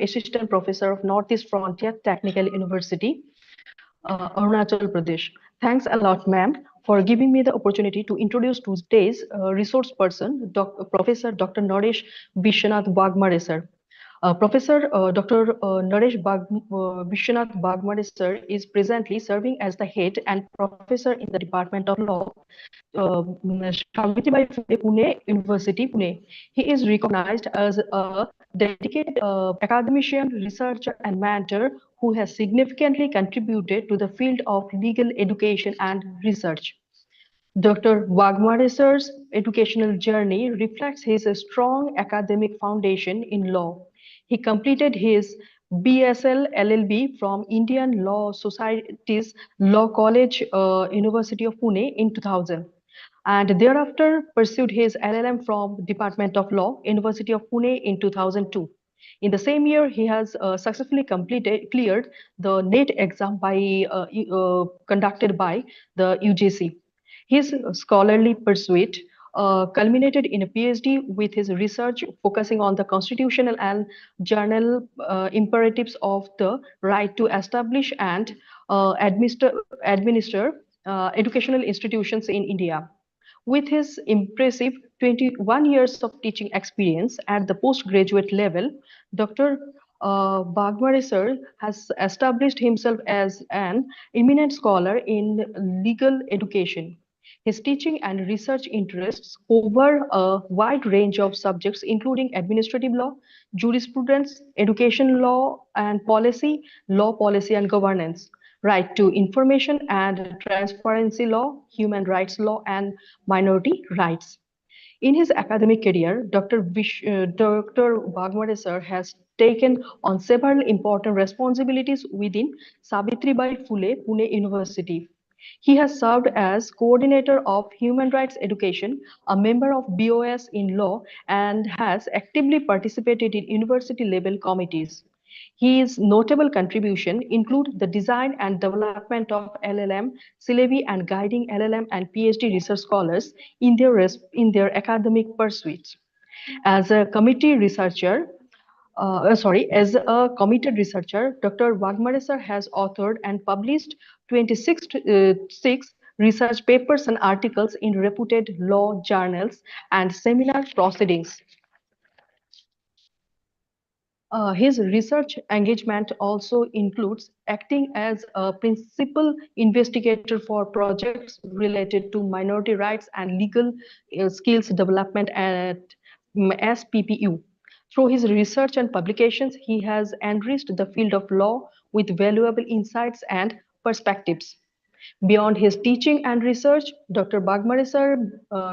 Assistant Professor of Northeast Frontier Technical University, Arunachal Pradesh. Thanks a lot, ma'am, for giving me the opportunity to introduce today's resource person, Professor Dr. Naresh Vishwanath Waghmare, sir. Professor Dr. Naresh Vishwanath Waghmare, sir, is presently serving as the head and professor in the Department of Law, Savitribai Phule Pune University, Pune. He is recognized as a dedicated academician, researcher, and mentor who has significantly contributed to the field of legal education and research. Dr. Waghmare's educational journey reflects his strong academic foundation in law. He completed his BSL LLB from Indian Law Society's Law College, University of Pune in 2000, and thereafter pursued his LLM from Department of Law, University of Pune in 2002. In the same year, he has successfully cleared the NET exam conducted by the UGC. His scholarly pursuit culminated in a PhD with his research focusing on the constitutional and journal imperatives of the right to establish and administer educational institutions in India. With his impressive 21 years of teaching experience at the postgraduate level, Dr. Waghmare sir has established himself as an eminent scholar in legal education. His teaching and research interests cover a wide range of subjects, including administrative law, jurisprudence, education law and policy, law policy and governance, right to information and transparency law, human rights law, and minority rights. In his academic career, Dr. Waghmare sir has taken on several important responsibilities within Savitribai Phule Pune University. He has served as coordinator of human rights education, a member of BOS in law, and has actively participated in university level committees. His notable contribution include the design and development of LLM, syllabi and guiding LLM and PhD research scholars in their academic pursuits. As a committee researcher, as a committed researcher, Dr. Waghmare sir has authored and published 26 six research papers and articles in reputed law journals and seminar proceedings. His research engagement also includes acting as a principal investigator for projects related to minority rights and legal skills development at SPPU. Through his research and publications, he has enriched the field of law with valuable insights and perspectives. Beyond his teaching and research, Dr. Waghmare sir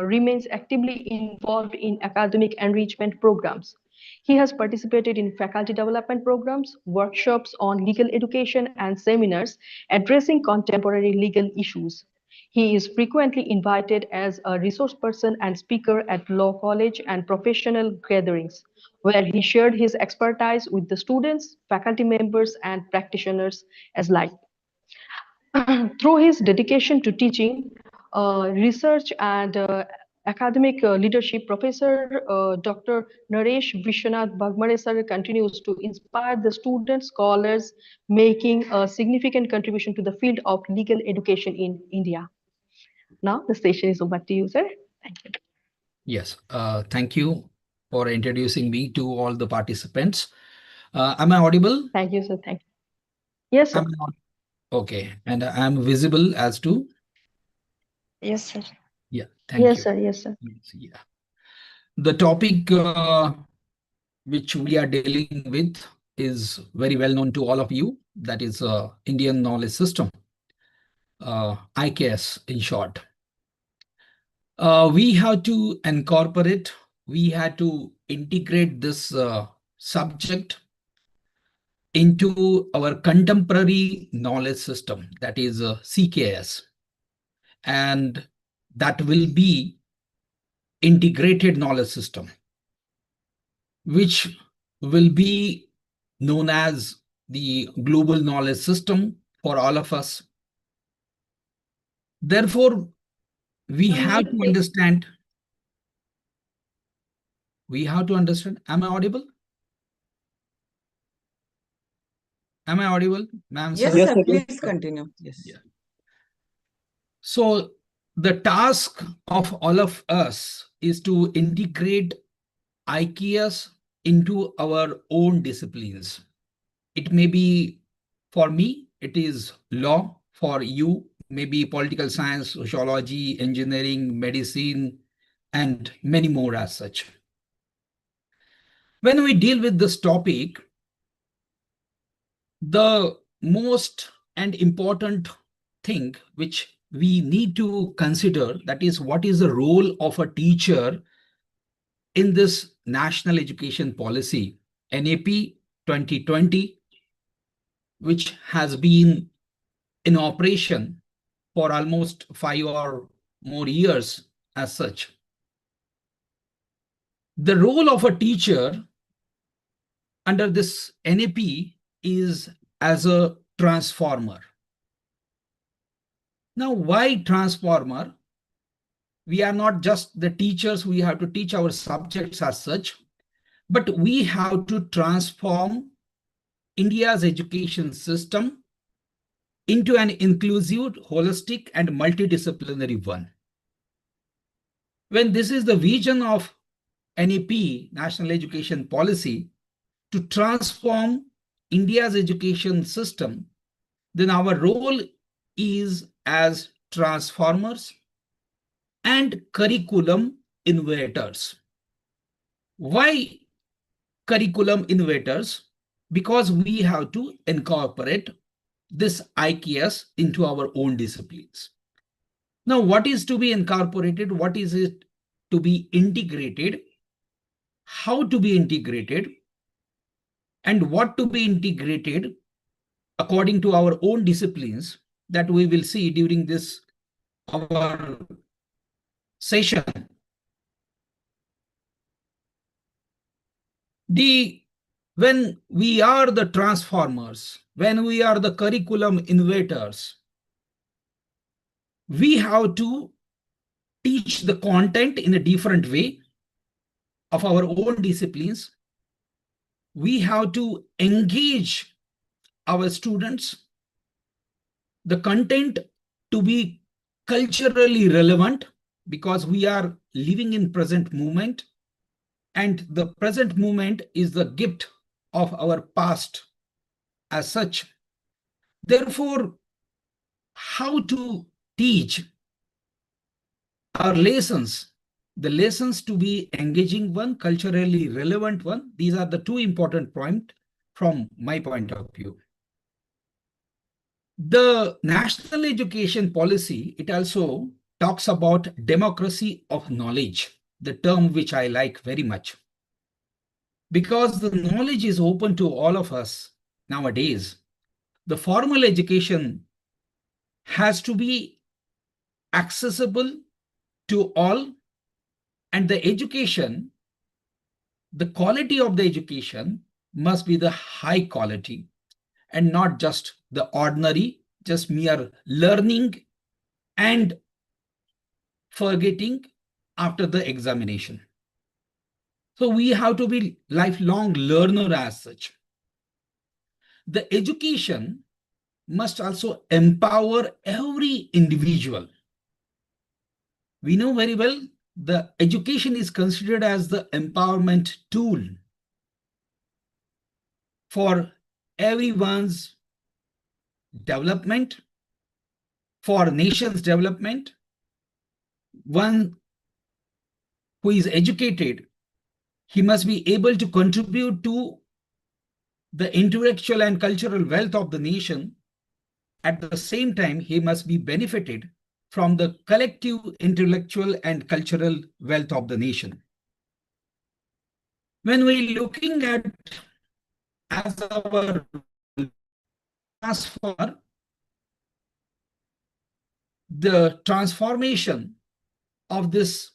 remains actively involved in academic enrichment programs. He has participated in faculty development programs, workshops on legal education, and seminars addressing contemporary legal issues. He is frequently invited as a resource person and speaker at law college and professional gatherings, where he shared his expertise with the students, faculty members, and practitioners alike. Through his dedication to teaching, research, and academic leadership, Professor Dr. Naresh Vishwanath Waghmare sir continues to inspire the students, scholars, making a significant contribution to the field of legal education in India. Now the station is over to you, sir. Thank you. Yes, thank you for introducing me to all the participants. Am I audible? Thank you, sir. Thank you. Yes, sir. Okay, and I'm visible as to? Yes, sir. Yeah, thank you. Yes, sir. Yes, sir. Yeah. The topic which we are dealing with is very well known to all of you. That is Indian knowledge system, IKS in short. We have to incorporate, we had to integrate this subject into our contemporary knowledge system, that is CKS. And that will be integrated knowledge system, which will be known as the global knowledge system for all of us. Therefore, we have to understand. Am I audible? Am I audible, ma'am, Yes, sir? sir. Yes, sir. Please continue. Yes. Yeah. So the task of all of us is to integrate IKS into our own disciplines. It may be, for me, it is law. For you, maybe political science, sociology, engineering, medicine, and many more as such. When we deal with this topic, the most and important thing which we need to consider, that is, what is the role of a teacher in this national education policy, NAP 2020, which has been in operation for almost 5 or more years as such. The role of a teacher under this NAP is as a transformer. Now, why transformer? We are not just the teachers, we have to teach our subjects as such, but we have to transform India's education system into an inclusive, holistic, and multidisciplinary one. When this is the vision of NEP, National Education Policy, to transform India's education system, then our role is as transformers and curriculum innovators. Why curriculum innovators? Because we have to incorporate this IKS into our own disciplines. Now, what is to be incorporated? What is it to be integrated? How to be integrated? And what to be integrated according to our own disciplines, that we will see during this our session. When we are the transformers, when we are the curriculum innovators, we have to teach the content in a different way of our own disciplines. We have to engage our students, the content to be culturally relevant, because we are living in present moment, and the present moment is the gift of our past as such. Therefore, how to teach our lessons, the lessons to be engaging one, culturally relevant one, these are the two important points from my point of view. The national education policy, it also talks about democracy of knowledge, the term which I like very much, because the knowledge is open to all of us nowadays. The formal education has to be accessible to all, and the education, the quality of the education must be the high quality and not just the ordinary, just mere learning and forgetting after the examination. So we have to be lifelong learner as such. The education must also empower every individual. We know very well the education is considered as the empowerment tool for everyone's development, for nation's development. One who is educated, he must be able to contribute to the intellectual and cultural wealth of the nation. At the same time, he must be benefited from the collective intellectual and cultural wealth of the nation. When we're looking at as our transformer, the transformation of this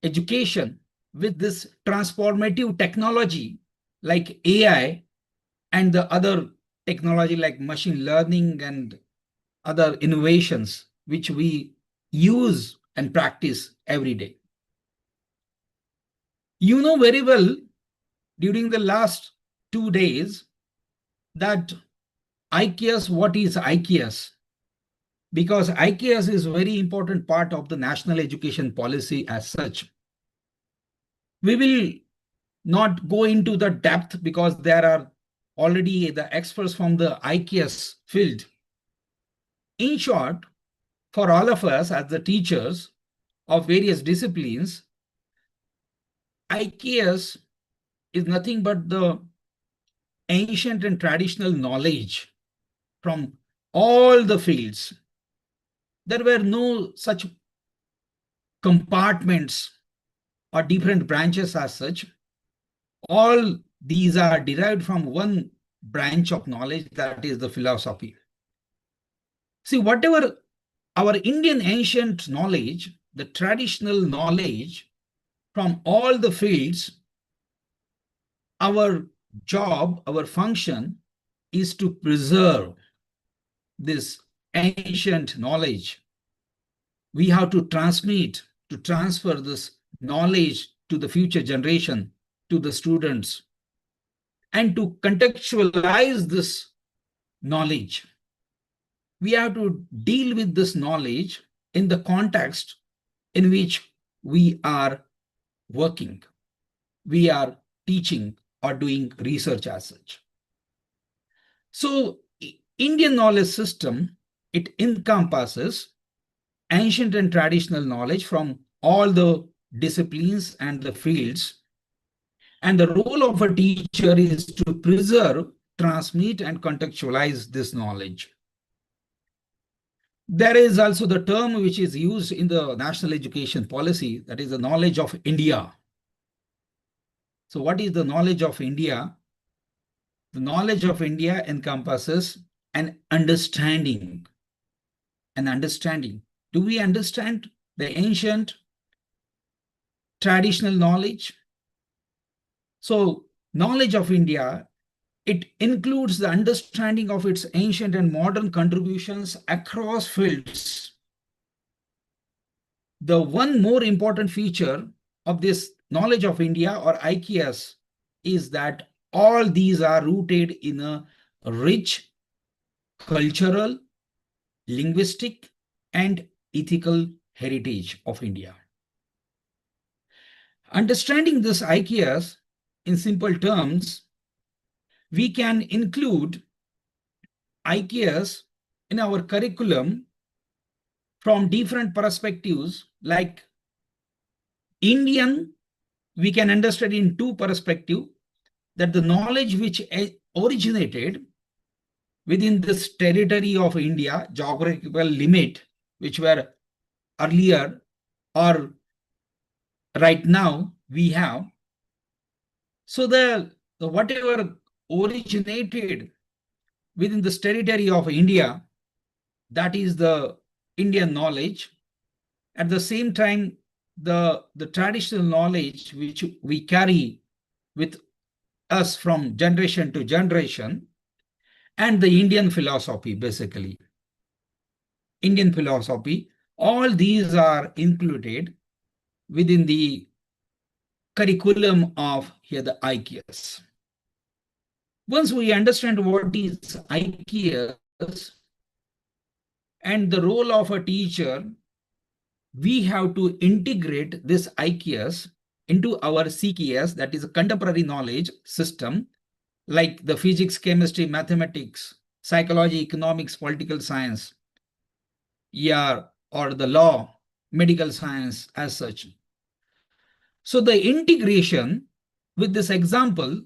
education with this transformative technology like AI and the other technology like machine learning and other innovations which we use and practice every day. You know very well during the last 2 days that IKS, what is IKS? Because IKS is a very important part of the national education policy as such. We will not go into the depth because there are already the experts from the IKS field. In short, for all of us as the teachers of various disciplines, IKS is nothing but the ancient and traditional knowledge from all the fields. There were no such compartments or different branches as such. All these are derived from one branch of knowledge, that is the philosophy. See, whatever our Indian ancient knowledge, the traditional knowledge from all the fields, our job, our function is to preserve this ancient knowledge. We have to transmit, to transfer this knowledge to the future generation, to the students, and to contextualize this knowledge. We have to deal with this knowledge in the context in which we are working, we are teaching or doing research as such. So Indian knowledge system, it encompasses ancient and traditional knowledge from all the disciplines and the fields. And the role of a teacher is to preserve, transmit, and contextualize this knowledge. There is also the term which is used in the national education policy, that is the knowledge of India. So what is the knowledge of India? The knowledge of India encompasses an understanding. An understanding. Do we understand the ancient traditional knowledge? So knowledge of India, it includes the understanding of its ancient and modern contributions across fields. The one more important feature of this knowledge of India or IKS is that all these are rooted in a rich cultural, linguistic, and ethical heritage of India. Understanding this IKS in simple terms, we can include IKS in our curriculum from different perspectives. Like Indian, we can understand in two perspectives, that the knowledge which originated within this territory of India, geographical limit, which were earlier or right now we have. So the whatever originated within this territory of India, that is the Indian knowledge. At the same time, the traditional knowledge which we carry with us from generation to generation, and the Indian philosophy, basically. Indian philosophy, all these are included within the curriculum of here the IKS. Once we understand what is IKS and the role of a teacher, we have to integrate this IKS into our CKS, that is a contemporary knowledge system, like the physics, chemistry, mathematics, psychology, economics, political science, yeah, or the law, medical science as such. So the integration with this example,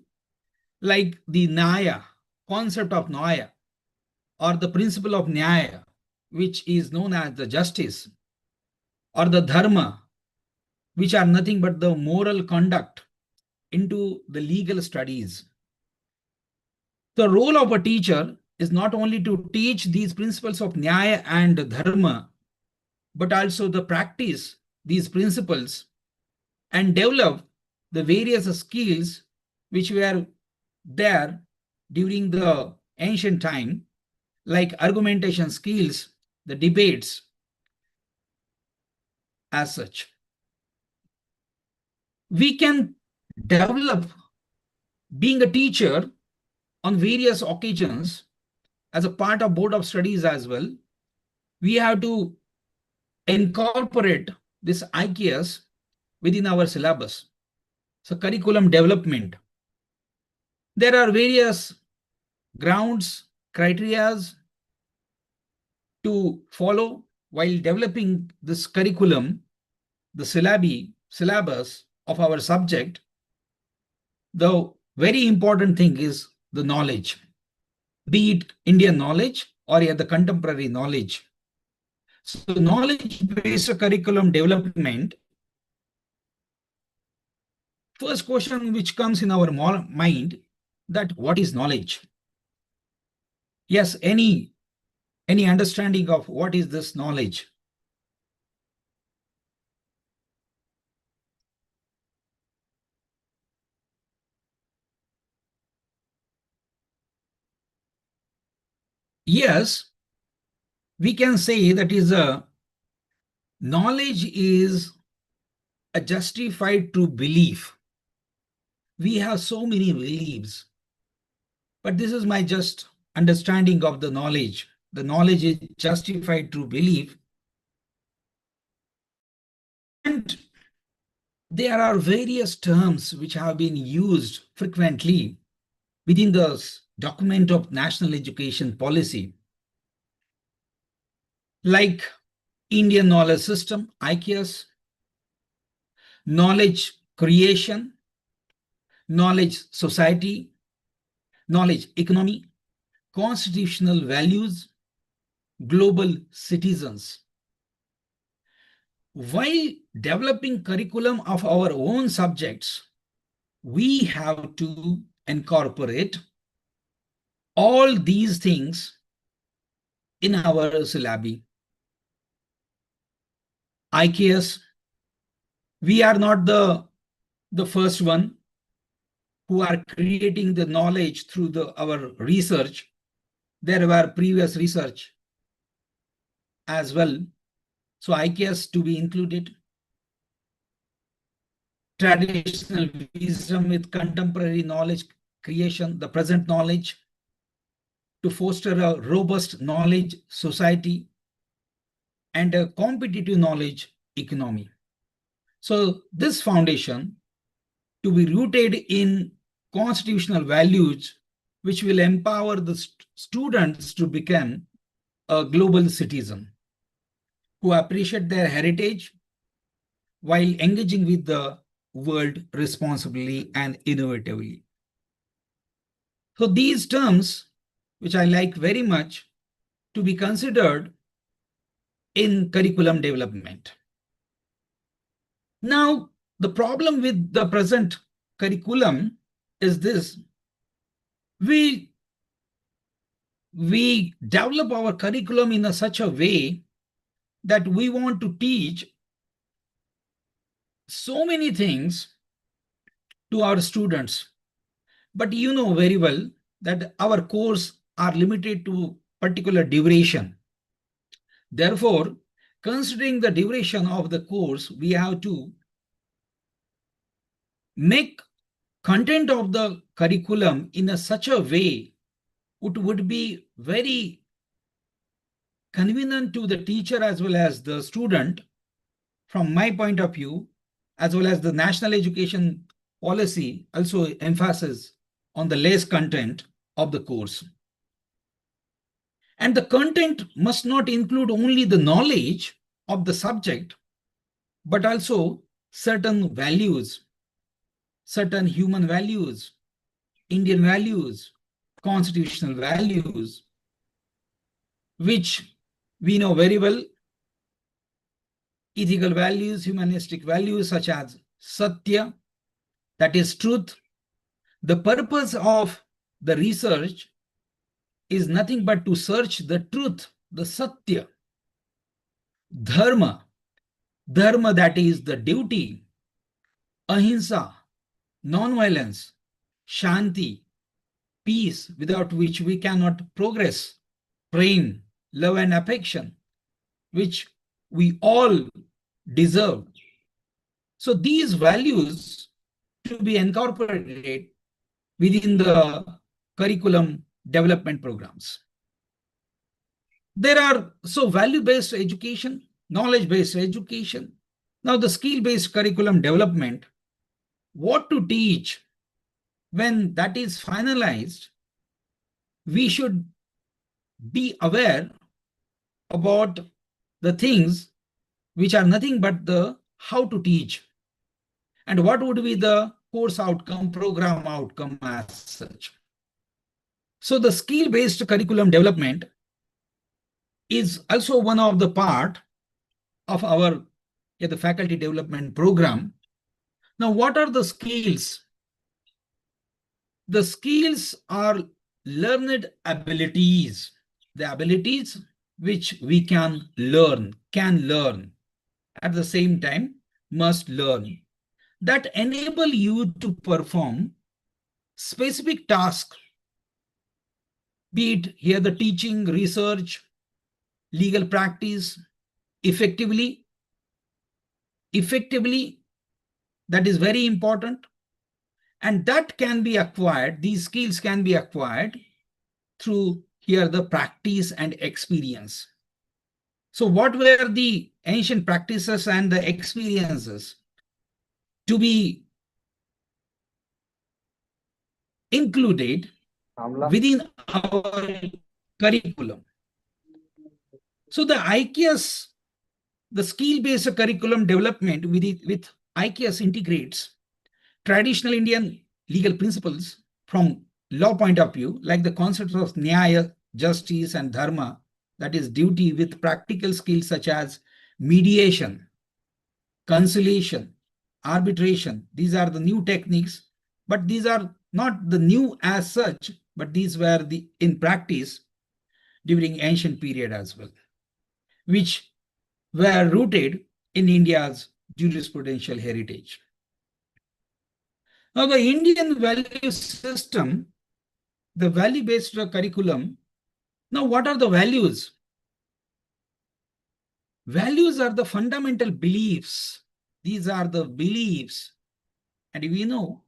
like the Nyaya, concept of Nyaya, or the principle of Nyaya, which is known as the justice, or the Dharma, which are nothing but the moral conduct, into the legal studies. The role of a teacher is not only to teach these principles of Nyaya and Dharma, but also to practice these principles and develop the various skills which were there during the ancient time, like argumentation skills, the debates, as such. We can develop being a teacher on various occasions, as a part of board of studies as well, we have to incorporate this IKS within our syllabus. So curriculum development. There are various grounds, criterias to follow while developing this curriculum, the syllabus of our subject. The very important thing is the knowledge, be it Indian knowledge or the contemporary knowledge. So knowledge-based curriculum development, first question which comes in our mind, that what is knowledge? Yes, any understanding of what is this knowledge? Yes, we can say that is a knowledge is a justified true belief. We have so many beliefs, but this is my just understanding of the knowledge. The knowledge is justified true belief. And there are various terms which have been used frequently within the document of national education policy, like Indian knowledge system, IKS, knowledge creation, knowledge society, knowledge economy, constitutional values, global citizens. While developing curriculum of our own subjects, we have to incorporate all these things in our syllabi. IKS, we are not the first one who are creating the knowledge through our research. There were previous research as well. So IKS to be included. Traditional wisdom with contemporary knowledge creation, the present knowledge, to foster a robust knowledge society and a competitive knowledge economy. So this foundation to be rooted in constitutional values, which will empower the students to become a global citizen who appreciate their heritage while engaging with the world responsibly and innovatively. So these terms, which I like very much, to be considered in curriculum development. Now, the problem with the present curriculum is this: we develop our curriculum in such a way that we want to teach so many things to our students. But you know very well that our course are limited to particular duration. Therefore, considering the duration of the course, we have to make content of the curriculum in such a way it would be very convenient to the teacher as well as the student, from my point of view, as well as the national education policy also emphasizes on the less content of the course. And the content must not include only the knowledge of the subject, but also certain values, certain human values, Indian values, constitutional values, which we know very well, ethical values, humanistic values such as Satya, that is truth. The purpose of the research is nothing but to search the truth, the Satya. Dharma, that is the duty. Ahimsa, non-violence. Shanti, peace, without which we cannot progress. Prem, love and affection, which we all deserve. So these values to be incorporated within the curriculum development programs. There are value-based education, knowledge-based education. Now the skill-based curriculum development, what to teach, when that is finalized, we should be aware about the things which are nothing but the how to teach and what would be the course outcome, program outcome as such. So the skill-based curriculum development is also one of the part of our the faculty development program. Now, what are the skills? The skills are learned abilities, the abilities which we can learn at the same time must learn, that enable you to perform specific tasks, be it here the teaching, research, legal practice, effectively, that is very important. And that can be acquired, these skills can be acquired through here the practice and experience. So what were the ancient practices and the experiences to be included within our curriculum? So the IKS, the skill-based curriculum development with IKS integrates traditional Indian legal principles from law point of view, like the concepts of nyaya, justice, and dharma, that is duty, with practical skills such as mediation, conciliation, arbitration. These are the new techniques, but these are not the new as such, but these were the in practice during ancient period as well, which were rooted in India's jurisprudential heritage. Now, the Indian value system, the value-based curriculum. Now, what are the values? Values are the fundamental beliefs. These are the beliefs. And we know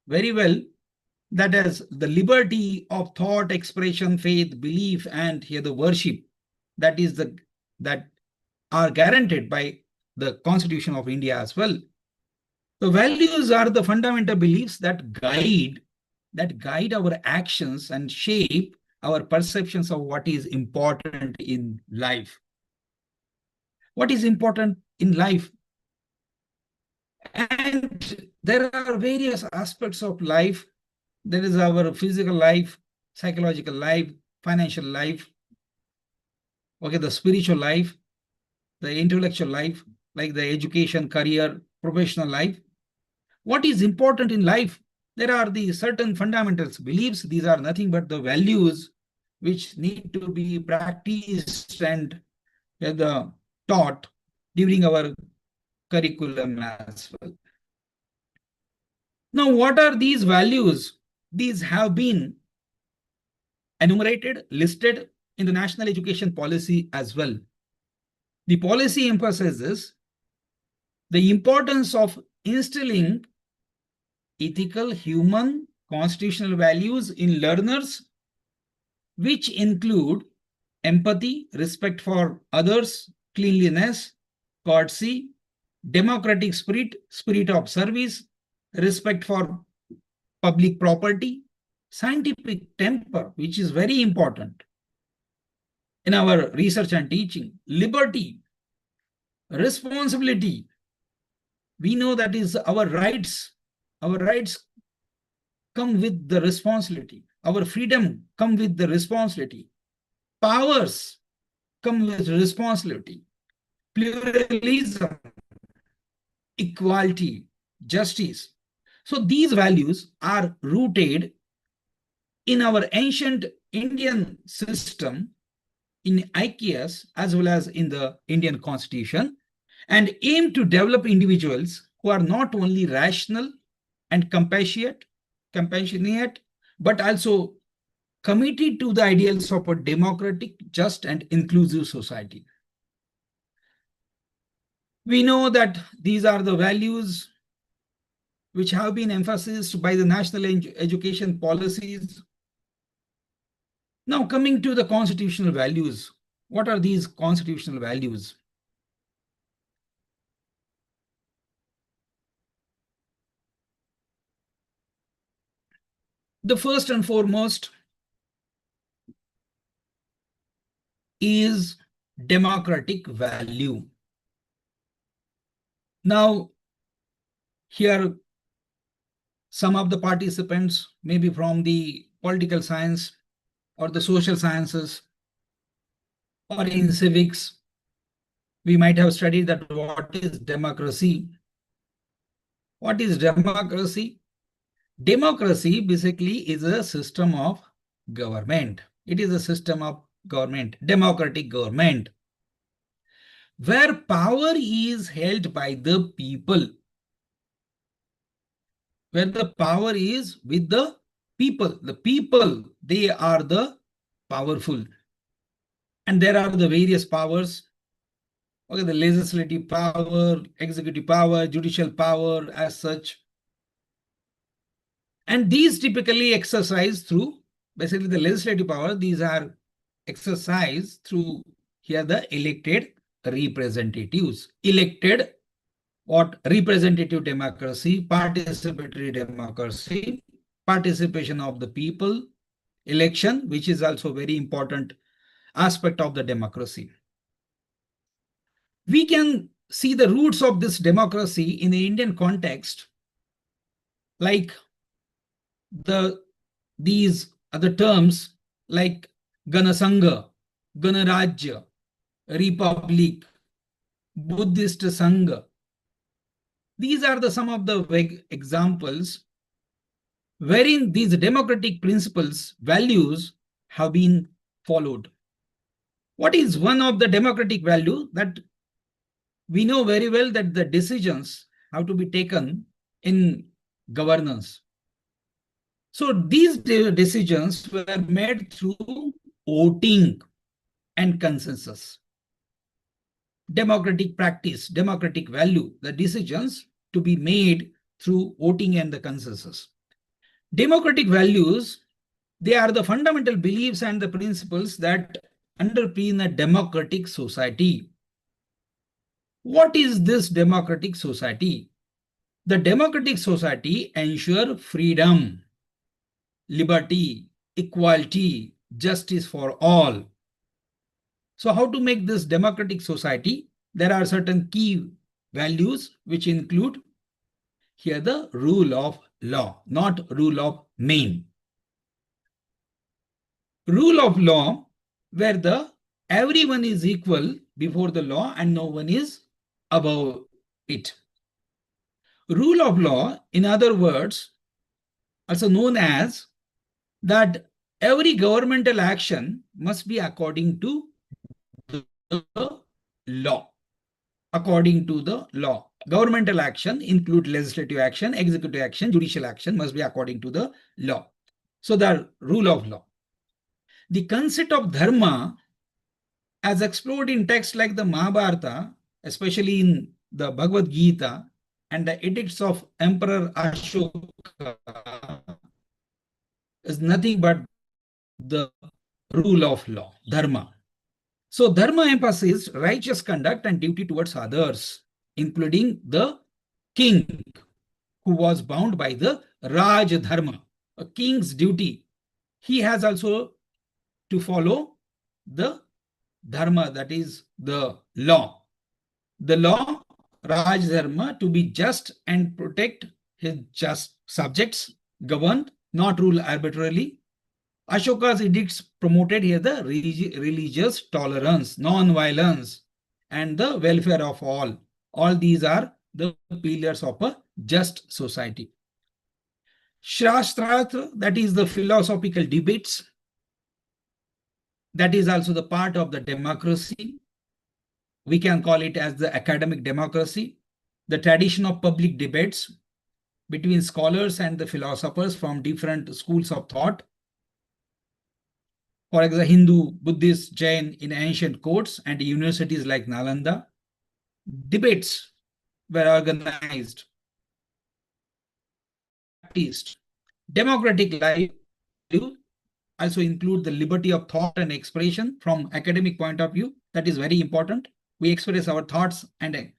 very well that as the liberty of thought, expression, faith, belief, and here the worship, that are guaranteed by the Constitution of India as well. The values are the fundamental beliefs that guide our actions and shape our perceptions of what is important in life. What is important in life? And there are various aspects of life. There is our physical life, psychological life, financial life, okay, the spiritual life, the intellectual life, like the education, career, professional life. What is important in life? There are the certain fundamentals, beliefs. These are nothing but the values which need to be practiced and taught during our curriculum as well. Now, what are these values? These have been enumerated, listed in the National Education Policy as well. The policy emphasizes the importance of instilling ethical, human, constitutional values in learners, which include empathy, respect for others, cleanliness, courtesy, democratic spirit, spirit of service, respect for public property, scientific temper, which is very important in our research and teaching, liberty, responsibility. We know that is our rights. Our rights come with the responsibility. Our freedom come with the responsibility. Powers come with responsibility. Pluralism, equality, justice. So these values are rooted in our ancient Indian system, in IKS, as well as in the Indian Constitution, and aim to develop individuals who are not only rational and compassionate, but also committed to the ideals of a democratic, just, and inclusive society. We know that these are the values which have been emphasized by the national education policies. Now, coming to the constitutional values, What are these constitutional values? The first and foremost is democratic value. Now, here some of the participants, maybe from the political science or the social sciences or in civics, we might have studied that what is democracy. What is democracy? Democracy basically is a system of government. It is a system of government, democratic government, where power is held by the people, where the power is with the people. The people, they are the powerful. And there are the various powers. Okay, the legislative power, executive power, judicial power as such. And these typically exercise through, basically the legislative power, these are exercised through here the elected representatives. Elected, what? Representative democracy, participatory democracy, participation of the people, election, which is also very important aspect of the democracy. We can see the roots of this democracy in the Indian context, like these other terms like Ganasangha, Ganarajya, Republic, Buddhist Sangha. These are some of the examples wherein these democratic principles, values have been followed. What is one of the democratic value? That we know very well that the decisions have to be taken in governance. So these decisions were made through voting and consensus. Democratic practice, democratic value, the decisions to be made through voting and the consensus. Democratic values, they are the fundamental beliefs and the principles that underpin a democratic society. What is this democratic society? The democratic society ensure freedom, liberty, equality, justice for all. So how to make this democratic society? There are certain key values which include here the rule of law, not rule of main. Rule of law, where everyone is equal before the law and no one is above it. Rule of law, in other words, also known as that every governmental action must be according to the law. According to the law. Governmental action include legislative action, executive action, judicial action must be according to the law. So the rule of law. The concept of dharma, as explored in texts like the Mahabharata, especially in the Bhagavad Gita and the edicts of Emperor Ashoka, is nothing but the rule of law, dharma. So dharma emphasizes righteous conduct and duty towards others, including the king, who was bound by the Raj Dharma, a king's duty. He has also to follow the dharma, that is the law. The law, Raj Dharma, to be just and protect his just subjects, govern, not rule arbitrarily. Ashoka's edicts promoted here the religious tolerance, non-violence, and the welfare of all. All these are the pillars of a just society. Shastratra, that is the philosophical debates, that is also the part of the democracy. We can call it as the academic democracy, the tradition of public debates between scholars and the philosophers from different schools of thought. For example, Hindu, Buddhist, Jain in ancient courts and universities like Nalanda. Debates were organized, practiced. Democratic life also include the liberty of thought and expression from academic point of view. That is very important. We express our thoughts and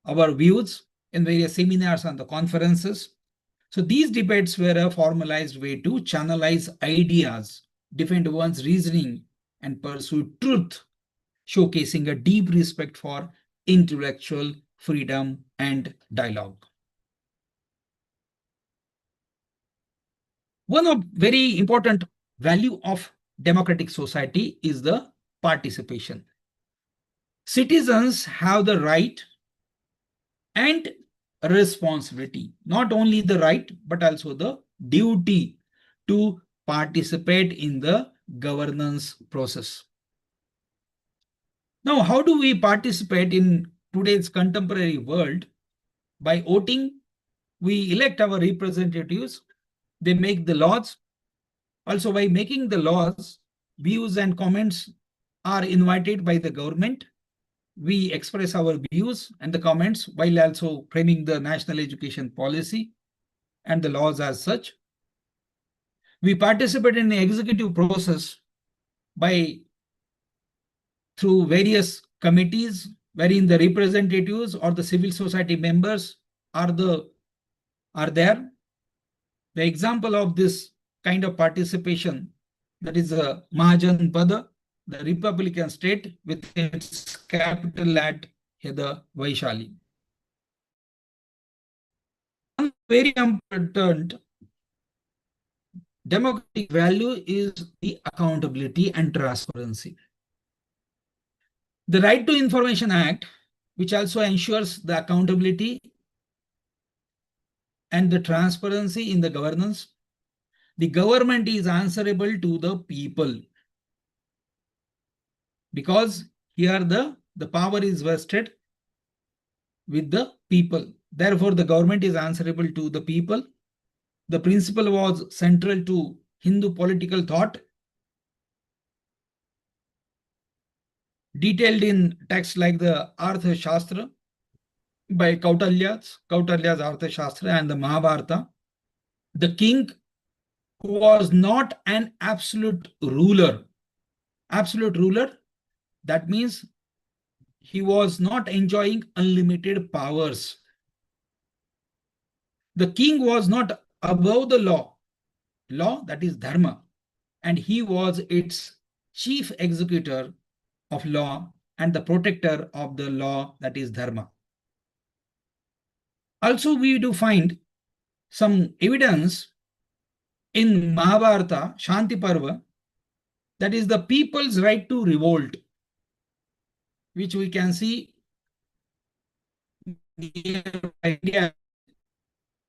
our views in various seminars and the conferences. So these debates were a formalized way to channelize ideas, defend one's reasoning, and pursue truth, showcasing a deep respect for intellectual freedom and dialogue. One of very important value of democratic society is the participation. Citizens have the right and responsibility, not only the right, but also the duty to participate in the governance process. Now, how do we participate in today's contemporary world? By voting, we elect our representatives, they make the laws. Also, by making the laws, views and comments are invited by the government. We express our views and the comments while also framing the national education policy and the laws as such. We participate in the executive process through various committees wherein the representatives or the civil society members are there. The example of this kind of participation, that is Mahajan Pada, the Republican state with its capital at the Vaishali. One very important democratic value is the accountability and transparency. The Right to Information Act, which also ensures the accountability and the transparency in the governance. The government is answerable to the people, because here the power is vested with the people. Therefore, the government is answerable to the people. The principle was central to Hindu political thought, detailed in texts like the Artha Shastra by Kautalya's Artha Shastra and the Mahabharata. The king who was not an absolute ruler, that means he was not enjoying unlimited powers. The king was not above the law, that is dharma, and he was its chief executor of law and the protector of the law, that is dharma. Also, we do find some evidence in Mahabharata, Shanti Parva, that is the people's right to revolt, which we can see near India.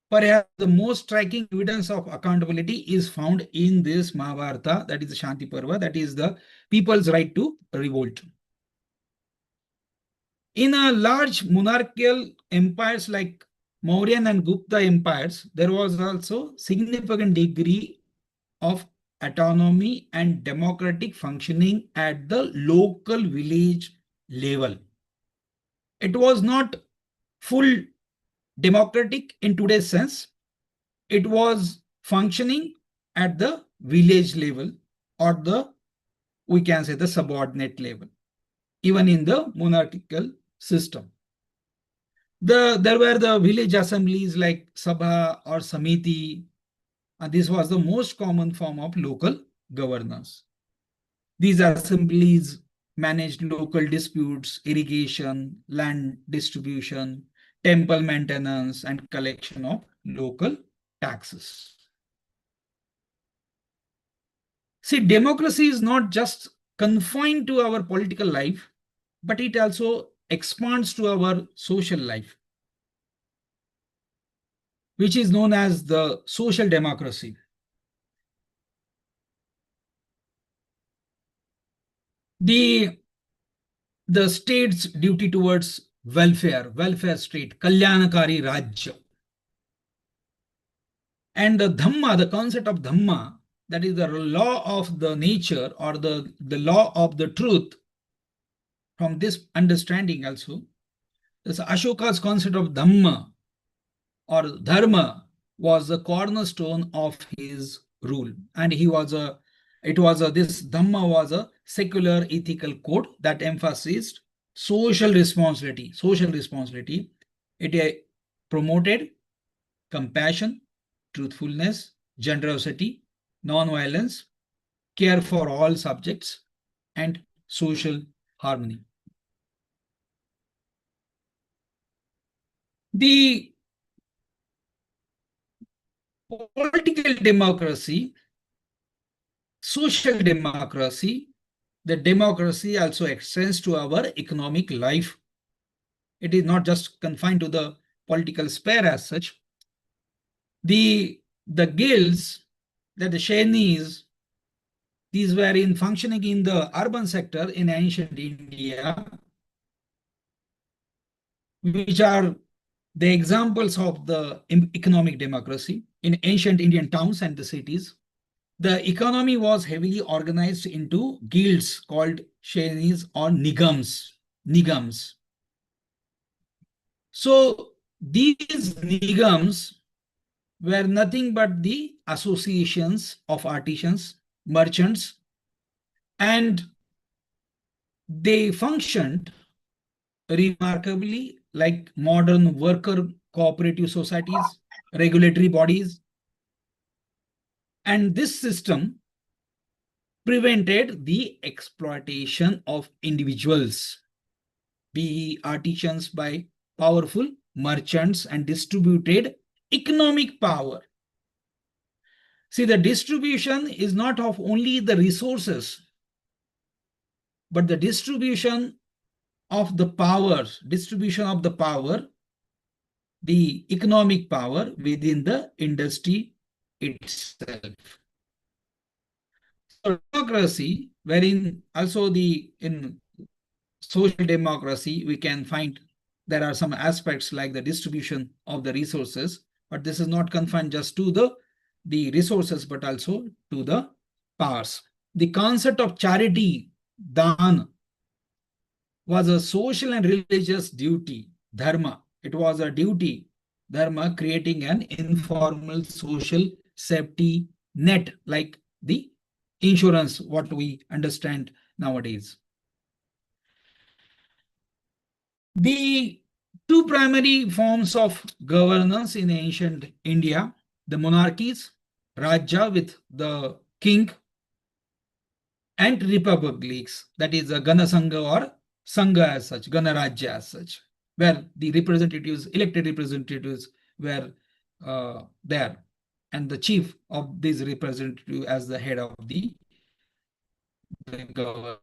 Perhaps the most striking evidence of accountability is found in this Mahabharata, that is the Shanti Parva, that is the people's right to revolt. In a large monarchical empires like Mauryan and Gupta empires, there was also significant degree of autonomy and democratic functioning at the local village level. It was not full democratic in today's sense. It was functioning at the village level, or we can say the subordinate level, even in the monarchical system. There were the village assemblies like Sabha or Samiti, and this was the most common form of local governance. These assemblies managed local disputes, irrigation, land distribution, temple maintenance, and collection of local taxes. See, democracy is not just confined to our political life, but it also expands to our social life, which is known as the social democracy. The state's duty towards welfare state, Kalyanakari Rajya. And the Dhamma, the concept of Dhamma, that is the law of the nature or the law of the truth. From this understanding also, this Ashoka's concept of Dhamma or Dharma was the cornerstone of his rule. And this Dhamma was a secular ethical code that emphasized social responsibility. Social responsibility. It promoted compassion, truthfulness, generosity, non-violence, care for all subjects, and social harmony. The political democracy, social democracy, the democracy also extends to our economic life. It is not just confined to the political sphere as such. The guilds, that the Shainis, these were in functioning in the urban sector in ancient India, which are the examples of the economic democracy in ancient Indian towns and the cities. The economy was heavily organized into guilds called Shainis or Nigams. Nigams. So these Nigams were nothing but the associations of artisans, merchants, and they functioned remarkably like modern worker cooperative societies, regulatory bodies. And this system prevented the exploitation of individuals, be artisans, by powerful merchants, and distributed economic power. See, the distribution is not of only the resources, but the distribution of the power, the economic power within the industry itself. So democracy, wherein also in social democracy, we can find there are some aspects like the distribution of the resources, but this is not confined just to the resources, but also to the powers. The concept of charity, dan, was a social and religious duty, dharma. It was a duty, dharma, creating an informal social safety net like the insurance, what we understand nowadays. The two primary forms of governance in ancient India, the monarchies, Rajya with the king, and republics, that is a Gana Sangha or Sangha as such, Gana Rajya as such, where the representatives, elected representatives, were there, and the chief of this representative as the head of the government.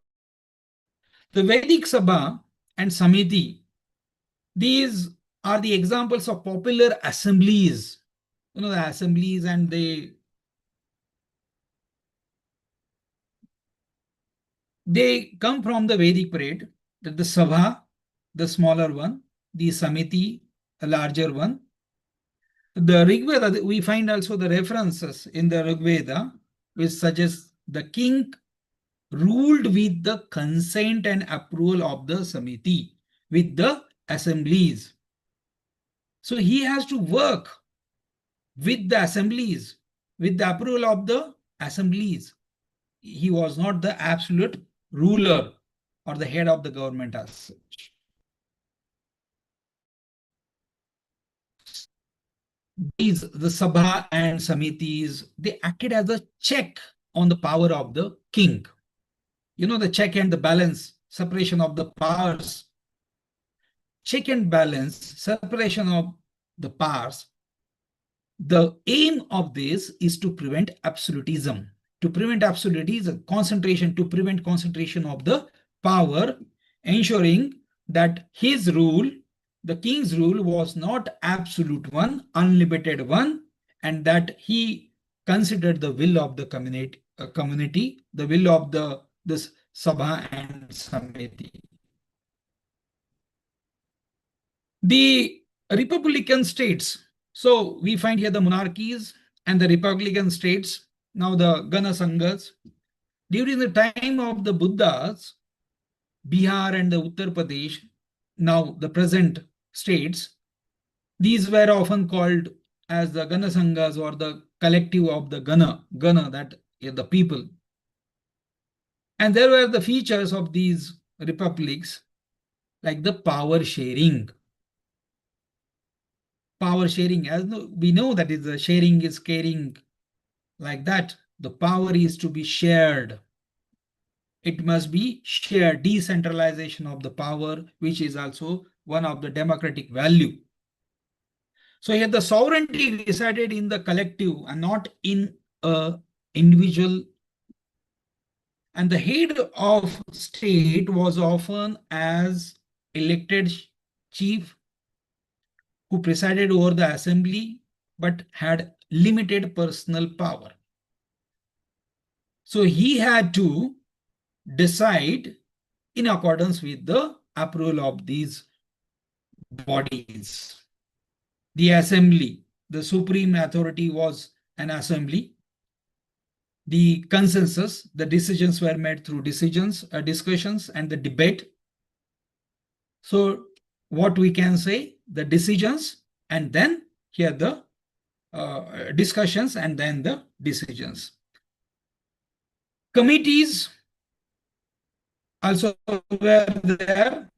The Vedic Sabha and Samiti, these are the examples of popular assemblies. You know, the assemblies, and they come from the Vedic period, that the Sabha, the smaller one, the Samiti, a larger one. The Rig Veda, we find also the references in the Rig Veda, which suggests the king ruled with the consent and approval of the Samiti, with the assemblies. So he has to work with the assemblies, with the approval of the assemblies. He was not the absolute ruler or the head of the government as such. These, the Sabha and Samitis, they acted as a check on the power of the king. You know, the check and the balance, separation of the powers. Check and balance, separation of the powers. The aim of this is to prevent absolutism. To prevent absolutism, concentration, to prevent concentration of the power, ensuring that his rule, the king's rule, was not absolute one, unlimited one, and that he considered the will of the community, the will of this Sabha and Samiti. The republican states. So we find here the monarchies and the republican states. Now the Gana Sanghas. During the time of the Buddhas, Bihar and the Uttar Pradesh, now the present states, these were often called as the Gana Sanghas or the collective of the Gana, that the people. And there were the features of these republics, like the power sharing. Power sharing, as we know, that is the sharing is caring, like that. The power is to be shared. It must be shared, decentralization of the power, which is also one of the democratic value. So here the sovereignty resided in the collective and not in a individual. And the head of state was often as elected chief who presided over the assembly but had limited personal power. So he had to decide in accordance with the approval of these bodies. The assembly, the supreme authority was an assembly. The consensus, the decisions were made through discussions and the debate. So what we can say, the decisions, and then here the discussions, and then the decisions. Committees also were there,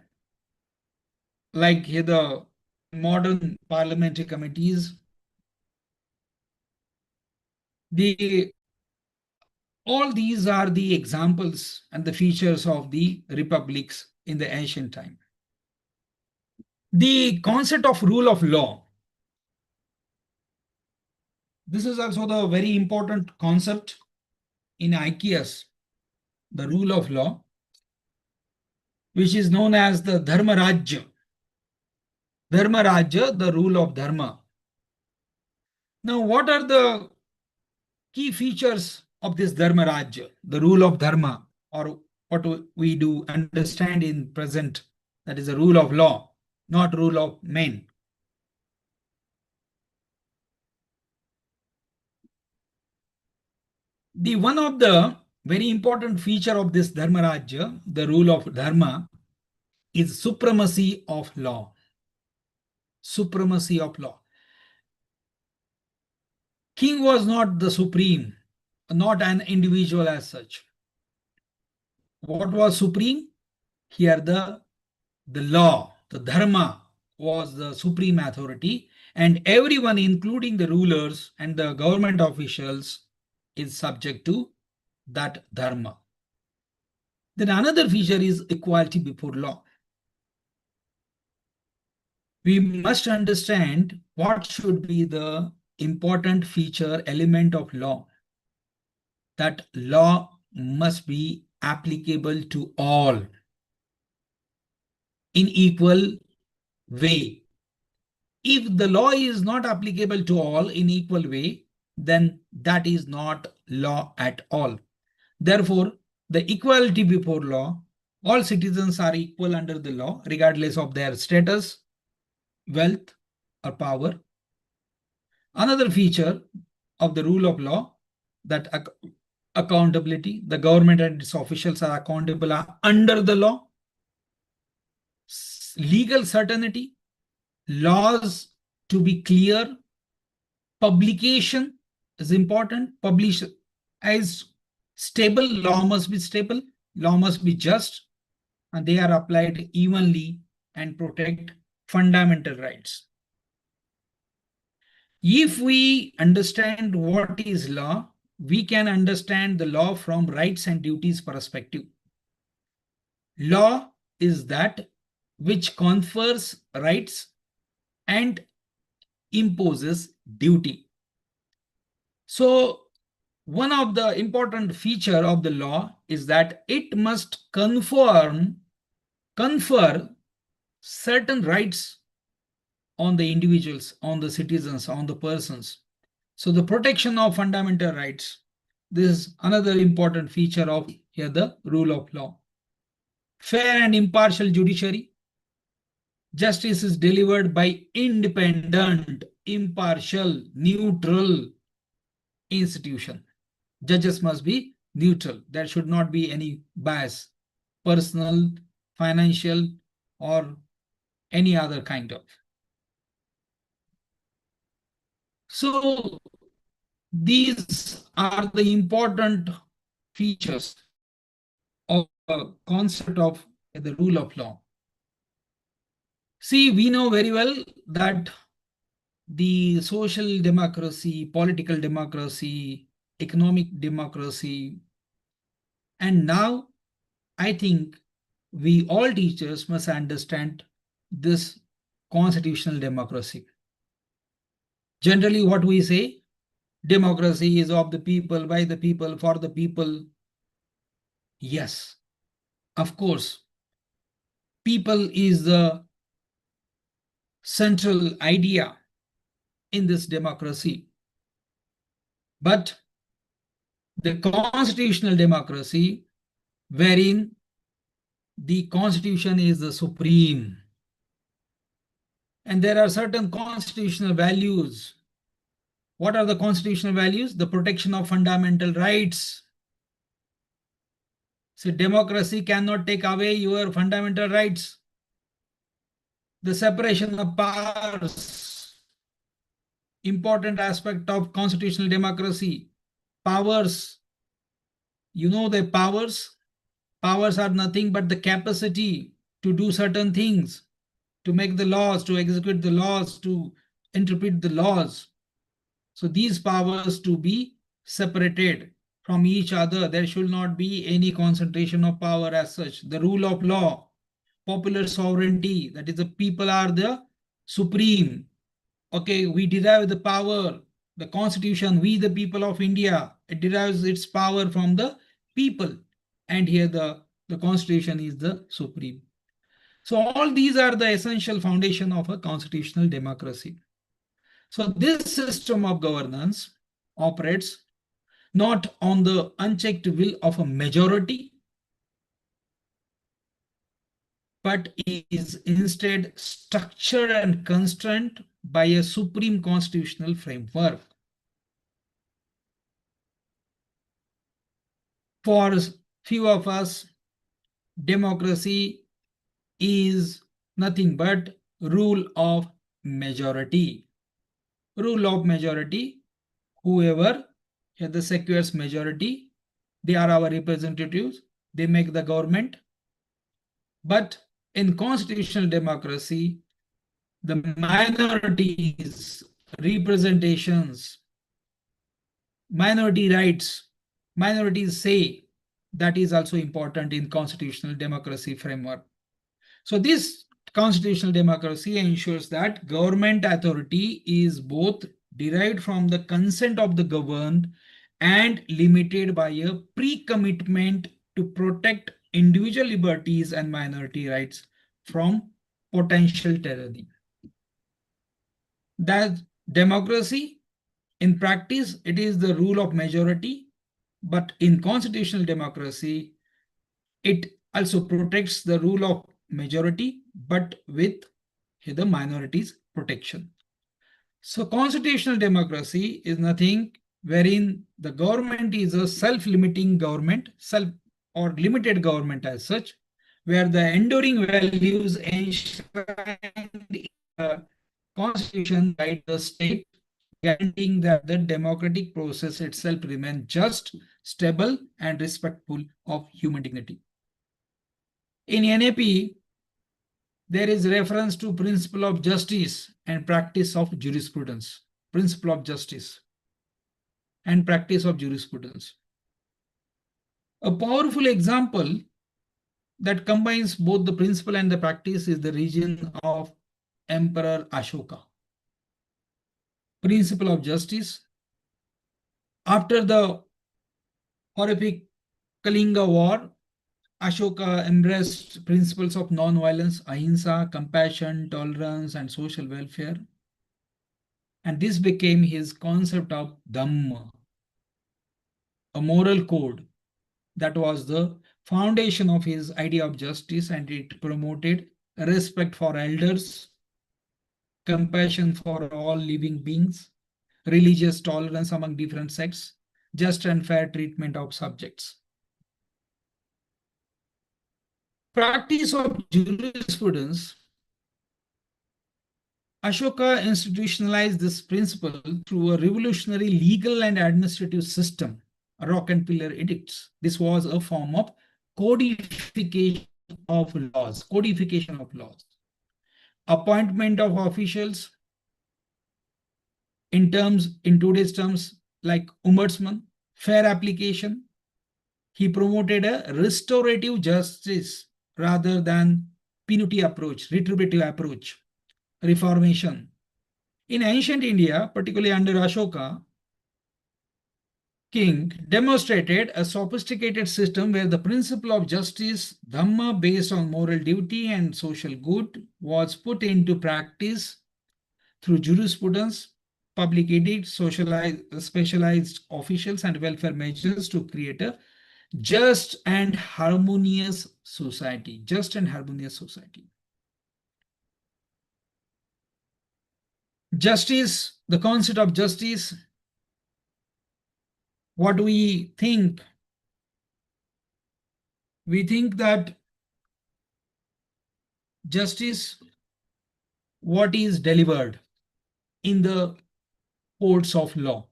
like here the modern parliamentary committees. All these are the examples and the features of the republics in the ancient time. The concept of rule of law. This is also the very important concept in IKS, the rule of law, which is known as the Dharma Rajya. Dharma Rajya, the rule of Dharma. Now, what are the key features of this Dharma Rajya, the rule of Dharma, or what we do understand in present, that is the rule of law, not rule of men. The one of the very important feature of this Dharma Rajya, the rule of Dharma, is supremacy of law. Supremacy of law. King was not the supreme, not an individual as such. What was supreme? Here the law, the dharma was the supreme authority, and everyone, including the rulers and the government officials, is subject to that dharma. Then another feature is equality before law. We must understand what should be the important feature element of law. That law must be applicable to all in equal way. If the law is not applicable to all in equal way, then that is not law at all. Therefore, the equality before law, all citizens are equal under the law, regardless of their status, wealth, or power. Another feature of the rule of law, that accountability, the government and its officials are accountable under the law. Legal certainty, laws to be clear. Publication is important. Publish as stable, law must be stable, law must be just, and they are applied evenly and protect fundamental rights. If we understand what is law, we can understand the law from rights and duties perspective. Law is that which confers rights and imposes duty. So one of the important feature of the law is that it must confer certain rights on the individuals, on the citizens, on the persons. So the protection of fundamental rights, this is another important feature of here the rule of law. Fair and impartial judiciary. Justice is delivered by independent, impartial, neutral institution. Judges must be neutral. There should not be any bias, personal, financial, or any other kind of. So These are the important features of a concept of the rule of law. See, we know very well that the social democracy, political democracy, economic democracy, and now I think we all teachers must understand this constitutional democracy. Generally, what we say, democracy is of the people, by the people, for the people. Yes, of course, people is the central idea in this democracy. But the constitutional democracy, wherein the constitution is the supreme, and there are certain constitutional values. What are the constitutional values? The protection of fundamental rights. So democracy cannot take away your fundamental rights. The separation of powers, important aspect of constitutional democracy. Powers, you know the powers. Powers are nothing but the capacity to do certain things, to make the laws, to execute the laws, to interpret the laws. So these powers to be separated from each other. There should not be any concentration of power as such. The rule of law, popular sovereignty, that is the people are the supreme. Okay, we derive the power, the constitution, we the people of India, it derives its power from the people. And here the constitution is the supreme. So all these are the essential foundation of a constitutional democracy. So this system of governance operates not on the unchecked will of a majority, but is instead structured and constrained by a supreme constitutional framework. For few of us, democracy is nothing but rule of majority. Rule of majority, whoever has the secures majority, they are our representatives, they make the government. But in constitutional democracy, the minorities, representations, minority rights, minorities say, that is also important in constitutional democracy framework. So this constitutional democracy ensures that government authority is both derived from the consent of the governed and limited by a pre-commitment to protect individual liberties and minority rights from potential tyranny. That democracy, in practice, it is the rule of majority, but in constitutional democracy, it also protects the rule of majority, but with the minorities protection. So constitutional democracy is nothing wherein the government is a self-limiting government, self or limited government as such, where the enduring values enshrined in the constitution guide the state, guaranteeing that the democratic process itself remains just, stable, and respectful of human dignity. In NAP, there is reference to principle of justice and practice of jurisprudence. Principle of justice and practice of jurisprudence. A powerful example that combines both the principle and the practice is the region of Emperor Ashoka. Principle of justice. After the horrific Kalinga War, Ashoka embraced principles of non-violence, ahimsa, compassion, tolerance, and social welfare. And this became his concept of Dhamma, a moral code that was the foundation of his idea of justice, and it promoted respect for elders, compassion for all living beings, religious tolerance among different sects, just and fair treatment of subjects. Practice of jurisprudence Ashoka institutionalized this principle through a revolutionary legal and administrative system, rock and pillar edicts. This was a form of codification of laws, appointment of officials in today's terms like ombudsman, fair application. He promoted a restorative justice rather than punitive approach, retributive approach, reformation. In ancient India, particularly under Ashoka, king demonstrated a sophisticated system where the principle of justice, dhamma based on moral duty and social good, was put into practice through jurisprudence, public edicts, specialized officials, and welfare measures to create a just and harmonious society. Just and harmonious society. Justice, the concept of justice, what we think that justice, what is delivered in the courts of law.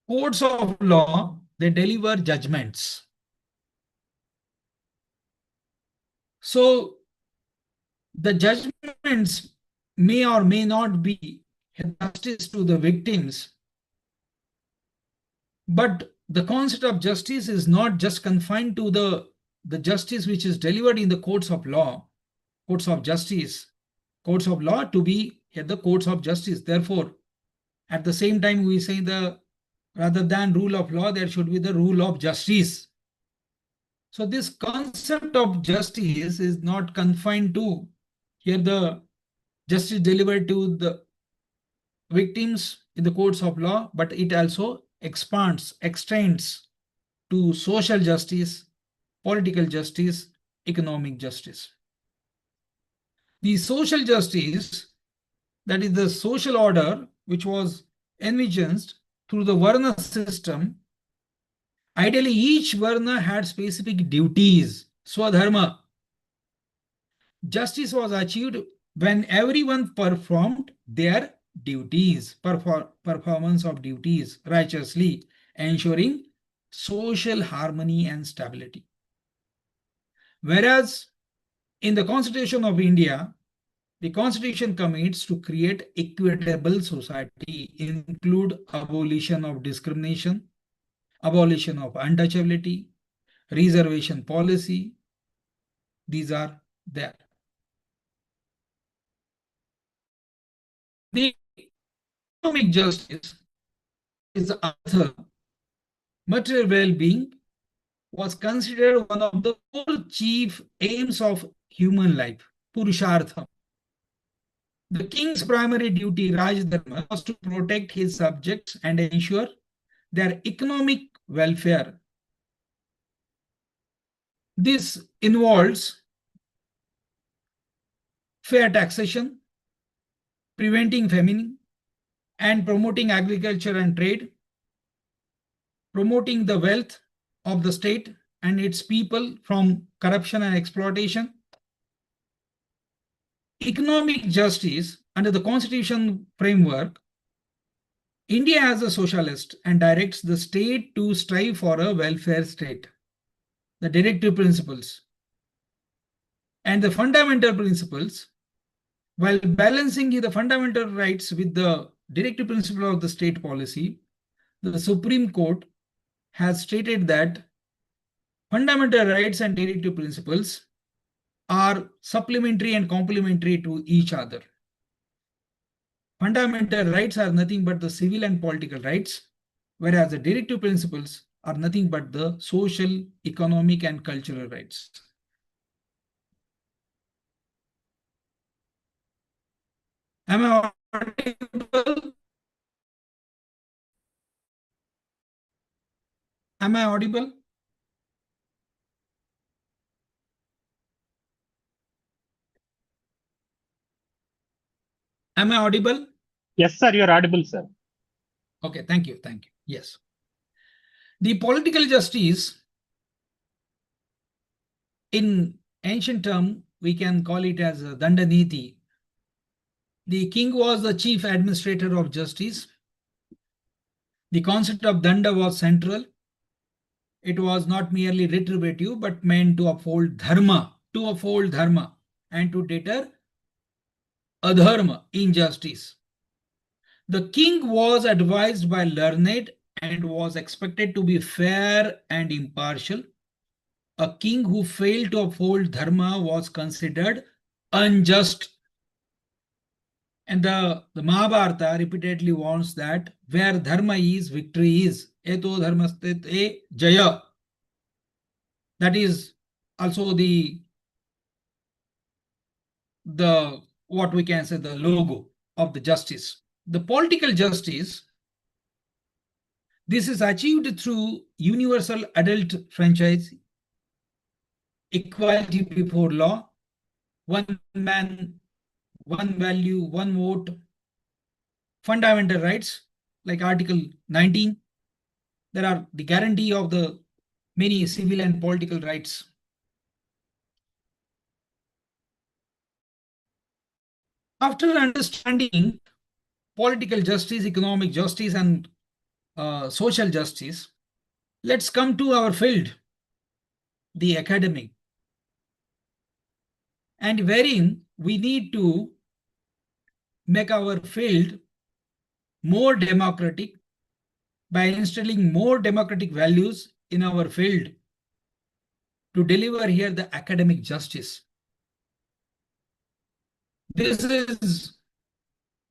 Courts of law, they deliver judgments. So the judgments may or may not be justice to the victims, but the concept of justice is not just confined to the justice which is delivered in the courts of law, courts of justice, courts of law to be at the courts of justice. Therefore, at the same time, we say rather than rule of law, there should be the rule of justice. So this concept of justice is not confined to here the justice delivered to the victims in the courts of law, but it also extends to social justice, political justice, economic justice. The social justice, that is the social order which was envisioned through the Varna system. Ideally, each Varna had specific duties, Swadharma. Justice was achieved when everyone performed their duties, performance of duties righteously, ensuring social harmony and stability. Whereas in the Constitution of India, the Constitution commits to create equitable society, include abolition of discrimination, abolition of untouchability, reservation policy. These are there. The economic justice is the other. Material well-being was considered one of the four chief aims of human life, Purushartha. The king's primary duty, Raj Dharma, was to protect his subjects and ensure their economic welfare. This involves fair taxation, preventing famine, and promoting agriculture and trade, promoting the wealth of the state and its people from corruption and exploitation. Economic justice under the Constitution framework, India as a socialist and directs the state to strive for a welfare state. The directive principles and the fundamental principles, while balancing the fundamental rights with the directive principle of the state policy, the Supreme Court has stated that fundamental rights and directive principles are supplementary and complementary to each other. Fundamental rights are nothing but the civil and political rights, whereas the directive principles are nothing but the social, economic, and cultural rights. Am I audible? Am I audible? Am I audible? Yes, sir, you're audible, sir. Okay, thank you. Thank you. Yes. The political justice, in ancient term, we can call it as a Dandaniti, The king was the chief administrator of justice. The concept of danda was central. It was not merely retributive, but meant to uphold dharma, and to deter adharma, injustice. The king was advised by learned and was expected to be fair and impartial. A king who failed to uphold dharma was considered unjust. And the Mahabharata repeatedly warns that where dharma is, victory is. Eto dharmastit e jaya. That is also the what we can say the logo of the justice. The political justice, this is achieved through universal adult franchise, equality before law, one man, one value, one vote, fundamental rights like Article 19. There are the guarantee of the many civil and political rights. After understanding political justice, economic justice, and social justice, let's come to our field, the academic, and wherein we need to make our field more democratic by instilling more democratic values in our field to deliver here the academic justice. This is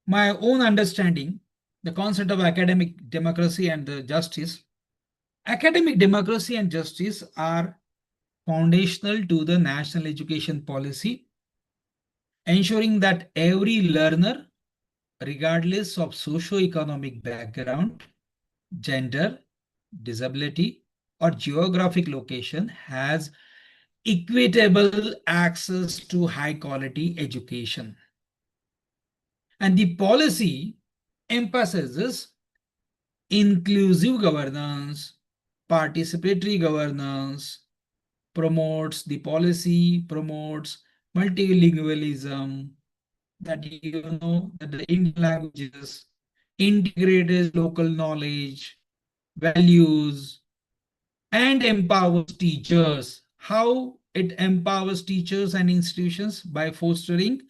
my own understanding, the concept of academic democracy and the justice. Academic democracy and justice are foundational to the national education policy, ensuring that every learner, regardless of socio-economic background, gender, disability, or geographic location, has equitable access to high-quality education. And the policy emphasizes inclusive governance, participatory governance, promotes multilingualism, that that the Indian languages, integrated local knowledge, values, and empowers teachers. How it empowers teachers and institutions? By fostering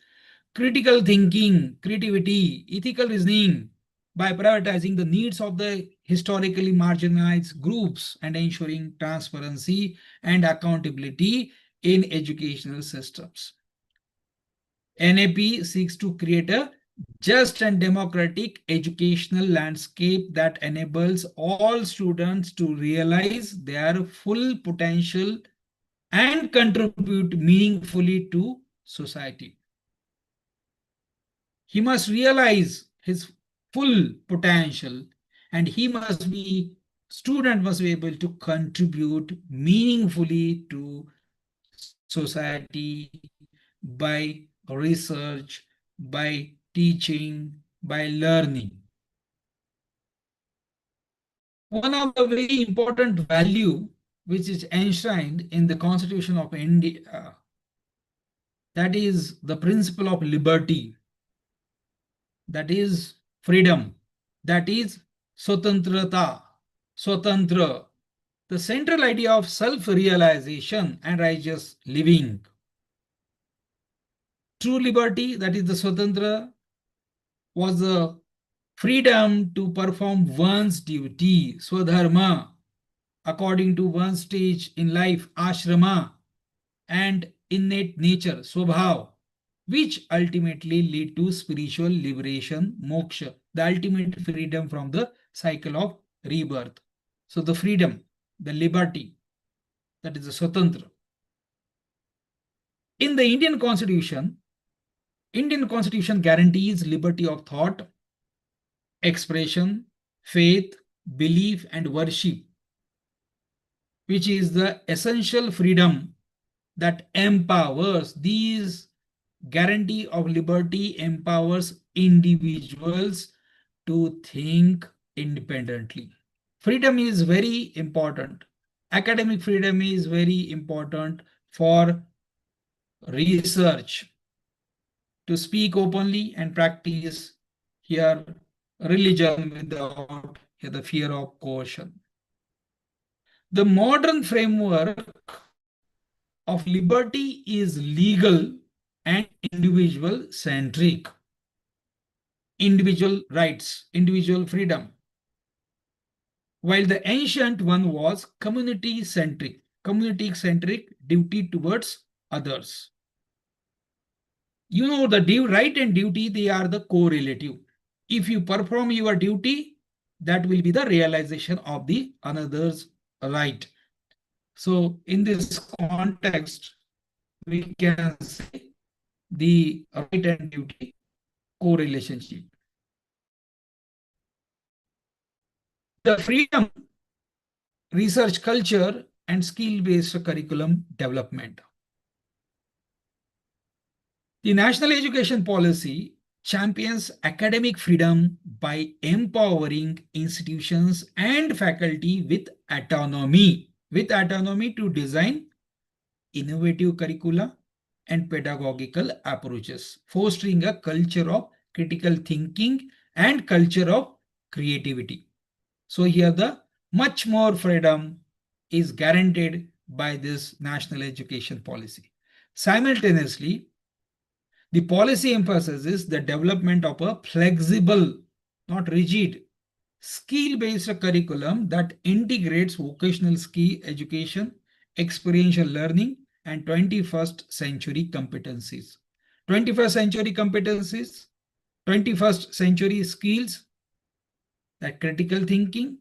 critical thinking, creativity, ethical reasoning, by prioritizing the needs of the historically marginalized groups and ensuring transparency and accountability in educational systems. NAP seeks to create a just and democratic educational landscape that enables all students to realize their full potential and contribute meaningfully to society. He must realize his full potential, and student must be able to contribute meaningfully to society by research, by teaching, by learning. One of the very important value which is enshrined in the Constitution of India, that is the principle of liberty, that is freedom, that is swatantrata, swatantra, the central idea of self-realization and righteous living. True liberty, that is the swatantra, was the freedom to perform one's duty, swadharma, according to one's stage in life, ashrama, and innate nature, swabhav, which ultimately lead to spiritual liberation, moksha, the ultimate freedom from the cycle of rebirth. So the freedom, the liberty, that is the swatantra. In the Indian Constitution guarantees liberty of thought, expression, faith, belief, and worship, which is the essential freedom that empowers. These guarantee of liberty empowers individuals to think independently. Freedom is very important. Academic freedom is very important for research, to speak openly and practice here religion without the fear of coercion. The modern framework of liberty is legal and individual centric. Individual rights, individual freedom. While the ancient one was community centric duty towards others. You know, the right and duty, they are the correlative. If you perform your duty, that will be the realization of the another's right. So in this context, we can say the right and duty correlationship. The freedom, research culture, and skill-based curriculum development. The national education policy champions academic freedom by empowering institutions and faculty with autonomy to design innovative curricula and pedagogical approaches, fostering a culture of critical thinking and culture of creativity. So here the much more freedom is guaranteed by this national education policy. Simultaneously, the policy emphasizes the development of a flexible, not rigid, skill-based curriculum that integrates vocational skill education, experiential learning, and 21st century competencies. 21st century competencies, 21st century skills, that critical thinking,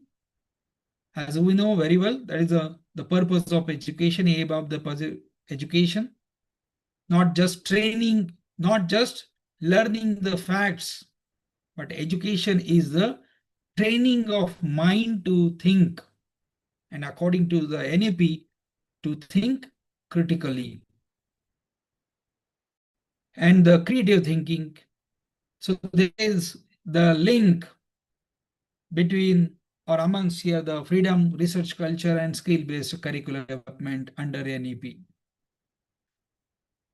as we know very well, that is the purpose of education, aim of the education, not just training, not just learning the facts, but education is the training of mind to think, and according to the NAP, to think critically. And the creative thinking. So there is the link between or amongst here the freedom, research culture, and skill-based curricular development under NEP.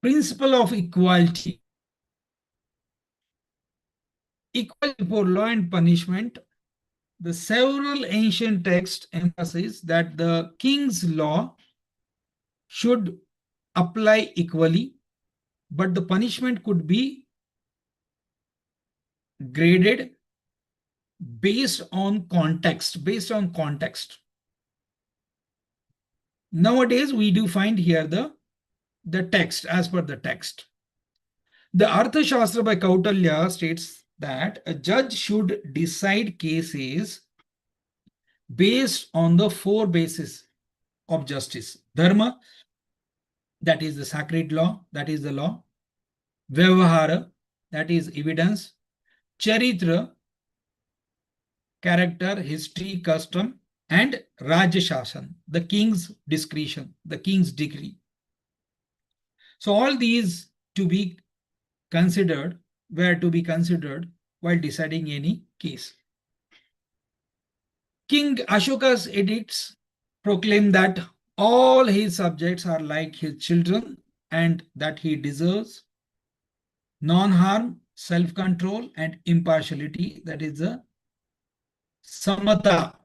Principle of equality. Equality for law and punishment. The several ancient texts emphasize that the king's law should apply equally, but the punishment could be graded based on context, Nowadays, we do find here the text, as per the text. The Arthashastra by Kautilya states that a judge should decide cases based on the four bases of justice. Dharma, that is the sacred law, that is the law. Vyavahara, that is evidence. Charitra, character, history, custom. And Rajashasan, the king's discretion, the king's decree. So all these to be considered, were to be considered while deciding any case. King Ashoka's edicts proclaim that all his subjects are like his children and that he deserves non-harm, self-control, and impartiality. That is the samata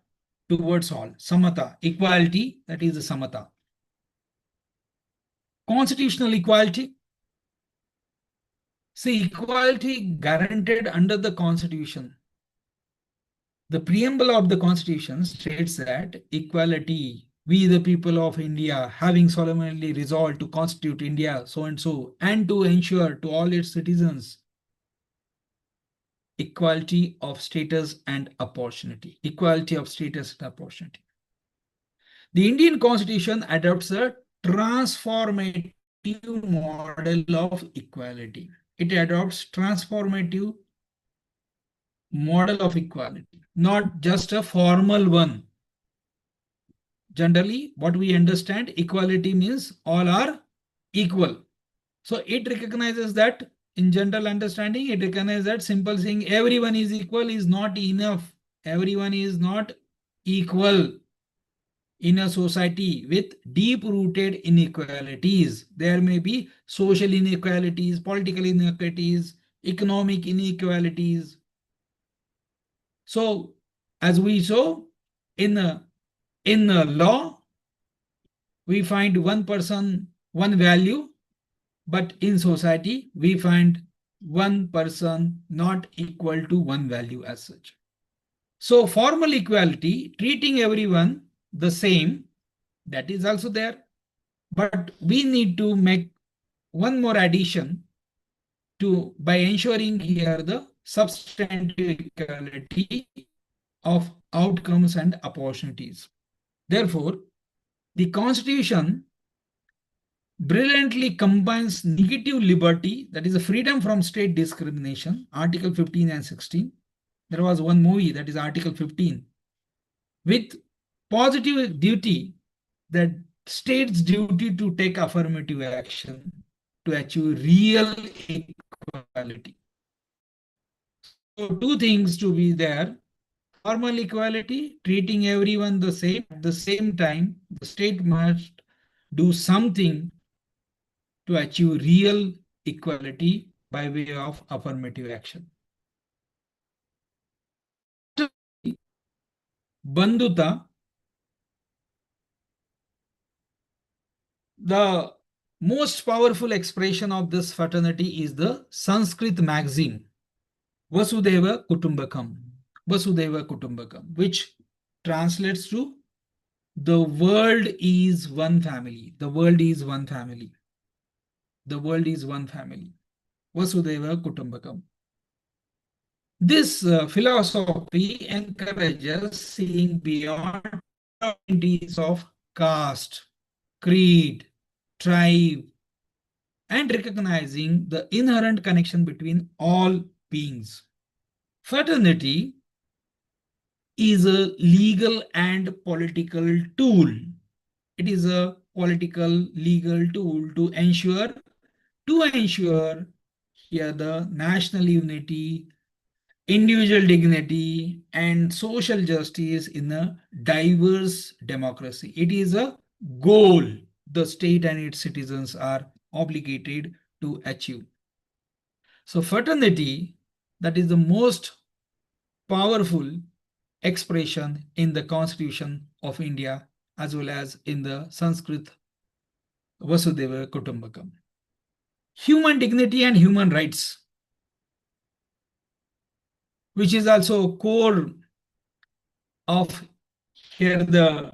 towards all. Samata, equality, that is the samata. Constitutional equality. See, equality guaranteed under the Constitution. The preamble of the Constitution states that equality, we the people of India, having solemnly resolved to constitute India so and so, and to ensure to all its citizens equality of status and opportunity. Equality of status and opportunity. The Indian Constitution adopts a transformative model of equality. It adopts transformative model of equality, not just a formal one. Generally, what we understand, equality means all are equal. So it recognizes that, in general understanding, it recognizes that simple saying everyone is equal is not enough. Everyone is not equal. in a society with deep-rooted inequalities. There may be social inequalities, political inequalities, economic inequalities. So, as we saw in a law, we find one person, one value, but in society, we find one person not equal to one value as such. So formal equality, treating everyone the same, that is also there. But we need to make one more addition to by ensuring here the substantive equality of outcomes and opportunities. Therefore, the Constitution brilliantly combines negative liberty, that is a freedom from state discrimination, Article 15 and 16. There was one movie, that is Article 15, with positive duty, that state's duty to take affirmative action to achieve real equality. So two things to be there: formal equality, treating everyone the same. At the same time, the state must do something to achieve real equality by way of affirmative action. Bandhuta, the most powerful expression of this fraternity is the Sanskrit maxim, Vasudeva Kutumbakam, Vasudeva Kutumbakam, which translates to the world is one family. The world is one family. The world is one family. Vasudeva Kutumbakam. This philosophy encourages seeing beyond identities of caste, creed, tribe, and recognizing the inherent connection between all beings. Fraternity is a legal and political tool. It is a political legal tool to ensure here the national unity, individual dignity, and social justice in a diverse democracy. It is a goal the state and its citizens are obligated to achieve. So fraternity, that is the most powerful expression in the Constitution of India as well as in the Sanskrit Vasudeva Kutumbakam. Human dignity and human rights, which is also core of here the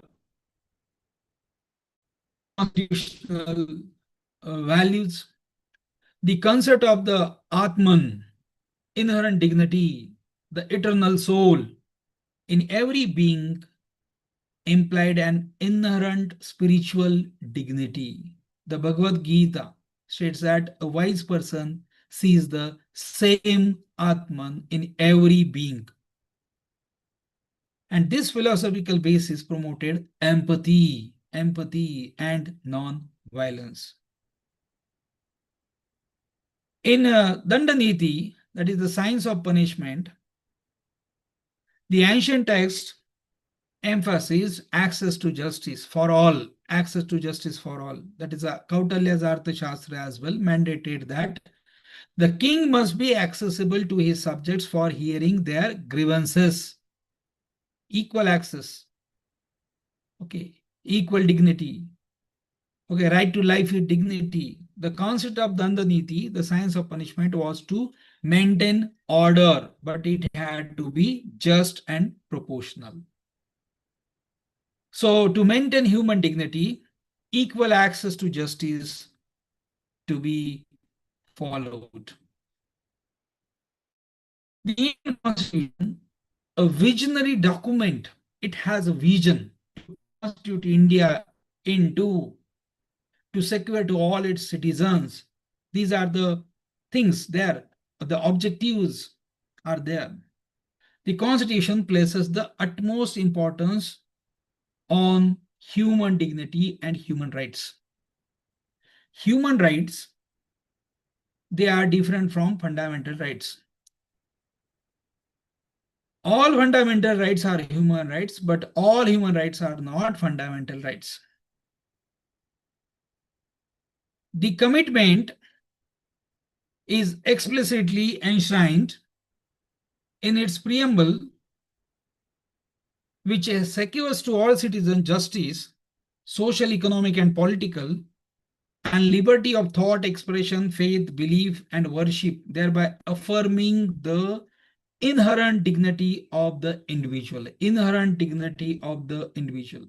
constitutional values. The concept of the Atman, inherent dignity, the eternal soul in every being implied an inherent spiritual dignity. The Bhagavad Gita states that a wise person sees the same Atman in every being. And this philosophical basis promoted empathy and non-violence. In Dandaniti, that is the science of punishment, the ancient text emphasizes access to justice for all. Access to justice for all. That is Kautalya's Arthashastra as well mandated that the king must be accessible to his subjects for hearing their grievances. Equal access. Okay. Equal dignity. Okay. Right to life with dignity. The concept of Dandaniti, the science of punishment, was to maintain order, but it had to be just and proportional. So to maintain human dignity, equal access to justice to be followed. The Indian Constitution, a visionary document, it has a vision to constitute India into, to secure to all its citizens. These are the things there, the objectives are there. The Constitution places the utmost importance on human dignity and human rights. Human rights, they are different from fundamental rights. all fundamental rights are human rights, but all human rights are not fundamental rights. The commitment is explicitly enshrined in its preamble, which secures to all citizens justice, social, economic, and political, and liberty of thought, expression, faith, belief, and worship, thereby affirming the inherent dignity of the individual. Inherent dignity of the individual.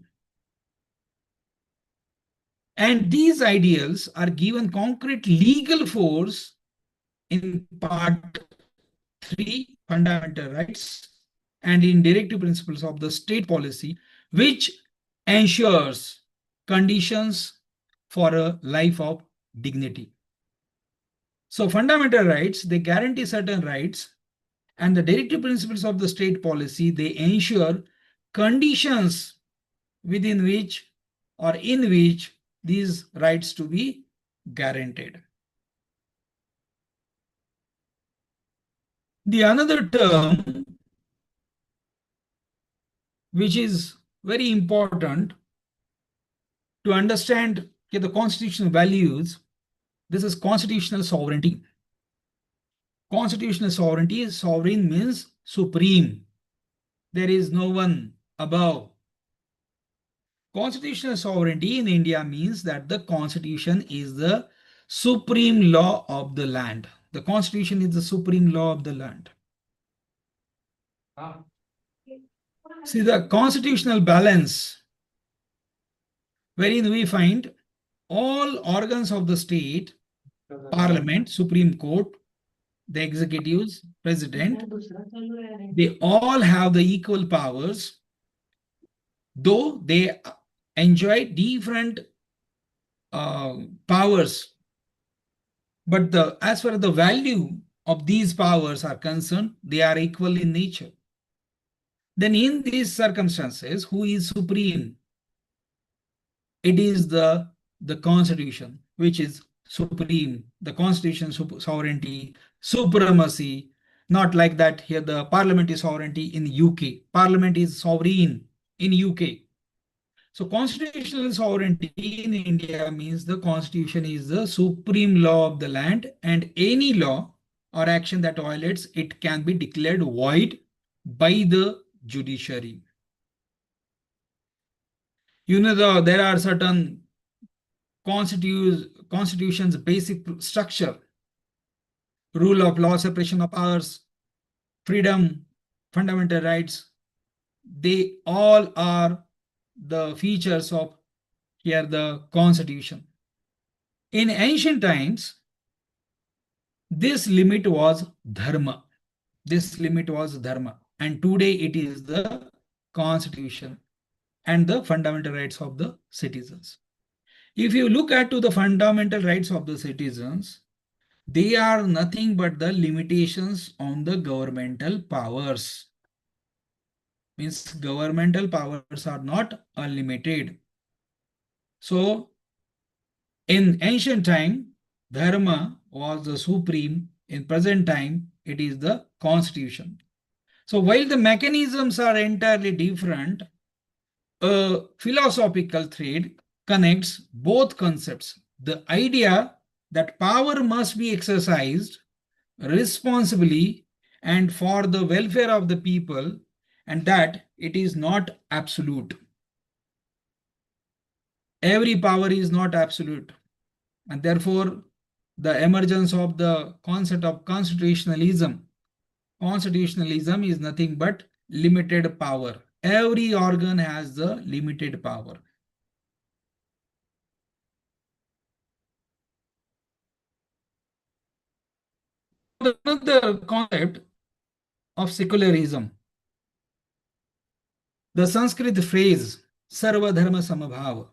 And these ideals are given concrete legal force in Part 3, Fundamental Rights, and in Directive Principles of the State Policy, which ensures conditions for a life of dignity. So fundamental rights, they guarantee certain rights, and the Directive Principles of the State Policy, they ensure conditions within which or in which these rights to be guaranteed. The another term which is very important to understand the constitutional values, this is constitutional sovereignty. Constitutional sovereignty, sovereign means supreme. There is no one above. Constitutional sovereignty in India means that the constitution is the supreme law of the land. The constitution is the supreme law of the land. See the constitutional balance, wherein we find all organs of the state, parliament, Supreme Court, the executives, president, they all have the equal powers, though they enjoy different powers. But as far as the value of these powers are concerned, they are equal in nature. Then in these circumstances, who is supreme? It is the constitution, which is supreme. The constitution, sovereignty, supremacy, not like that here the parliament is sovereignty in UK. Parliament is sovereign in UK. So constitutional sovereignty in India means the constitution is the supreme law of the land, and any law or action that violates it can be declared void by the judiciary. You know, there are certain constitution's basic structure: rule of law, separation of powers, freedom, fundamental rights. They all are the features of here the constitution. In ancient times, this limit was dharma. This limit was dharma. And today it is the constitution and the fundamental rights of the citizens. If you look at to the fundamental rights of the citizens, they are nothing but the limitations on the governmental powers. Means governmental powers are not unlimited. So in ancient time, dharma was the supreme. In present time, it is the constitution. So while the mechanisms are entirely different, a philosophical thread connects both concepts. The idea that power must be exercised responsibly and for the welfare of the people, and that it is not absolute. Every power is not absolute, and therefore the emergence of the concept of constitutionalism. Constitutionalism is nothing but limited power. Every organ has the limited power. Another concept of secularism. The Sanskrit phrase Sarva Dharma Samabhava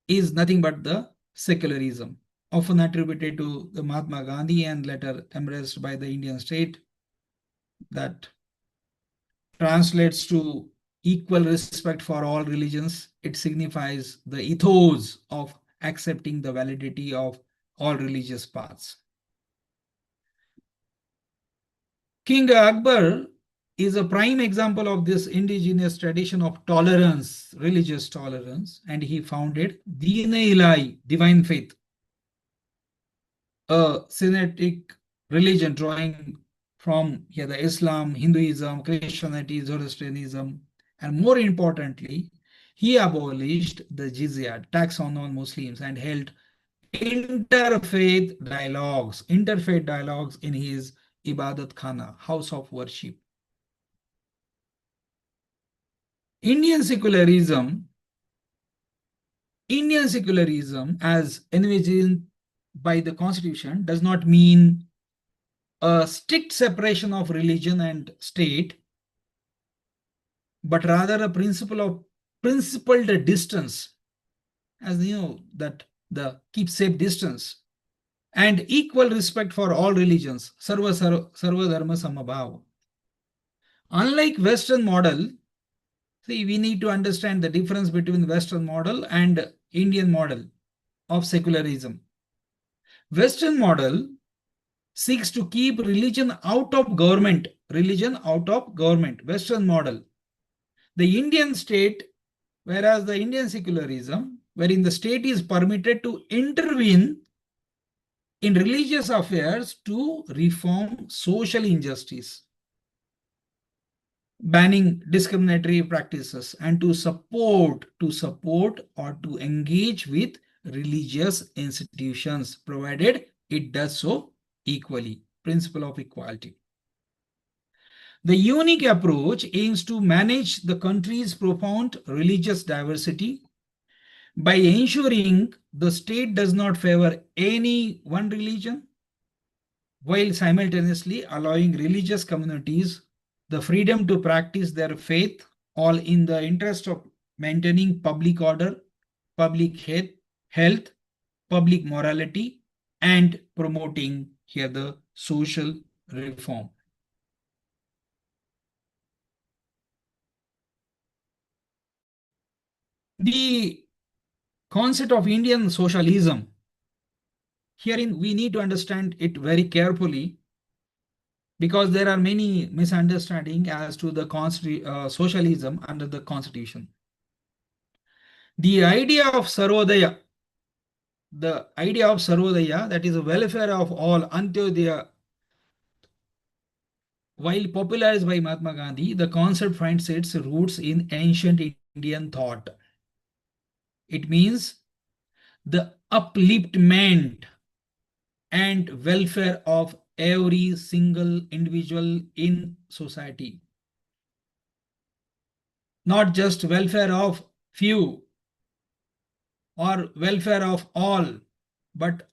is nothing but the secularism, often attributed to the Mahatma Gandhi and later embraced by the Indian state, that translates to equal respect for all religions. It signifies the ethos of accepting the validity of all religious paths. King Akbar is a prime example of this indigenous tradition of tolerance, religious tolerance, and he founded Deen-e Ilahi, divine faith, a Semitic religion drawing from here the Islam, Hinduism, Christianity, Zoroastrianism, and more importantly, he abolished the jizya, tax on non-Muslims, and held interfaith dialogues in his Ibadat Khana, house of worship. Indian secularism, as envisioned by the constitution, does not mean a strict separation of religion and state, but rather a principled distance, as you know, that the keep safe distance, and equal respect for all religions, sarva dharma samabhav. Unlike Western model, see, we need to understand the difference between Western model and Indian model of secularism. Western model seeks to keep religion out of government. Western model. The Indian state, whereas the Indian secularism, wherein the state is permitted to intervene in religious affairs to reform social injustice, banning discriminatory practices, and to support or to engage with religious institutions, provided it does so equally. Principle of equality. The unique approach aims to manage the country's profound religious diversity by ensuring the state does not favor any one religion, while simultaneously allowing religious communities the freedom to practice their faith, all in the interest of maintaining public order, public health, public morality, and promoting here the social reform. The concept of Indian socialism, herein we need to understand it very carefully, because there are many misunderstandings as to the socialism under the constitution. The idea of Sarvodaya, that is the welfare of all, Antyodaya, while popularized by Mahatma Gandhi, the concept finds its roots in ancient Indian thought. It means the upliftment and welfare of every single individual in society. Not just welfare of few or welfare of all, but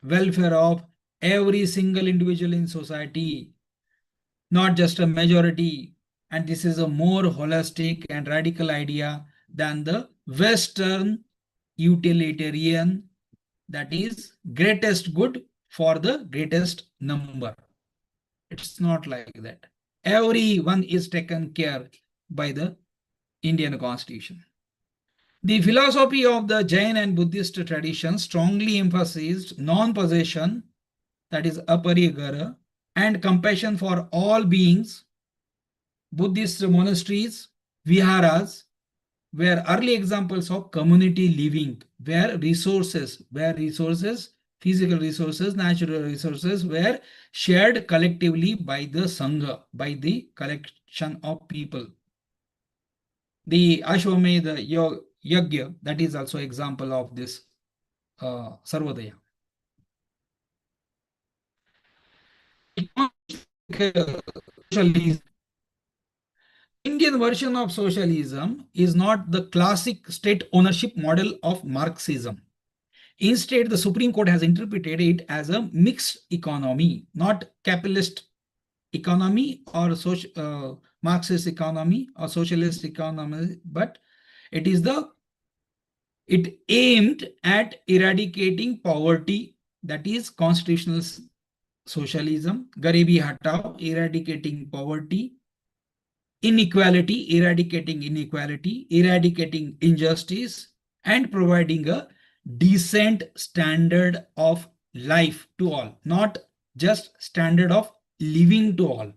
welfare of every single individual in society, not just a majority. And this is a more holistic and radical idea than the Western utilitarian, that is greatest good for the greatest number. It's not like that. Everyone is taken care by the Indian Constitution. The philosophy of the Jain and Buddhist tradition strongly emphasized non-possession, that is aparigara, and compassion for all beings. Buddhist monasteries, viharas, were early examples of community living, where resources, physical resources, natural resources were shared collectively by the Sangha, by the collection of people. The Ashwamedha Yagya, that is also example of this Sarvodaya. Indian version of socialism is not the classic state ownership model of Marxism. Instead, the Supreme Court has interpreted it as a mixed economy, not capitalist economy or Marxist economy or socialist economy, but it aimed at eradicating poverty, that is constitutional socialism, Garibi Hatao, eradicating poverty, inequality, eradicating injustice, and providing a decent standard of life to all, not just standard of living to all.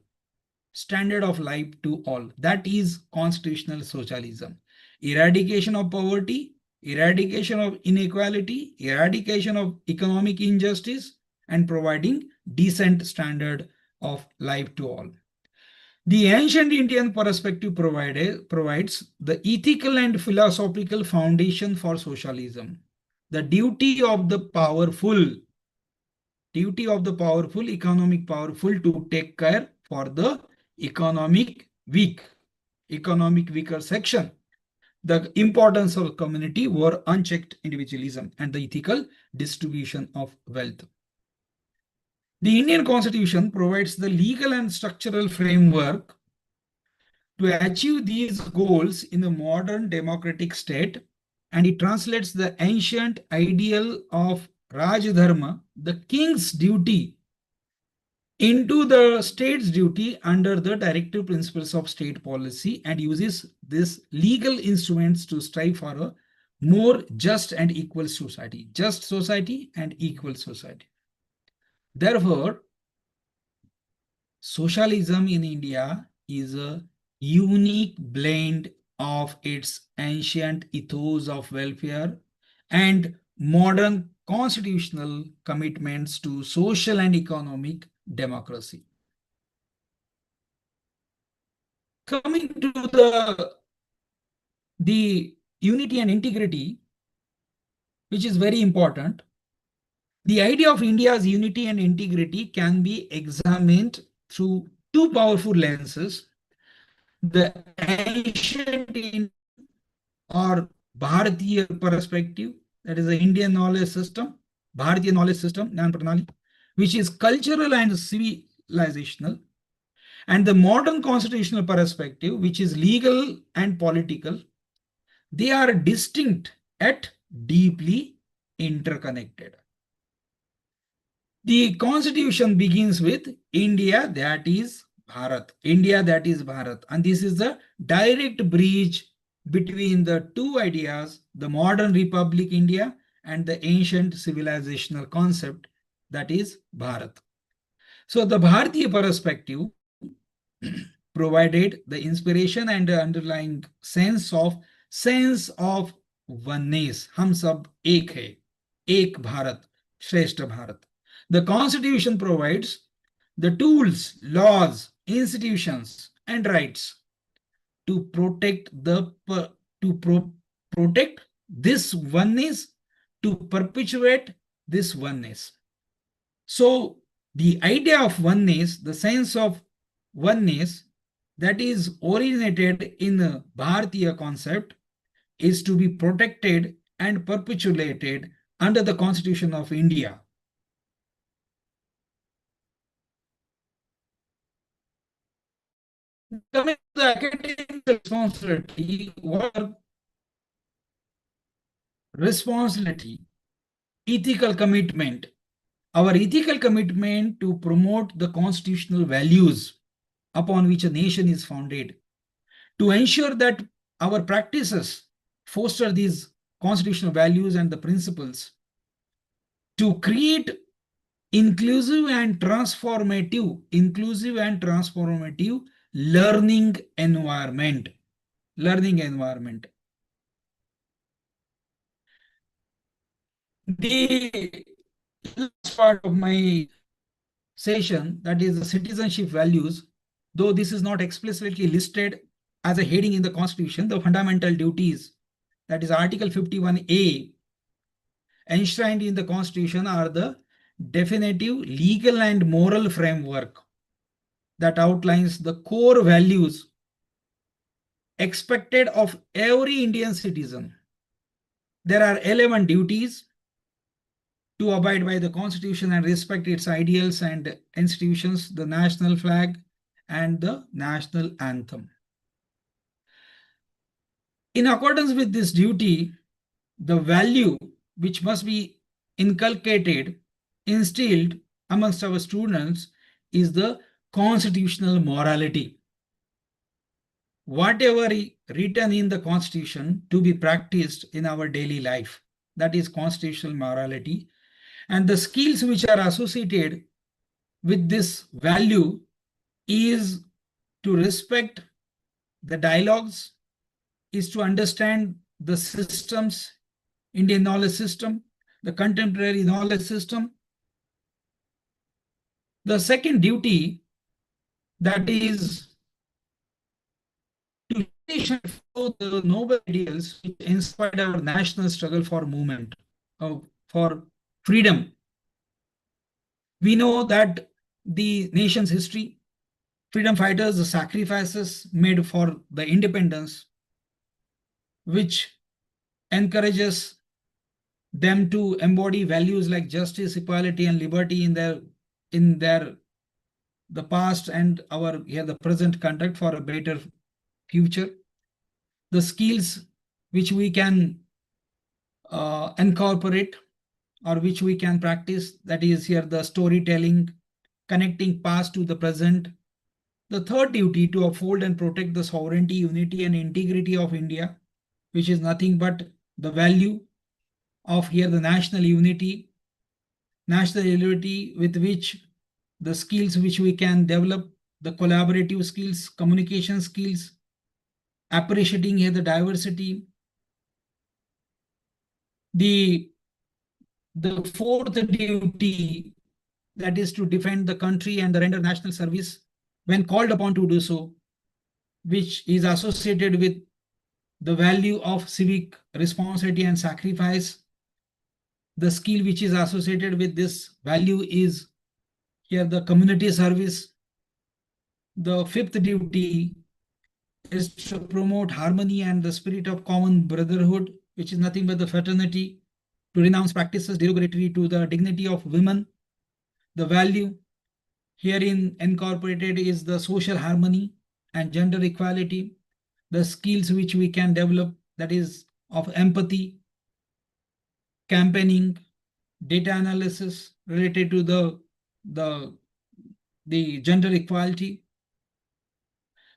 standard of life to all. That is constitutional socialism. Eradication of poverty, eradication of inequality, eradication of economic injustice, and providing decent standard of life to all. The ancient Indian perspective provides the ethical and philosophical foundation for socialism. The duty of the powerful, economic powerful, to take care for the economic weaker section. The importance of community were unchecked individualism and the ethical distribution of wealth. The Indian Constitution provides the legal and structural framework to achieve these goals in a modern democratic state, and it translates the ancient ideal of Raj Dharma, the king's duty, into the state's duty under the directive principles of state policy, and uses these legal instruments to strive for a more just and equal society. Just society and equal society. Therefore, socialism in India is a unique blend of its ancient ethos of welfare and modern constitutional commitments to social and economic democracy. Coming to the unity and integrity, which is very important, the idea of India's unity and integrity can be examined through two powerful lenses: the ancient or Bharatiya perspective, that is the Indian knowledge system, Bharatiya knowledge system, Gyan Pranali, which is cultural and civilizational, and the modern constitutional perspective, which is legal and political. They are distinct yet deeply interconnected. The constitution begins with India, that is Bharat. India, that is Bharat. And this is the direct bridge between the two ideas, the modern Republic India and the ancient civilizational concept, that is Bharat. So the Bharatiya perspective provided the inspiration and the underlying sense of oneness. Hum sab ek hai, ek Bharat, Shrestha Bharat. The constitution provides the tools, laws, institutions, and rights to protect protect this oneness, to perpetuate this oneness. So the idea of oneness, the sense of oneness that is originated in the Bharatiya concept, is to be protected and perpetuated under the Constitution of India. Coming to the academic responsibility, ethical commitment. Our ethical commitment to promote the constitutional values upon which a nation is founded, to ensure that our practices foster these constitutional values and the principles, to create inclusive and transformative learning environment. The last part of my session, that is the citizenship values, though this is not explicitly listed as a heading in the Constitution, the fundamental duties, that is Article 51A, enshrined in the Constitution, are the definitive legal and moral framework that outlines the core values expected of every Indian citizen. There are 11 duties: to abide by the Constitution and respect its ideals and institutions, the national flag, and the national anthem. In accordance with this duty, the value which must be inculcated, instilled amongst our students, is the constitutional morality. Whatever written in the Constitution to be practiced in our daily life, that is constitutional morality. And the skills which are associated with this value is to respect the dialogues, is to understand the systems, Indian knowledge system, the contemporary knowledge system. The second duty, that is to cherish and follow the noble ideals which inspired our national struggle for movement, for freedom. We know that the nation's history, freedom fighters, the sacrifices made for the independence, which encourages them to embody values like justice, equality, and liberty in their the past and our the present conduct for a better future. The skills which we can incorporate or which we can practice, that is here the storytelling, connecting past to the present. The third duty, to uphold and protect the sovereignty, unity, and integrity of India, which is nothing but the value of here the national unity with which the skills which we can develop, the collaborative skills, communication skills, appreciating here the diversity. The fourth duty, that is to defend the country and render national service when called upon to do so, which is associated with the value of civic responsibility and sacrifice. The skill which is associated with this value is here the community service. The fifth duty is to promote harmony and the spirit of common brotherhood, which is nothing but the fraternity, to renounce practices derogatory to the dignity of women. The value herein incorporated is the social harmony and gender equality. The skills which we can develop, that is of empathy, campaigning, data analysis related to the gender equality.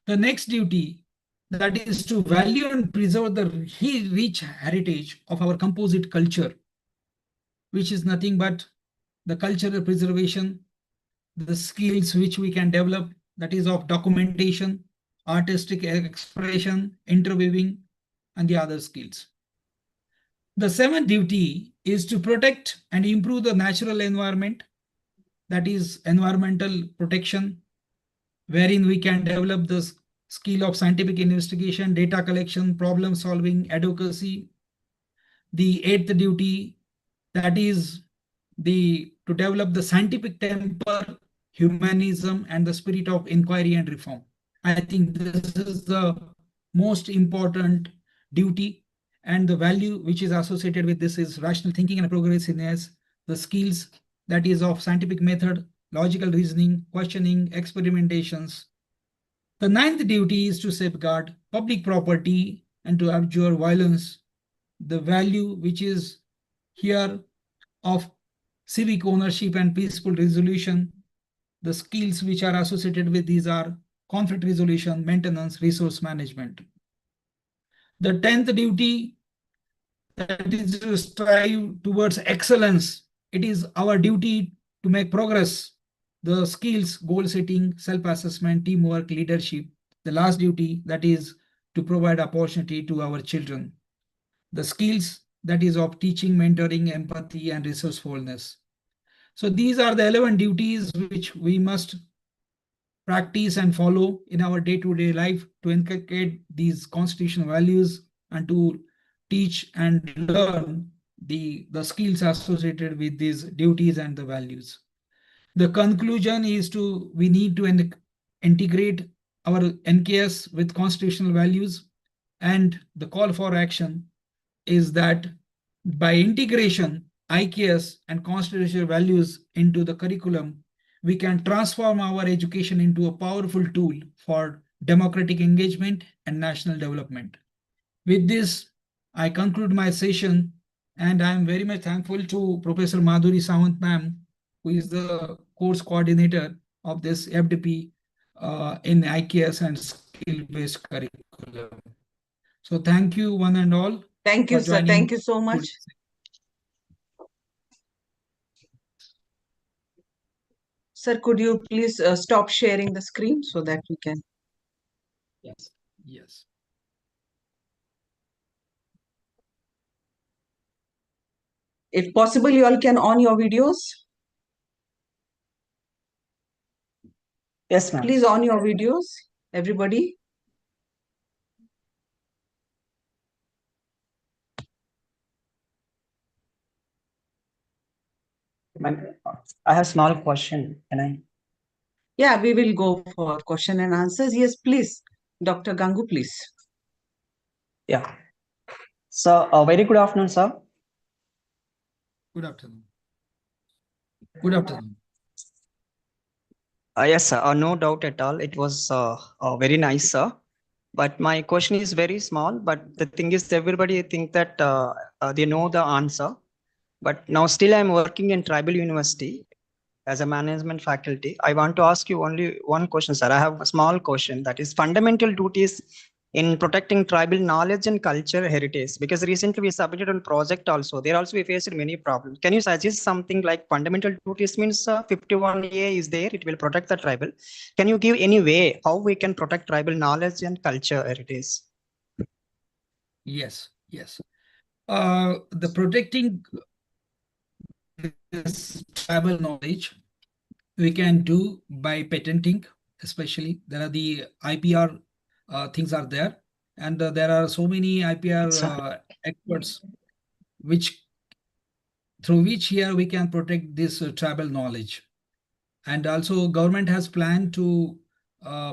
The next duty, that is to value and preserve the rich heritage of our composite culture, which is nothing but the cultural preservation, the skills which we can develop, that is of documentation, artistic expression, interweaving, and the other skills. The seventh duty is to protect and improve the natural environment, that is environmental protection, wherein we can develop the skill of scientific investigation, data collection, problem solving, advocacy. The eighth duty, that is to develop the scientific temper, humanism, and the spirit of inquiry and reform. I think this is the most important duty, and the value which is associated with this is rational thinking and progressiveness, the skills that is of scientific method, logical reasoning, questioning, experimentations. The ninth duty is to safeguard public property and to abjure violence, the value which is here of civic ownership and peaceful resolution. The skills which are associated with these are conflict resolution, maintenance, resource management. The 10th duty, that is to strive towards excellence. It is our duty to make progress. The skills, goal setting, self-assessment, teamwork, leadership. The last duty, that is to provide opportunity to our children. The skills, that is of teaching, mentoring, empathy, and resourcefulness. So these are the 11 duties which we must practice and follow in our day-to-day life to inculcate these constitutional values and to teach and learn the skills associated with these duties and the values. The conclusion is we need to integrate our NKS with constitutional values, and the call for action is that by integration, IKS and constitutional values into the curriculum, we can transform our education into a powerful tool for democratic engagement and national development. With this, I conclude my session, and I am very much thankful to Professor Madhuri Sawant ma'am, who is the course coordinator of this FDP in IKS and skill-based curriculum. So thank you one and all. Thank you, sir. Thank you so much. Sir, could you please stop sharing the screen so that we can Yes. Yes. If possible, you all can on your videos. Yes, ma'am. Please on your videos, everybody. Ma'am, I have small question. Can I? Yeah, we will go for question and answers. Yes, please. Dr. Gangu, please. Yeah. So, very good afternoon, sir. Good afternoon. Good afternoon. Yes, sir. No doubt at all. It was very nice, sir. But my question is very small. But the thing is, everybody think that they know the answer. But now still I'm working in Tribal University as a management faculty. I want to ask you only one question, sir. I have a small question, that is fundamental duties in protecting tribal knowledge and culture heritage. Because recently we submitted a project also. There also we faced many problems. Can you suggest something like fundamental duties means 51A is there, it will protect the tribal. Can you give any way how we can protect tribal knowledge and culture heritage? Yes. Yes. The protecting this tribal knowledge we can do by patenting, especially there are the IPR things are there, and there are so many IPR experts which through which here we can protect this tribal knowledge. And also government has planned to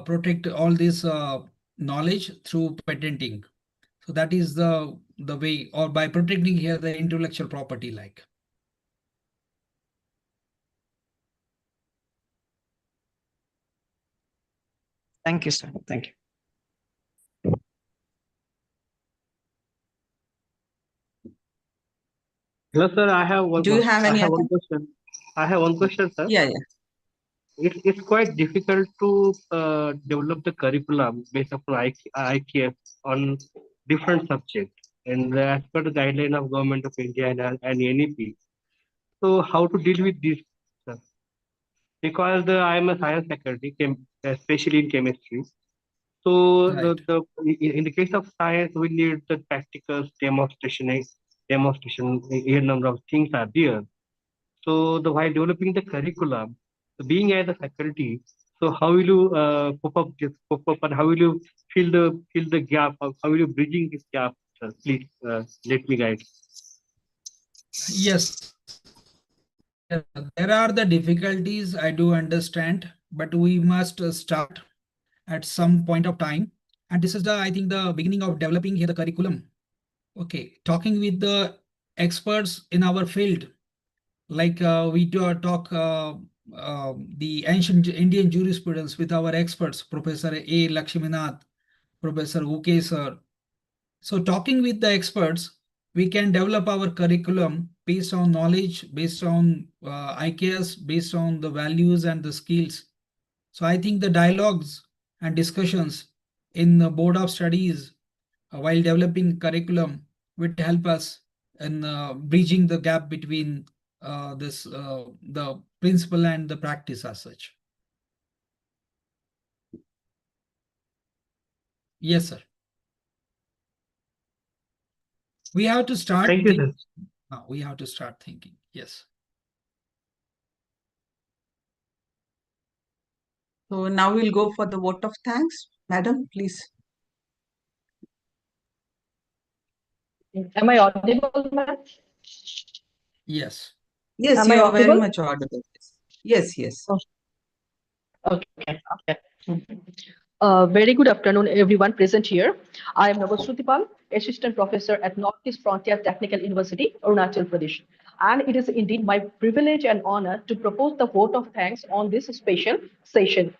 protect all this knowledge through patenting. So that is the way, or by protecting here the intellectual property like. Thank you, sir. Thank you. Hello, sir. I have one. Do you have any I have other? one question. I have one question, sir. Yeah. It's quite difficult to develop the curriculum based upon IKS on different subjects, and as per the guideline of Government of India and NEP. So how to deal with this, sir? Because I am a science faculty, especially in chemistry. So Right. in the case of science, we need the practical demonstration. A number of things are there. So while developing the curriculum, being as a faculty, so how will you cope up, and how will you fill the gap? How will you bridging this gap? Sir? Please let me guide. Yes, there are the difficulties, I do understand, but we must start at some point of time. And this is the, I think, the beginning of developing here the curriculum. Okay, talking with the experts in our field, like we do talk the ancient Indian jurisprudence with our experts, Professor A. Lakshminath, Professor UK sir. So talking with the experts, we can develop our curriculum based on knowledge, based on IKS, based on the values and the skills. So I think the dialogues and discussions in the board of studies while developing curriculum would help us in bridging the gap between the principle and the practice as such. Yes, sir. We have to start. Thank you, sir. We have to start thinking. Yes. So now we'll go for the vote of thanks. Madam, please. Am I audible, ma'am? Yes. Yes, Am I you are very audible? much audible. Yes. Oh, okay. Very good afternoon, everyone present here. I am Navashruti Pal, Assistant Professor at Northeast Frontier Technical University, Arunachal Pradesh. And it is indeed my privilege and honor to propose the vote of thanks on this special session.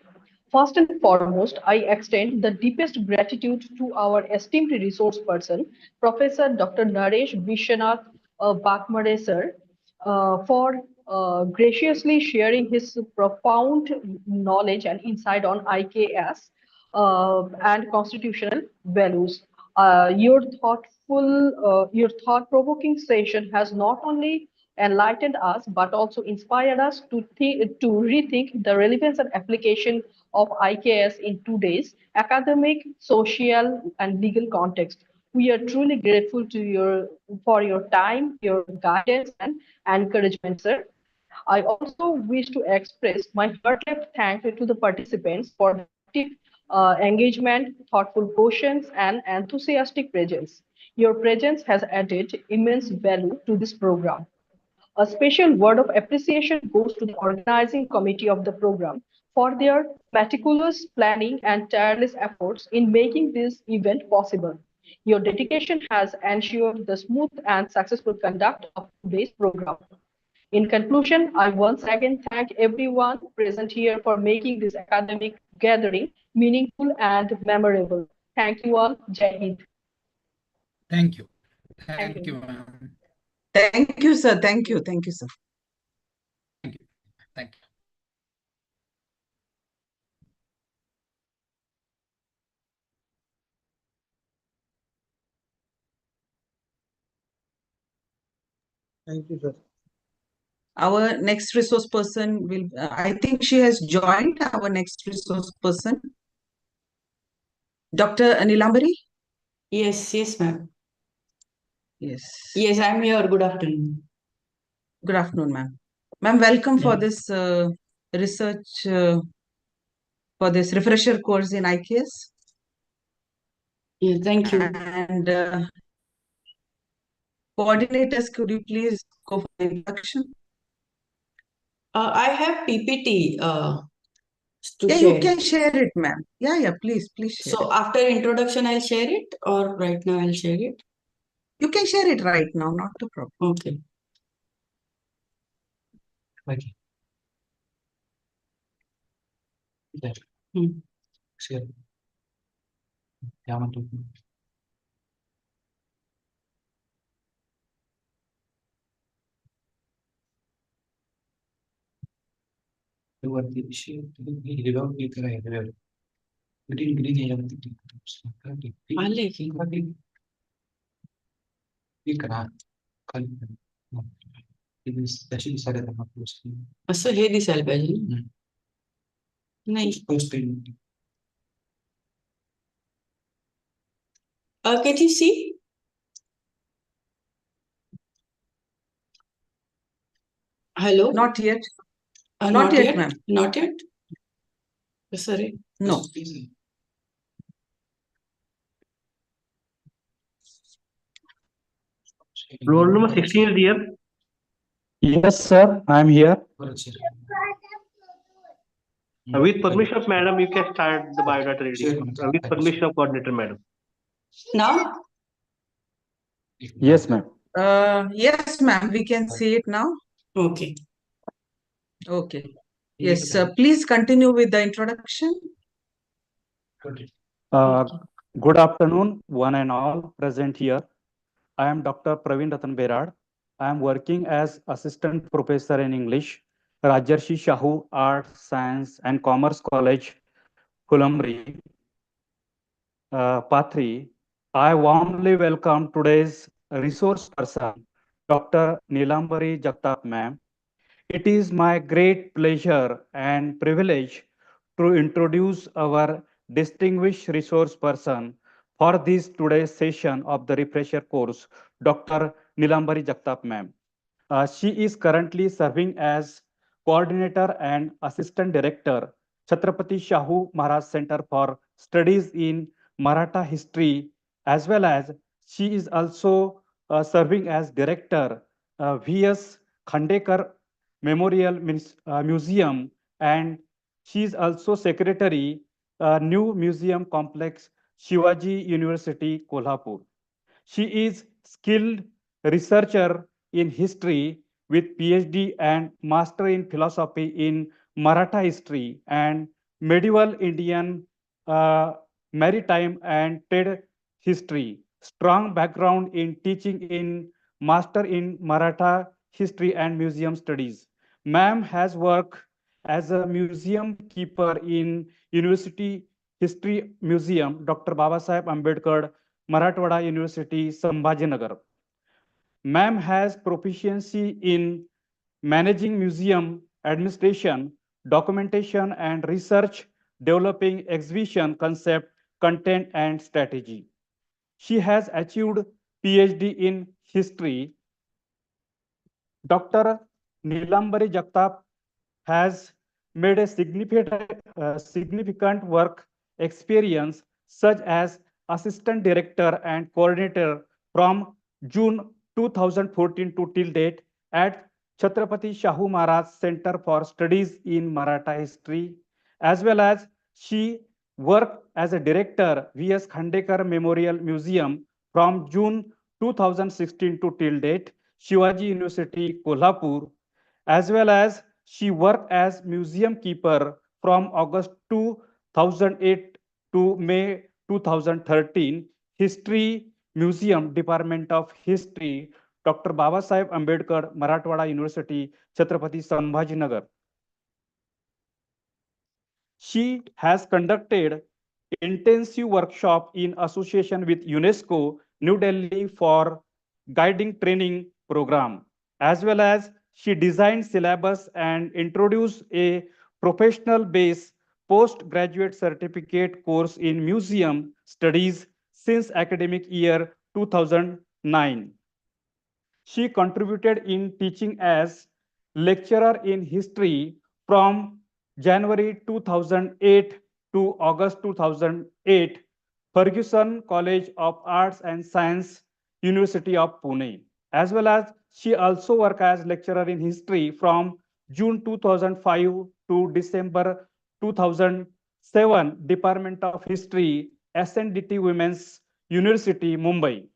First and foremost, I extend the deepest gratitude to our esteemed resource person, Professor Dr. Naresh Vishwanath Waghmare sir, for graciously sharing his profound knowledge and insight on IKS and constitutional values. Your thought-provoking session has not only enlightened us, but also inspired us to rethink the relevance and application of IKS in today's academic, social, and legal context. We are truly grateful to for your time, your guidance, and encouragement, sir. I also wish to express my heartfelt thanks to the participants for the active engagement, thoughtful questions, and enthusiastic presence. Your presence has added immense value to this program. A special word of appreciation goes to the organizing committee of the program for their meticulous planning and tireless efforts in making this event possible. Your dedication has ensured the smooth and successful conduct of today's program. In conclusion, I once again thank everyone present here for making this academic gathering meaningful and memorable. Thank you all. Jai Hind. Thank you. Thank Thank you. you, ma'am. Thank you, sir. Thank you. Thank you, sir. Thank you. Thank you. Thank you, sir. Our next resource person will, I think she has joined our next resource person. Dr. Nilambari? Yes, ma'am. Yes. Yes, I'm here. Good afternoon. Good afternoon, ma'am. Ma'am, welcome for Yeah. this research, for this refresher course in IKS. Yeah, thank you. And coordinators, could you please go for the introduction? I have PPT to Yeah, share. you can share it, ma'am. Yeah, please share So it. after introduction, I'll share it, or right now I'll share it. You can share it right now, not a problem. Okay. Okay. There. Hmm. Share. Yeah, I'm talking. वरती हिरवा click करा हिरव्यावर green green याच्यावरती आले की? Click करा खाली तशी दिसायला त्यांना पोस्ट असं हे दिसायला पाहिजे ना? नाही. Post Can you see? Hello? Not yet. Not yet, yet, ma'am. Not yet. Sorry. No. Roll number 16 is here. Yes, sir, I am here. With permission of madam, you can start the biodata reading. With permission of coordinator, madam. Now? Yes, ma'am. Yes, ma'am, we can see it now. Okay. Okay. Yes, please continue with the introduction. Good afternoon, one and all present here. I am Dr. Praveen Ratan Berad. I am working as Assistant Professor in English, Rajarshi Shahu Arts, Science and Commerce College, Nilambari, Pathri. I warmly welcome today's resource person, Dr. Nilambari Jagtap ma'am. It is my great pleasure and privilege to introduce our distinguished resource person for this today's session of the refresher course, Dr. Nilambari Jagtap ma'am. She is currently serving as coordinator and assistant director, Chhatrapati Shahu Maharaj Center for Studies in Maratha History, as well as she is also serving as director, V.S. Khandekar Memorial Museum, and she is also secretary, New Museum Complex, Shivaji University, Kolhapur. She is skilled researcher in history with PhD and master in philosophy in Maratha history and medieval Indian uh, maritime and trade history. Strong background in teaching in master in Maratha history and museum studies. Ma'am has worked as a museum keeper in University History Museum, Dr. Babasaheb Ambedkar Marathwada University, Sambhajinagar. Ma'am has proficiency in managing museum administration, documentation and research, developing exhibition concept, content and strategy. She has achieved PhD in history. Dr. Nilambari Jagtap has made a significant work experience such as assistant director and coordinator from June 2014 to till date at Chhatrapati Shahu Maharaj Center for Studies in Maratha History, as well as she worked as a director V.S. Khandekar Memorial Museum from June 2016 to till date, Shivaji University, Kolhapur, as well as she worked as museum keeper from August 2008 to May 2013, History Museum, Department of History, Dr. Babasaheb Ambedkar, Marathwada University, Chhatrapati Sambhajinagar. She has conducted intensive workshop in association with UNESCO New Delhi for guiding training program, as well as she designed syllabus and introduced a professional based postgraduate certificate course in museum studies since academic year 2009. She contributed in teaching as lecturer in history from January 2008 to August 2008, Ferguson College of Arts and Science, University of Pune. As well as she also worked as lecturer in history from June 2005 to December 2007, Department of History, SNDT Women's University, Mumbai.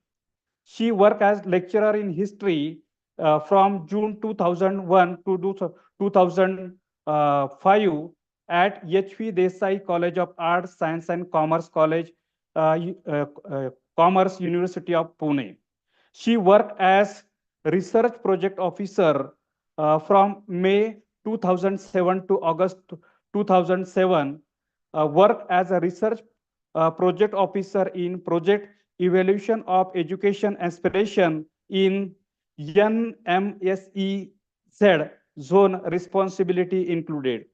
She worked as lecturer in history from June 2001 to 2005 at H.V. Desai College of Arts, Science and Commerce College, Commerce University of Pune. She worked as research project officer from May 2007 to August 2007, worked as a research project officer in project evaluation of education aspiration in NMSEZ zone responsibility included.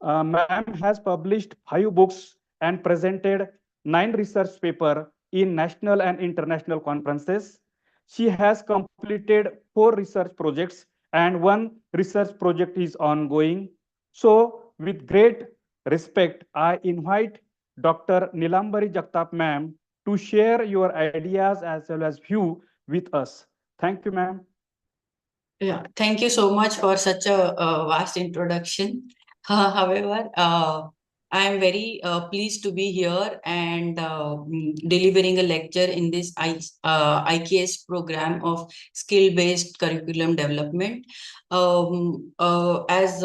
Ma'am has published 5 books and presented 9 research papers in national and international conferences. She has completed 4 research projects and 1 research project is ongoing. So with great respect, I invite Dr. Nilambari Jagtap ma'am to share your ideas as well as view with us. Thank you, ma'am. Yeah, thank you so much for such a, vast introduction. However, I am very pleased to be here and delivering a lecture in this IKS program of skill-based curriculum development. As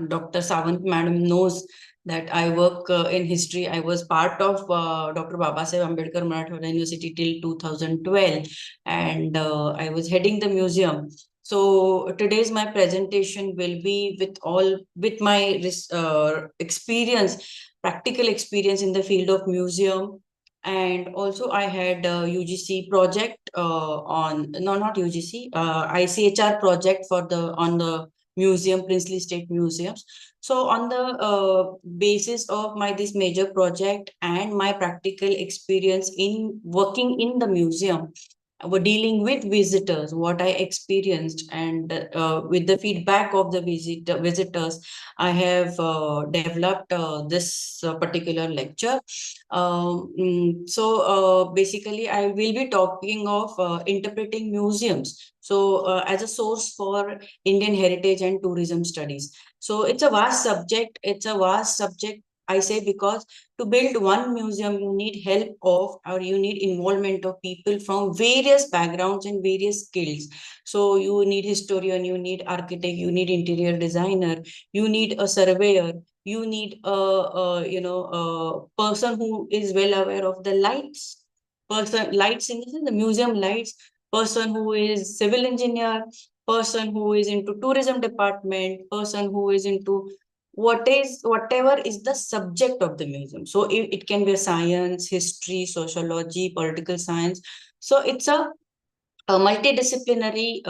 Dr. Sawant madam knows that I work in history. I was part of Dr. Babasaheb Ambedkar Marathwada University till 2012, and I was heading the museum. So today's my presentation will be with my experience, practical experience in the field of museum. And also I had a UGC project not UGC, ICHR project on the museum, Princely State Museums. So on the basis of this major project and my practical experience in working in the museum, were dealing with visitors, what I experienced, and with the feedback of the visitors, I have developed this particular lecture. Basically, I will be talking of interpreting museums. So as a source for Indian heritage and tourism studies. So it's a vast subject. It's a vast subject, I say, because to build one museum, you need help of, or you need involvement of people from various backgrounds and various skills. So you need historian, you need architect, you need interior designer, you need a surveyor, you need a person who is well aware of the lights, lights in the museum lights, person who is civil engineer, person who is into tourism department, person who is into whatever is the subject of the museum. So it can be a science, history, sociology, political science. So it's a multidisciplinary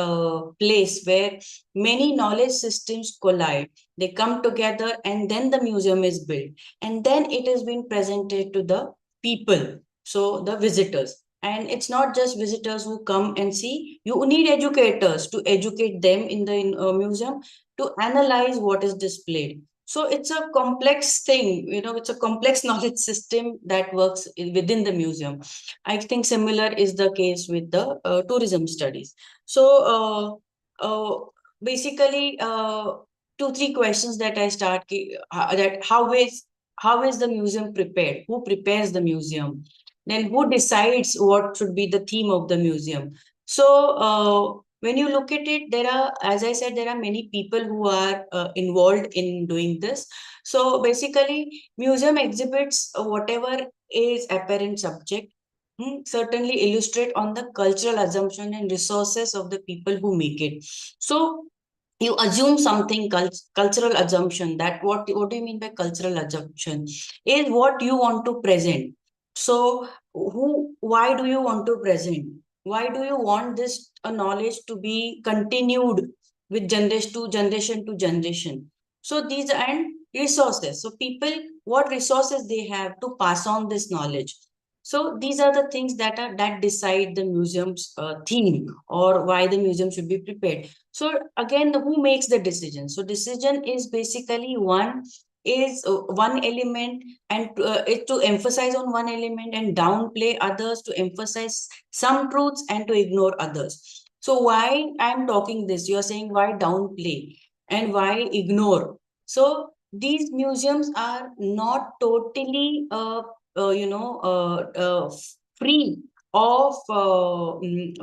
place where many knowledge systems collide. They come together, and then the museum is built, and then it is being presented to the people, so the visitors. And it's not just visitors who come and see. You need educators to educate them in the museum, to analyze what is displayed. So it's a complex thing, it's a complex knowledge system that works within the museum. I think similar is the case with the tourism studies. So basically, two, three questions that I start that how is the museum prepared? Who prepares the museum? Then who decides what should be the theme of the museum? So when you look at it, there are, as I said, there are many people who are involved in doing this. So basically, museum exhibits whatever is apparent subject, certainly illustrate on the cultural assumption and resources of the people who make it. So you assume something, cultural assumption, that what do you mean by cultural assumption? Is what you want to present. So why do you want to present? Why do you want this knowledge to be continued with generation to generation? So these and resources. So people, what resources they have to pass on this knowledge. So these are the things that decide the museum's theme, or why the museum should be prepared. So again, who makes the decision? So decision is basically one element, and it to emphasize on one element and downplay others, to emphasize some truths and to ignore others. So why I'm talking this? You're saying why downplay and why ignore? So these museums are not totally free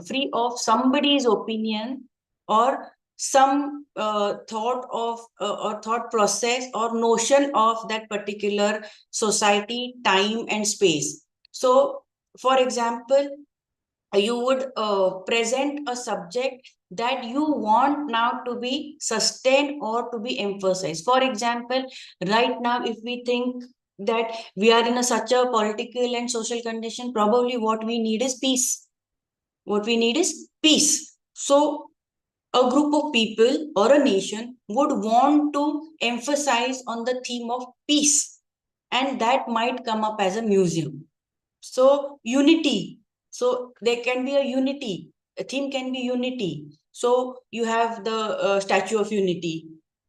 free of somebody's opinion, or some thought of or thought process or notion of that particular society, time and space. So for example, you would present a subject that you want now to be sustained or to be emphasized. For example, right now, if we think that we are in such a political and social condition, probably what we need is peace. What we need is peace. So a group of people or a nation would want to emphasize on the theme of peace, and that might come up as a museum. So unity. So there can be a unity. A theme can be unity. So you have the Statue of Unity,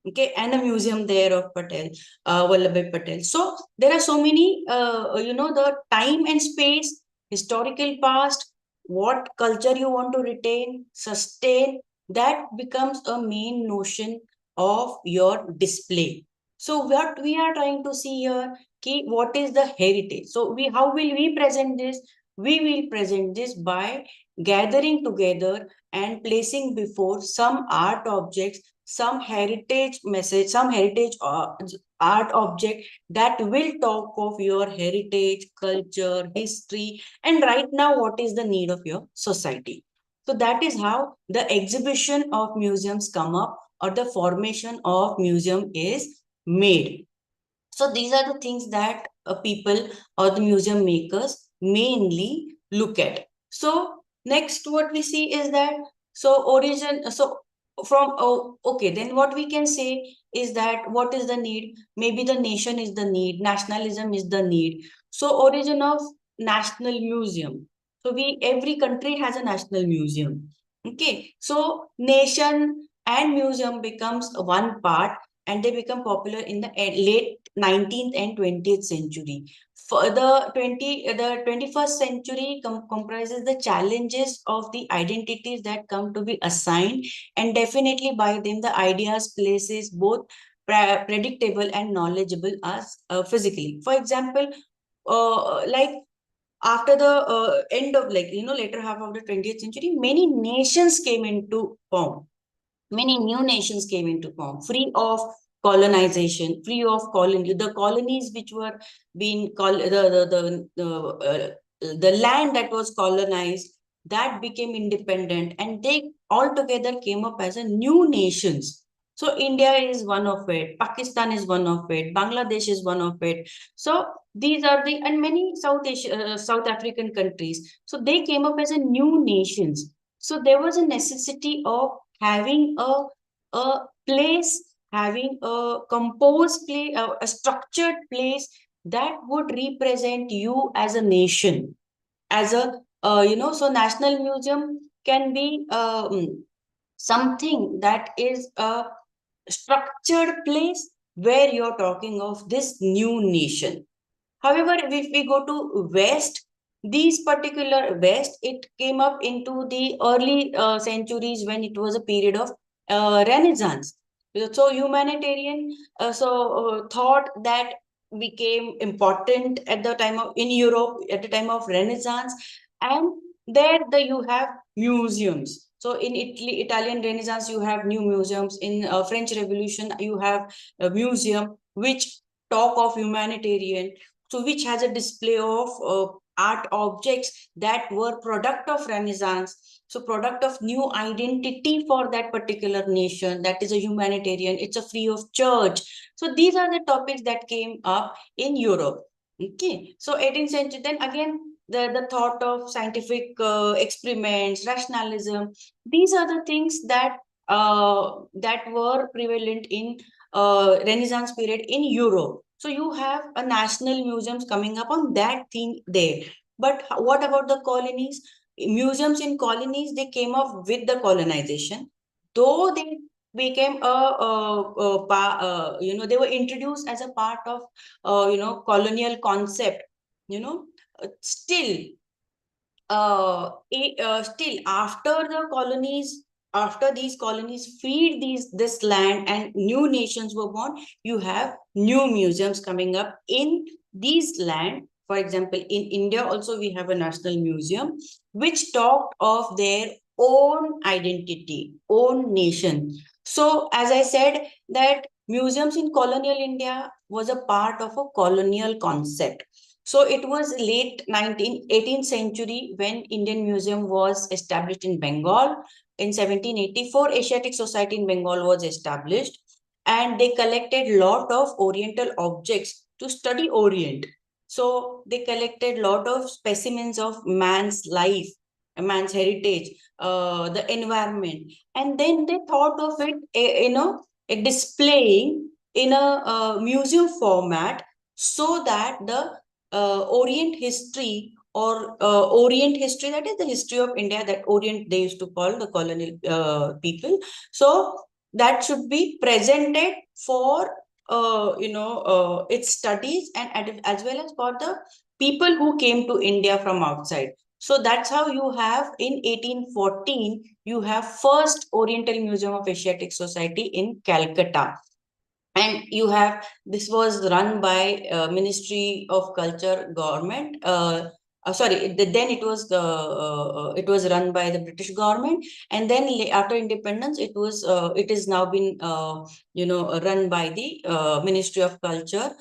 okay, and a museum there of Patel, Vallabhbhai Patel. So there are so many, the time and space, historical past, what culture you want to retain, sustain, that becomes a main notion of your display. So what we are trying to see here, what is the heritage? So how will we present this? We will present this by gathering together and placing before some art objects, some heritage message, some heritage art object that will talk of your heritage, culture, history, and right now what is the need of your society. So that is how the exhibition of museums come up, or the formation of museum is made. So these are the things that people or the museum makers mainly look at. So next what we see is that, okay, then what we can say is that what is the need? Maybe the nation is the need, nationalism is the need. So origin of national museum. So every country has a national museum. Okay, so nation and museum becomes one part, and they become popular in the late 19th and 20th century. For the 21st century comprises the challenges of the identities that come to be assigned, and definitely by them the ideas, places, both predictable and knowledgeable as physically. For example, like after the end of, later half of the 20th century, many nations came into form. Many new nations came into form, free of colonization, free of colony. The colonies which were being the land that was colonized, that became independent, and they all together came up as a new nations. So India is one of it, Pakistan is one of it, Bangladesh is one of it. So these are the, and many South African countries. So they came up as a new nations. So there was a necessity of having a place, having a composed place, a structured place that would represent you as a nation, as a so National Museum can be something that is a structured place where you're talking of this new nation. However, if we go to West, these particular West, it came up into the early centuries when it was a period of Renaissance. So humanitarian thought that became important at the time of in Europe at the time of Renaissance, and there you have museums. So in Italy, Italian Renaissance, you have new museums. In French Revolution, you have a museum which talk of humanitarian, so which has a display of art objects that were product of Renaissance, so product of new identity for that particular nation, that is a humanitarian, it's a free of church. So these are the topics that came up in Europe. Okay, so 18th century, then again the thought of scientific experiments, rationalism, these are the things that were prevalent in Renaissance period in Europe. So you have a national museums coming up on that theme there. But what about the colonies? Museums in colonies, they came up with the colonization, though they became they were introduced as a part of colonial concept. Still still after the colonies, after these colonies freed this land and new nations were born, you have new museums coming up in these land. For example, in India also we have a national museum which talked of their own identity, own nation. So as I said, that museums in colonial India was a part of a colonial concept. So it was late 18th century when Indian Museum was established in Bengal. In 1784, Asiatic Society in Bengal was established, and they collected lot of Oriental objects to study Orient. So they collected lot of specimens of man's life, a man's heritage, the environment, and then they thought of it, displaying in a museum format, so that the Orient history or Orient history, that is the history of India, that Orient they used to call the colonial people. So that should be presented for its studies, and as well as for the people who came to India from outside. So that's how you have in 1814, you have first Oriental Museum of Asiatic Society in Calcutta. And you have, this was run by Ministry of Culture government. Then it was run by the British government, and then after independence, it is now been run by the Ministry of Culture,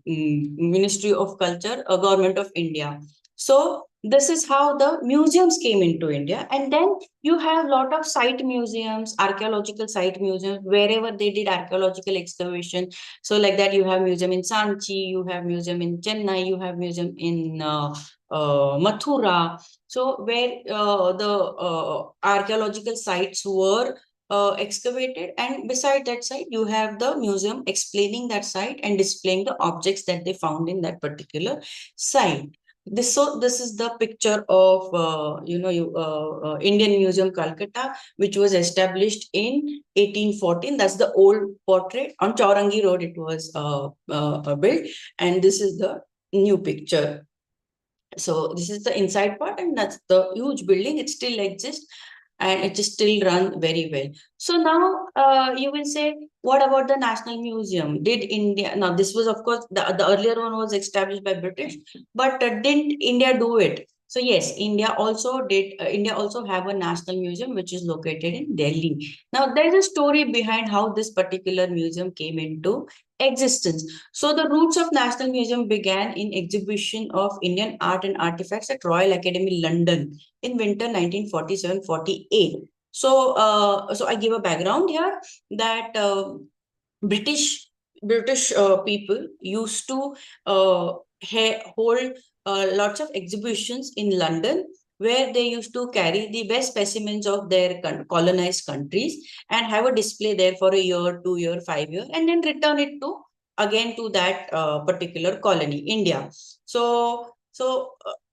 Ministry of Culture, Government of India. So this is how the museums came into India. And then you have a lot of site museums, archaeological site museums, wherever they did archaeological excavation. So like that, you have museum in Sanchi, you have museum in Chennai, you have museum in Mathura. So where the archaeological sites were excavated, and beside that site, you have the museum explaining that site and displaying the objects that they found in that particular site. This is the picture of Indian Museum Calcutta, which was established in 1814. That's the old portrait on Chaurangi Road. It was built, and this is the new picture. So this is the inside part, and that's the huge building. It still exists, and it is still run very well. So now you will say, what about the National Museum? Did India, now this was of course, the earlier one was established by British, but didn't India do it? So yes, India also did, India also have a National Museum which is located in Delhi. Now there is a story behind how this particular museum came into existence. So the roots of National Museum began in exhibition of Indian art and artifacts at Royal Academy, London in winter 1947-48. So, so I give a background here that British people used to hold lots of exhibitions in London, where they used to carry the best specimens of their colonized countries and have a display there for a year, 2 year, 5 year, and then return it to again to that particular colony, India. So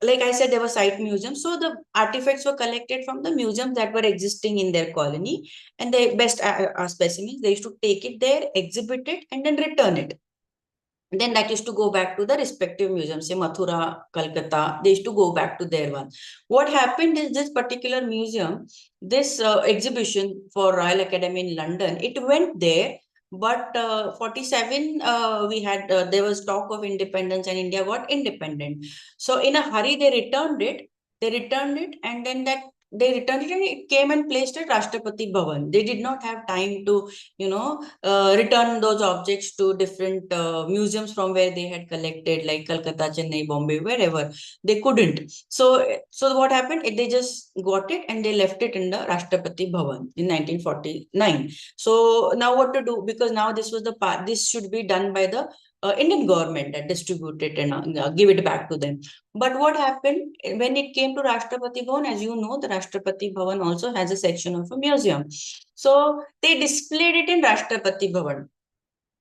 like I said, there were site museums. So the artifacts were collected from the museums that were existing in their colony, and the best specimens, they used to take it there, exhibit it, and then return it. And then that used to go back to the respective museums, say Mathura, Calcutta, they used to go back to their one. What happened is this particular museum, this exhibition for Royal Academy in London, it went there, but 47, we had, there was talk of independence and India got independent. So in a hurry, they returned it, and then they returned it and it came and placed at Rashtrapati Bhavan. They did not have time to, return those objects to different museums from where they had collected, like Calcutta, Chennai, Bombay, wherever. They couldn't. So what happened? They just got it and they left it in the Rashtrapati Bhavan in 1949. So now what to do? Because now this was the part, this should be done by the Indian government that distribute it and give it back to them. But what happened when it came to Rashtrapati Bhavan? As you know, the Rashtrapati Bhavan also has a section of a museum. So they displayed it in Rashtrapati Bhavan.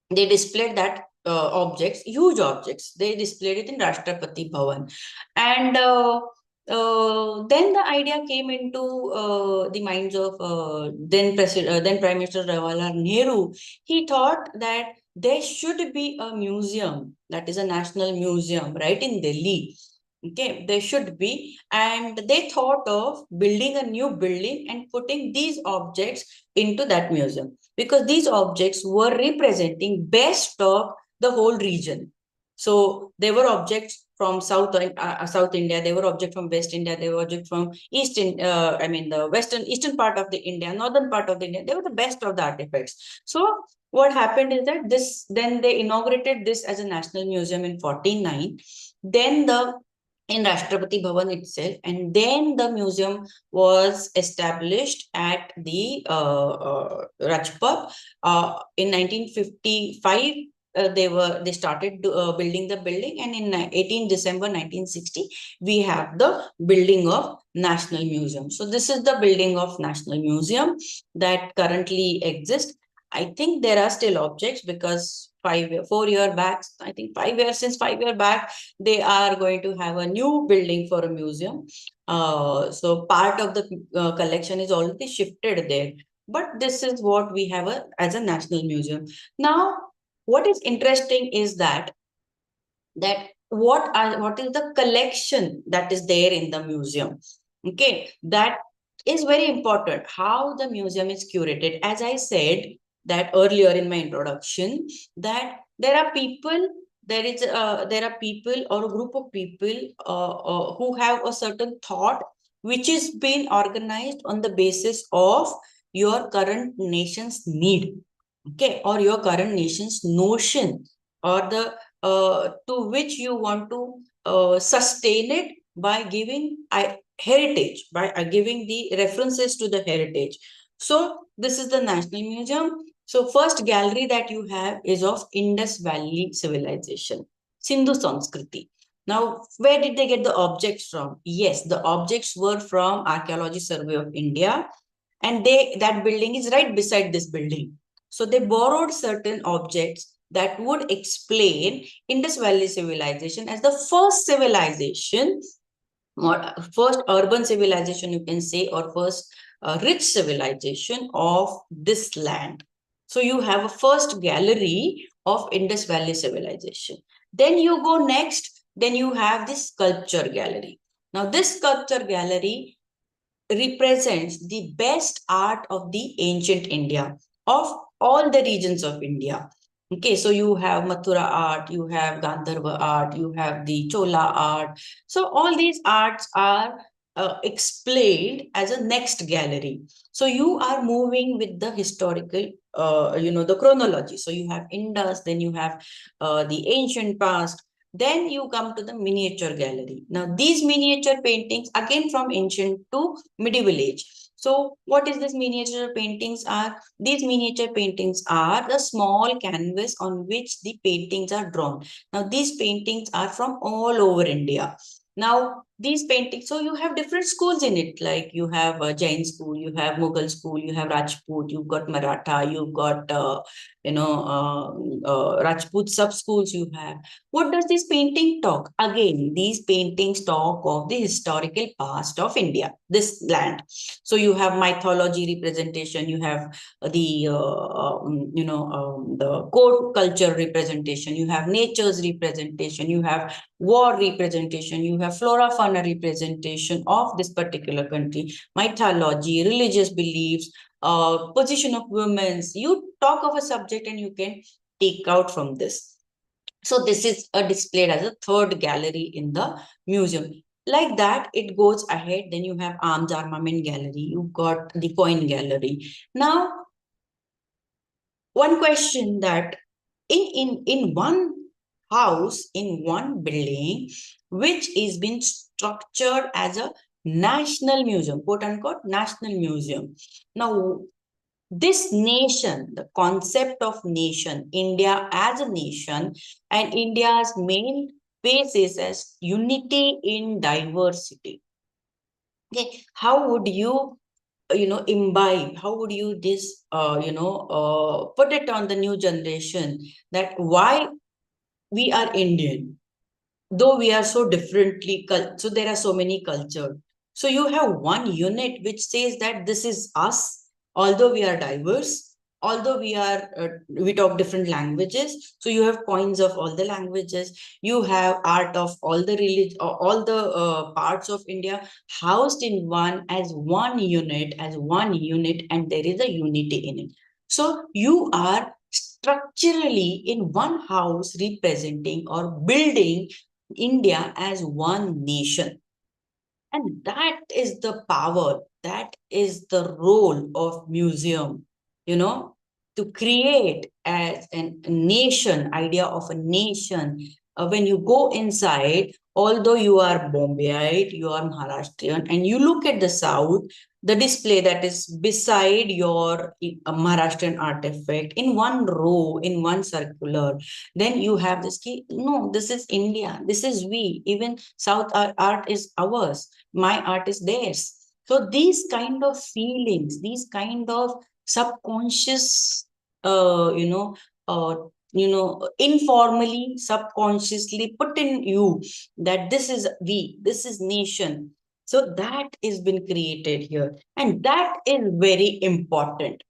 They displayed that objects, huge objects. They displayed it in Rashtrapati Bhavan, and then the idea came into the minds of then Prime Minister Jawaharlal Nehru. He thought that there should be a museum, that is a national museum, right in Delhi. Okay, there should be, and they thought of building a new building and putting these objects into that museum, because these objects were representing best of the whole region. So there were objects from South India, there were objects from West India, there were objects from the eastern part of the India, northern part of the India. They were the best of the artifacts. So what happened is that then they inaugurated this as a national museum in 49. Then in Rashtrapati Bhavan itself, and then the museum was established at the Rajpath in 1955. They started building the building, and in 18 December 1960 we have the building of National Museum. So this is the building of National Museum that currently exists. I think there are still objects, because 4 years back, I think 5 years, since 5 years back, they are going to have a new building for a museum. So part of the collection is already shifted there. But this is what we have as a national museum. Now, what is interesting is that what is the collection that is there in the museum? Okay, that is very important. How the museum is curated. As I said that earlier in my introduction, that there are people or a group of people who have a certain thought which is being organized on the basis of your current nation's need, okay, or your current nation's notion, or the to which you want to sustain it by giving heritage, by giving the references to the heritage. So this is the National Museum. So first gallery that you have is of Indus Valley civilization, Sindhu Sanskriti. Now, where did they get the objects from? Yes, the objects were from Archaeology Survey of India, and that building is right beside this building. So they borrowed certain objects that would explain Indus Valley civilization as the first civilization, first urban civilization, you can say, or first rich civilization of this land. So you have a first gallery of Indus Valley civilization. Then you go next, then you have this sculpture gallery. Now this sculpture gallery represents the best art of the ancient India, of all the regions of India. Okay, so you have Mathura art, you have Gandharva art, you have the Chola art. So all these arts are explained as a next gallery. So you are moving with the historical, the chronology. So you have Indus, then you have the ancient past, then you come to the miniature gallery. Now, these miniature paintings, again from ancient to medieval age. So what is this miniature paintings are? These miniature paintings are the small canvas on which the paintings are drawn. Now these paintings are from all over India. Now these paintings, so you have different schools in it, like you have a Jain school, you have Mughal school, you have Rajput, you've got Maratha, you've got Rajput sub schools you have. What does this painting talk? Again, these paintings talk of the historical past of India, this land. So you have mythology representation, you have the court culture representation, you have nature's representation, you have war representation, you have flora fauna representation of this particular country, mythology, religious beliefs, position of women. You talk of a subject and you can take out from this. So this is displayed as a third gallery in the museum. Like that, it goes ahead. Then you have arms armament gallery. You've got the coin gallery. Now, one question that in one house, in one building, which is being structured as a national museum, quote unquote, national museum. Now, this nation, the concept of nation, India as a nation, and India's main basis as unity in diversity. Okay, how would you, imbibe? How would you put it on the new generation that why we are Indian, though we are so differently, so there are so many cultures. So you have one unit which says that this is us, although we are diverse, although we talk different languages. So you have coins of all the languages, you have art of all the religion, all the parts of India housed in one as one unit, and there is a unity in it. So you are structurally in one house representing or building India as one nation. And that is the power, that is the role of museum, to create as a nation, idea of a nation. When you go inside, although you are Bombayite, you are Maharashtrian, and you look at the south, the display that is beside your Maharashtrian artifact in one row, in one circular, then you have this key. No, this is India. This is we. Even South art is ours. My art is theirs. So these kind of feelings, these kind of subconscious, informally, subconsciously put in you that this is we, this is nation. So that is been created here, and that is very important.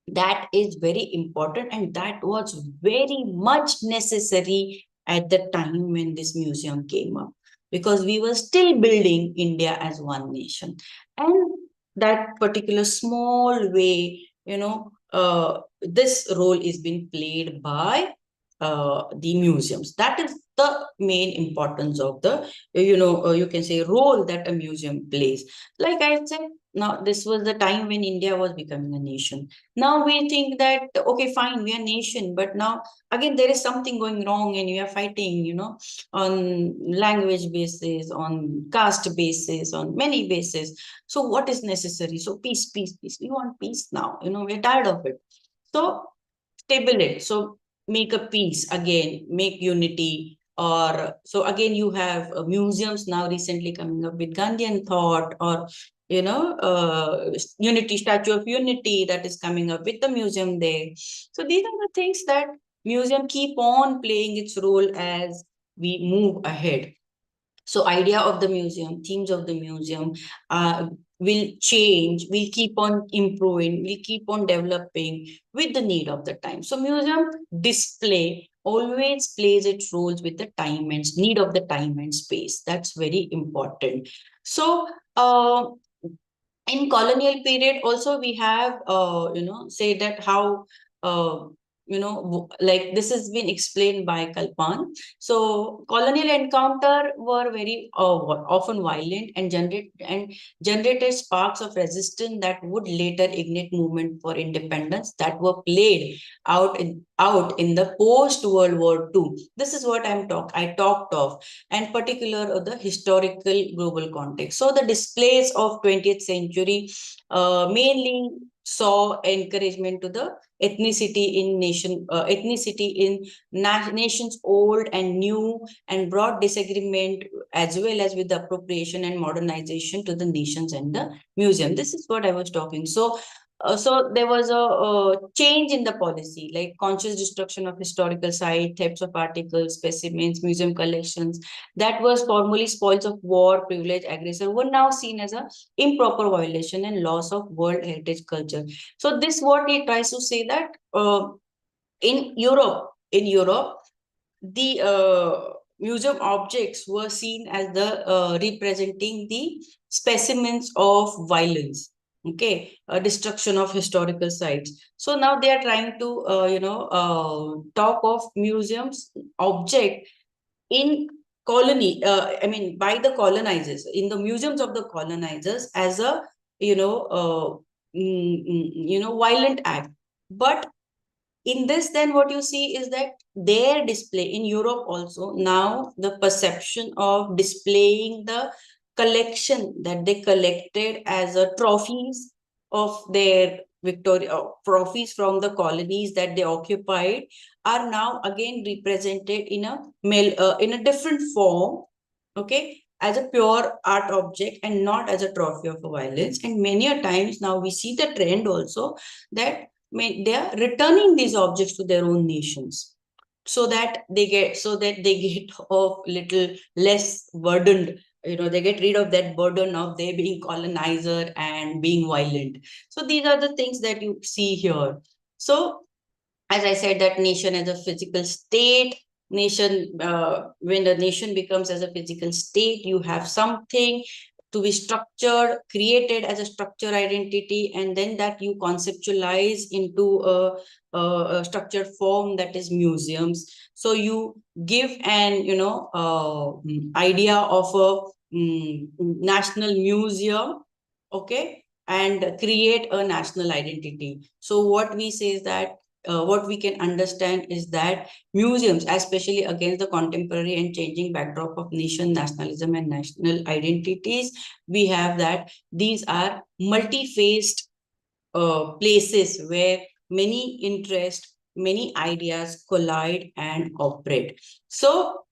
That is very important, and that was very much necessary at the time when this museum came up, because we were still building India as one nation. And that particular small way, this role is being played by the museums. That is the main importance of the, you can say, role that a museum plays. Like I said, now this was the time when India was becoming a nation. Now we think that, okay, fine, we are nation, but now again, there is something going wrong and we are fighting, on language basis, on caste basis, on many bases. So what is necessary? So peace, peace, peace. We want peace now, we're tired of it. So stable it. So make a peace again, make unity. Or so again, you have museums now recently coming up with Gandhian thought, or unity, statue of unity that is coming up with the museum there. So these are the things that museum keep on playing its role as we move ahead. So idea of the museum, themes of the museum will change, will keep on improving, will keep on developing with the need of the time. So museum display always plays its roles with the time and need of the time and space. That's very important. So in colonial period also we have say that how like this has been explained by Kalpan. So colonial encounter were very often violent and generated sparks of resistance that would later ignite movement for independence that were played out in the post World War II. This is what I talked of, and particular of the historical global context. So the displays of 20th century mainly saw encouragement to the ethnicity in nations old and new, and brought disagreement as well as with the appropriation and modernization to the nations and the museum. This is what I was talking. So there was a change in the policy, like conscious destruction of historical sites, types of articles, specimens, museum collections that was formerly spoils of war, privilege, aggression were now seen as a improper violation and loss of world heritage culture. So this what he tries to say, that in Europe, the museum objects were seen as the representing the specimens of violence, okay, destruction of historical sites. So now they are trying to talk of museums object in colony, by the colonizers, in the museums of the colonizers, as a violent act. But in this, then what you see is that their display in Europe also, now the perception of displaying the collection that they collected as a trophies of their Victoria, trophies from the colonies that they occupied, are now again represented in a different form, okay, as a pure art object and not as a trophy of violence. And many a times now we see the trend also that they are returning these objects to their own nations, so that they get off little less burdened. They get rid of that burden of they being colonizer and being violent. So these are the things that you see here. So as I said, that nation as a physical state, when the nation becomes as a physical state, you have something to be structured, created as a structure identity, and then that you conceptualize into a structured form, that is museums. So you give an idea of a national museum, okay, and create a national identity. So what we say is that what we can understand is that museums, especially against the contemporary and changing backdrop of nation nationalism and national identities, we have that these are multi-faced places where many interests, many ideas collide and operate. So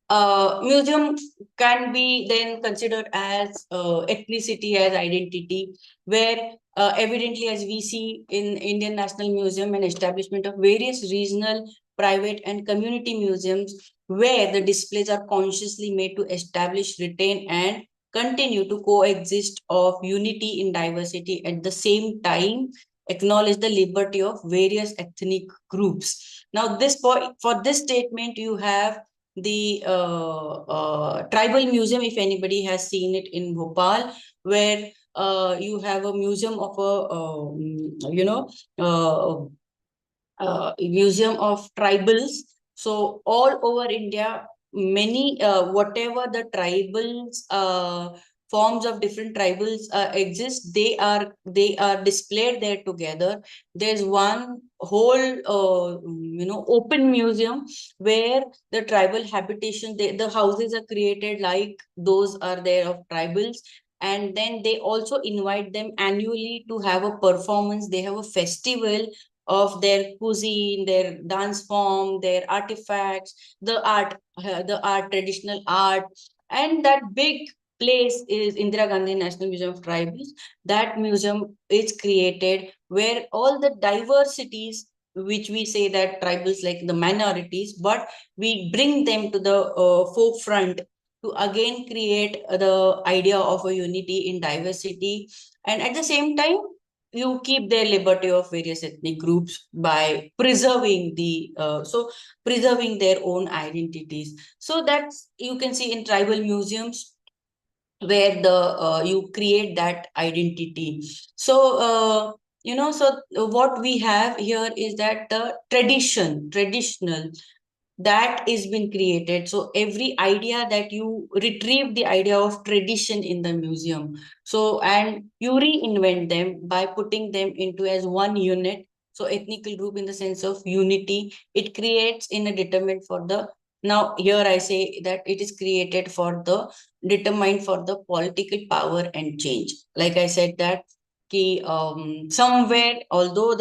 museum can be then considered as ethnicity as identity, where evidently, as we see in Indian National Museum, and establishment of various regional, private and community museums, where the displays are consciously made to establish, retain and continue to coexist of unity in diversity, at the same time acknowledge the liberty of various ethnic groups. Now for this statement, you have the tribal museum, if anybody has seen it in Bhopal, where you have a museum of museum of tribals. So all over India, many whatever the tribals forms of different tribals exist, they are displayed there together. There's one whole open museum where the tribal habitation, the houses are created like those are there of tribals, and then they also invite them annually to have a performance. They have a festival of their cuisine, their dance form, their artifacts, the art, traditional art. And that big place is Indira Gandhi National Museum of Tribals. That museum is created where all the diversities, which we say that tribals like the minorities, but we bring them to the forefront to again create the idea of a unity in diversity. And at the same time, you keep their liberty of various ethnic groups by preserving preserving their own identities. So that's, you can see in tribal museums where the you create that identity. So so what we have here is that the traditional that is been created. So every idea that you retrieve the idea of tradition in the museum, so and you reinvent them by putting them into as one unit. So ethnical group in the sense of unity, it creates in a determined for the, now here I say that it is created for the determined for the political power and change. Like I said that somewhere, although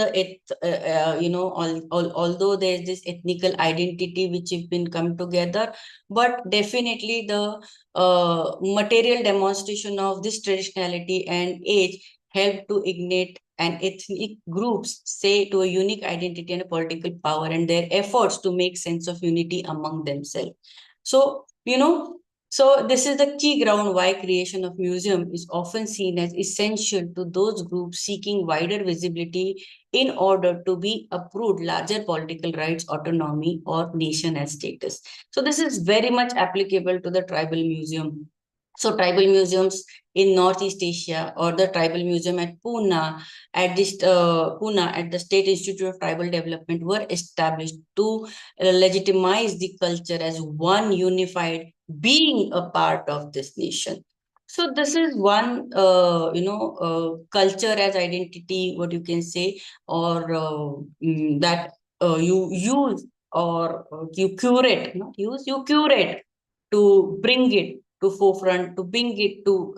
although there's this ethnical identity which have been come together, but definitely the material demonstration of this traditionality and age help to ignite an ethnic groups say to a unique identity and a political power and their efforts to make sense of unity among themselves. So so this is the key ground why creation of museum is often seen as essential to those groups seeking wider visibility in order to be approved larger political rights, autonomy, or nation as status. So this is very much applicable to the tribal museum. So tribal museums in Northeast Asia or the tribal museum at Pune at the State Institute of Tribal Development were established to legitimize the culture as one unified being a part of this nation. So this is one, culture as identity, what you can say, or that you use or you curate, not use, you curate to bring it to forefront, to bring it to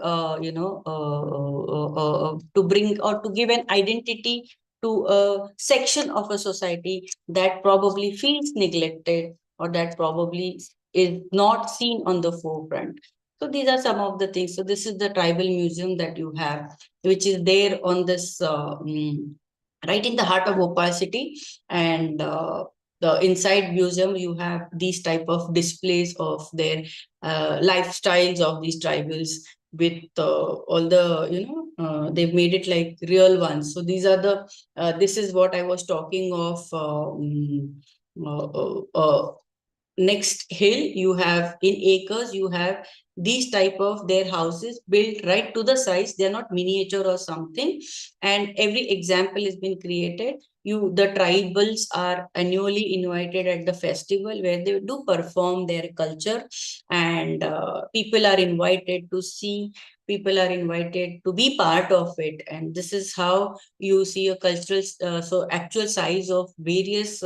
bring or to give an identity to a section of a society that probably feels neglected or that probably is not seen on the forefront. So these are some of the things. So this is the tribal museum that you have, which is there on this right in the heart of Bhopal city. And the inside museum, you have these type of displays of their lifestyles of these tribals with all the, they've made it like real ones. So these are the, this is what I was talking of. Next hill, you have in acres, you have these type of their houses built right to the size. They're not miniature or something, and every example has been created. The tribals are annually invited at the festival where they do perform their culture, and people are invited to see, people are invited to be part of it. And this is how you see a cultural so actual size of various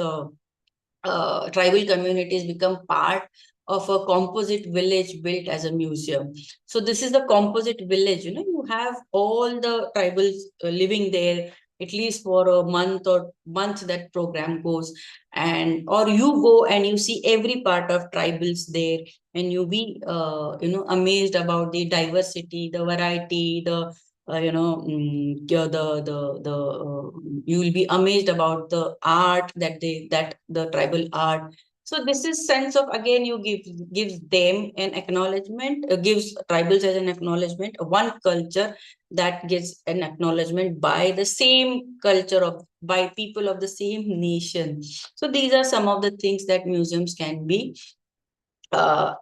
tribal communities become part of a composite village built as a museum. So this is the composite village. You have all the tribals living there at least for a month or month that program goes, and or you go and you see every part of tribals there, and you be amazed about the diversity, the variety, the you will be amazed about the art that the tribal art. So this is sense of, again, you gives them an acknowledgement, gives tribals as an acknowledgement, one culture that gives an acknowledgement by the same culture of, by people of the same nation. So these are some of the things that museums can be built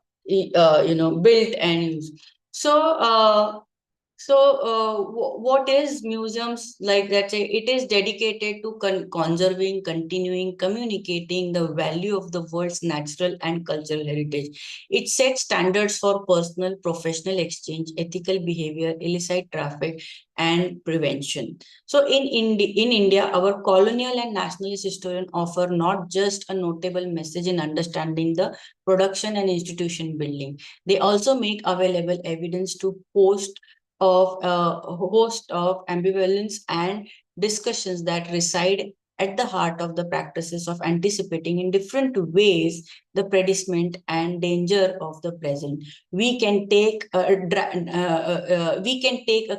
and used. What is museums like that? It is dedicated to conserving, continuing, communicating the value of the world's natural and cultural heritage. It sets standards for personal, professional exchange, ethical behavior, illicit traffic, and prevention. So in India, our colonial and nationalist historian offer not just a notable message in understanding the production and institution building. They also make available evidence to post of a host of ambivalence and discussions that reside at the heart of the practices of anticipating in different ways the predicament and danger of the present. We can take a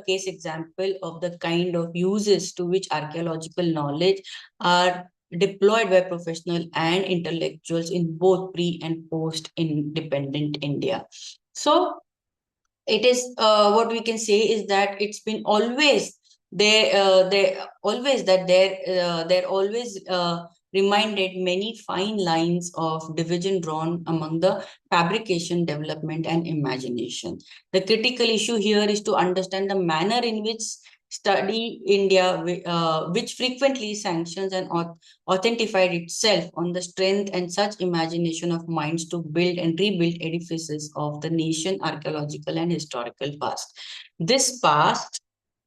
case example of the kind of uses to which archaeological knowledge are deployed by professional and intellectuals in both pre and post independent India. So it is what we can say is that it's been always they always that they're always reminded many fine lines of division drawn among the fabrication, development, and imagination. The critical issue here is to understand the manner in which Study India, which frequently sanctions and authentified itself on the strength and such imagination of minds to build and rebuild edifices of the nation, archaeological and historical past. This past,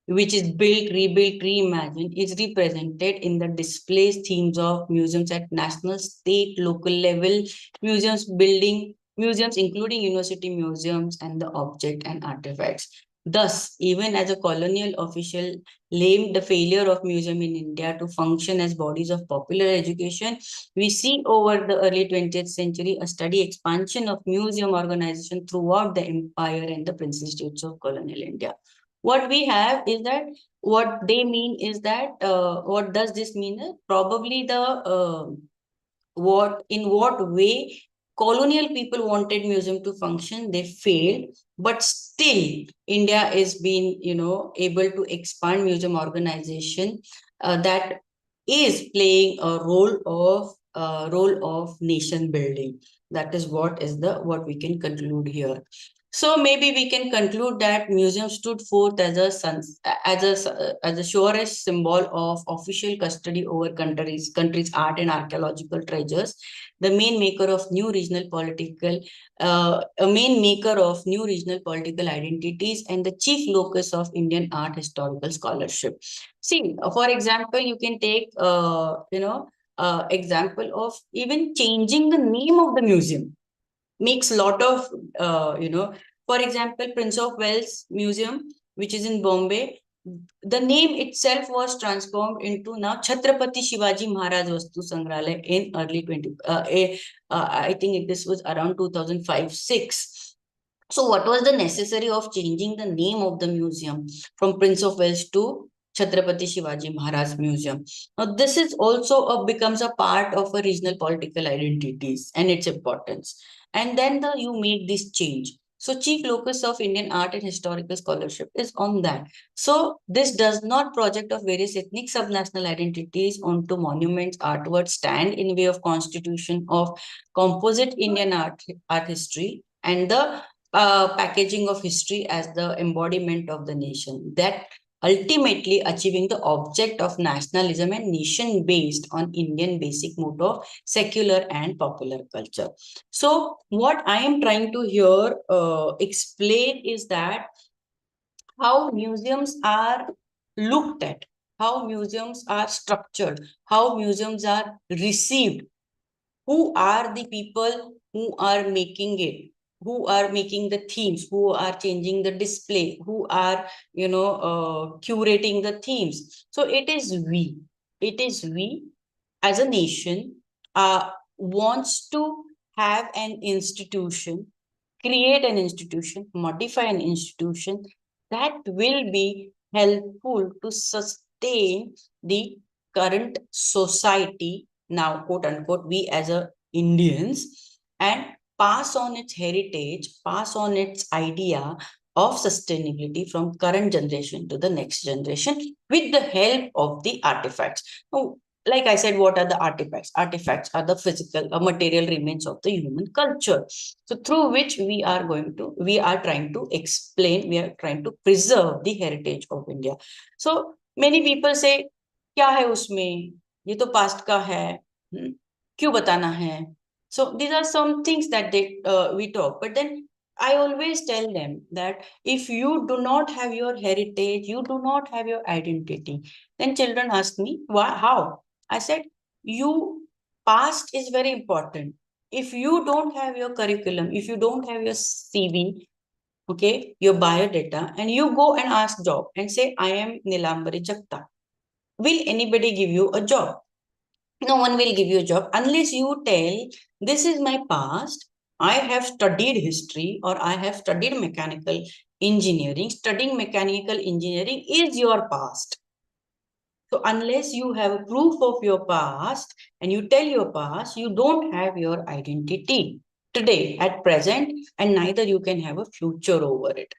which is built, rebuilt, reimagined, is represented in the displays themes of museums at national, state, local level, museums including university museums and the object and artifacts. Thus, even as a colonial official blamed the failure of museum in India to function as bodies of popular education, we see over the early 20th century a steady expansion of museum organization throughout the empire and the princely states of colonial India. What we have is that what they mean is that what does this mean? Probably the what in what way colonial people wanted museum to function, they failed, but still India is being able to expand museum organization that is playing a role of nation building. That is what we can conclude here. So maybe we can conclude that museum stood forth as a surest symbol of official custody over countries' art and archaeological treasures, the main maker of new regional political, a main maker of new regional political identities, and the chief locus of Indian art historical scholarship. See, for example, you can take example of even changing the name of the museum makes a lot of for example, Prince of Wales Museum, which is in Bombay, the name itself was transformed into now Chhatrapati Shivaji Maharaj Vastu Sangralaya in early 20 I think this was around 2005-6. So what was the necessary of changing the name of the museum from Prince of Wales to Chhatrapati Shivaji Maharaj Museum? Now, this is also becomes a part of a regional political identities and its importance. And then you make this change. So chief locus of Indian art and historical scholarship is on that. So this does not project of various ethnic subnational identities onto monuments, artworks, stand in way of constitution of composite Indian art history and the packaging of history as the embodiment of the nation, that ultimately achieving the object of nationalism and nation based on Indian basic mode of secular and popular culture. So what I am trying to here explain is that how museums are looked at, how museums are structured, how museums are received, who are the people who are making it, who are making the themes, who are changing the display, who are curating the themes. So it is we as a nation wants to have an institution, create an institution, modify an institution that will be helpful to sustain the current society, now quote unquote we as a Indians, and pass on its heritage, pass on its idea of sustainability from current generation to the next generation with the help of the artifacts. Now, like I said, what are the artifacts? Artifacts are the physical material remains of the human culture. So through which we are trying to explain, we are trying to preserve the heritage of India. So many people say, क्या है उसमें? ये तो past का है. क्यों बताना है? So these are some things that we talk. But then I always tell them that if you do not have your heritage, you do not have your identity. Then children ask me, why, how? I said, past is very important. If you don't have your curriculum, if you don't have your CV, okay, your biodata, and you go and ask job and say, I am Nilambari Jagtap, will anybody give you a job? No one will give you a job unless you tell, this is my past, I have studied history or I have studied mechanical engineering. Studying mechanical engineering is your past. So unless you have proof of your past and you tell your past, you don't have your identity today at present, and neither you can have a future over it.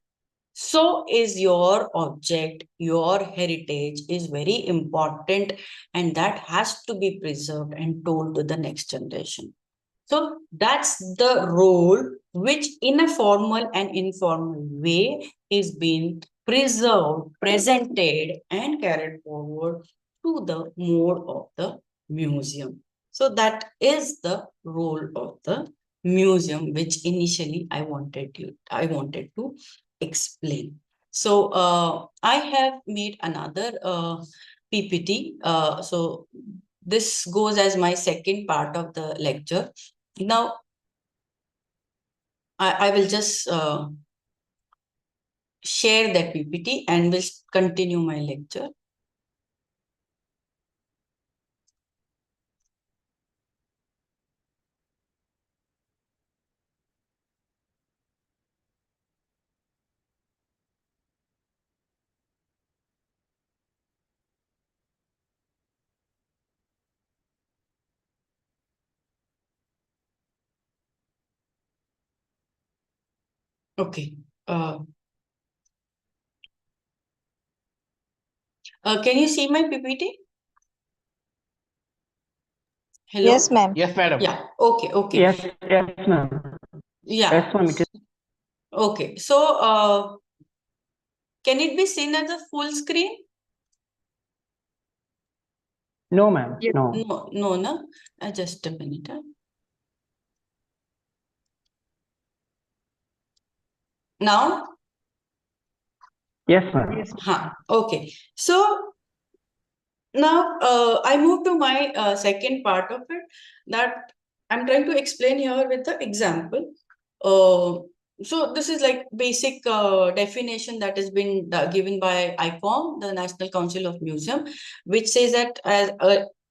So is your object, your heritage is very important, and that has to be preserved and told to the next generation. So that's the role which in a formal and informal way is being preserved, presented, and carried forward to the mode of the museum. So that is the role of the museum, which initially I wanted to explain. So I have made another PPT. So this goes as my second part of the lecture. Now, I will just share that PPT and will continue my lecture. Okay. Can you see my PPT? Hello? Yes, ma'am. Yes, madam. Yeah. Okay. Yes, ma'am. Yeah. Yes, ma'am. Okay. So, can it be seen as a full screen? No, ma'am. Yes. No. No. Just a minute. Now? Yes, ma'am. Yes. Okay. So now I move to my second part of it, that I'm trying to explain here with the example. So this is like basic definition that has been given by ICOM, the National Council of Museum, which says that, as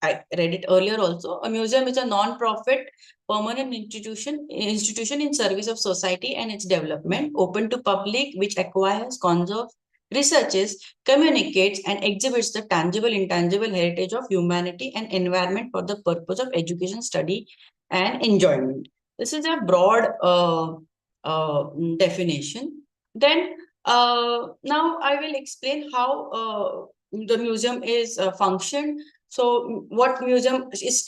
I read it earlier also, a museum is a non-profit permanent institution in service of society and its development, open to public, which acquires, conserves, researches, communicates, and exhibits the tangible, intangible heritage of humanity and environment for the purpose of education, study, and enjoyment. This is a broad definition. Then now I will explain how the museum is functioned. So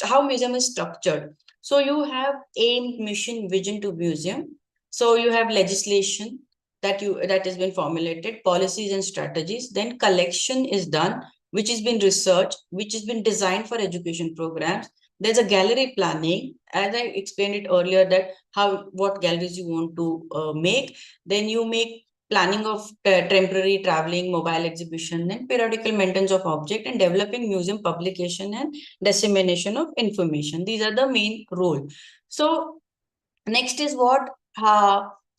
how museum is structured. So you have aim, mission, vision to museum. So you have legislation that has been formulated, policies and strategies. Then collection is done, which has been researched, which has been designed for education programs. There's a gallery planning, as I explained it earlier, that what galleries you want to make. Then you make planning of temporary traveling, mobile exhibition, and periodical maintenance of object, and developing museum publication and dissemination of information. These are the main role. So next is what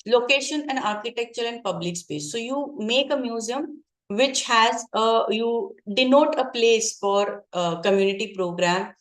location and architecture and public space. So you make a museum which has you denote a place for community program,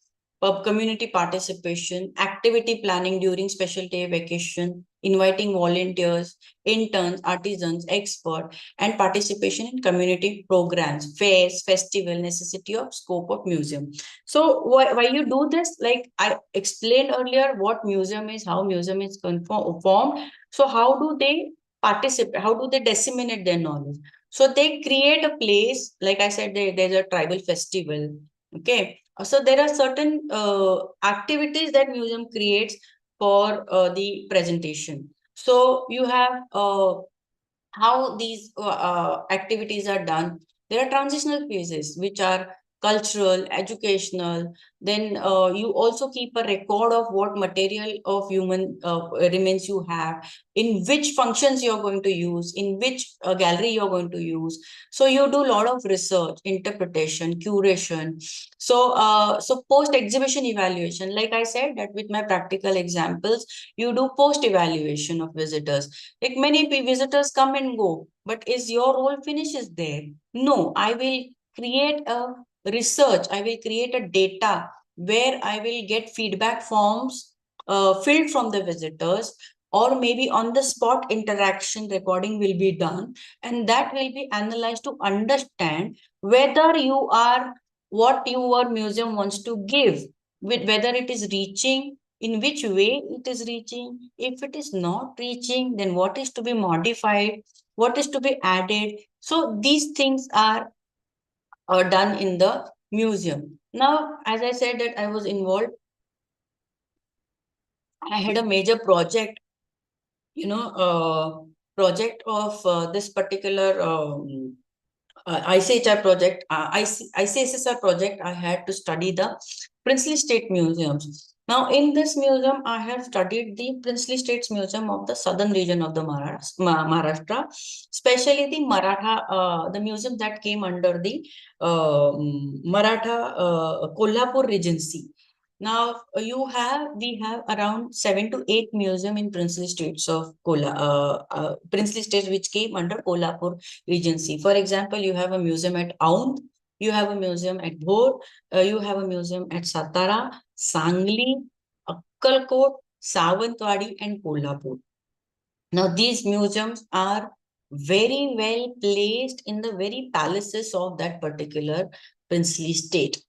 community participation, activity planning during special day vacation, inviting volunteers, interns, artisans, expert, and participation in community programs, fairs, festival, necessity of scope of museum. So why you do this? Like I explained earlier, what museum is, how museum is formed. So how do they participate? How do they disseminate their knowledge? So they create a place, like I said, there's a tribal festival. Okay. So there are certain activities that museum creates for the presentation. So you have how these activities are done. There are transitional phases which are cultural, educational. Then you also keep a record of what material of human remains you have, in which functions you're going to use, in which gallery you're going to use. So you do a lot of research, interpretation, curation. So post exhibition evaluation, like I said, that with my practical examples, you do post evaluation of visitors. Like many visitors come and go, but is your role finishes there? No, I will create a research. I will create a data where I will get feedback forms filled from the visitors, or maybe on the spot interaction recording will be done, and that will be analyzed to understand whether you are what your museum wants to give, with whether it is reaching, in which way it is reaching. If it is not reaching, then what is to be modified, what is to be added. So these things are done in the museum. Now, as I said that I was involved I had a major project, project of this particular ICHR project, ICSSR project. I had to study the princely state museums. Now, in this museum, I have studied the princely states museum of the southern region of the Maharashtra, especially the Maratha, the museum that came under the Maratha Kolhapur Regency. Now we have around 7 to 8 museum in princely states of princely states which came under Kolhapur Regency. For example, you have a museum at Aund, you have a museum at Bhor, you have a museum at Satara, Sangli, Akkalkot, Sawantwadi, and Kolhapur. Now these museums are very well placed in the very palaces of that particular princely state.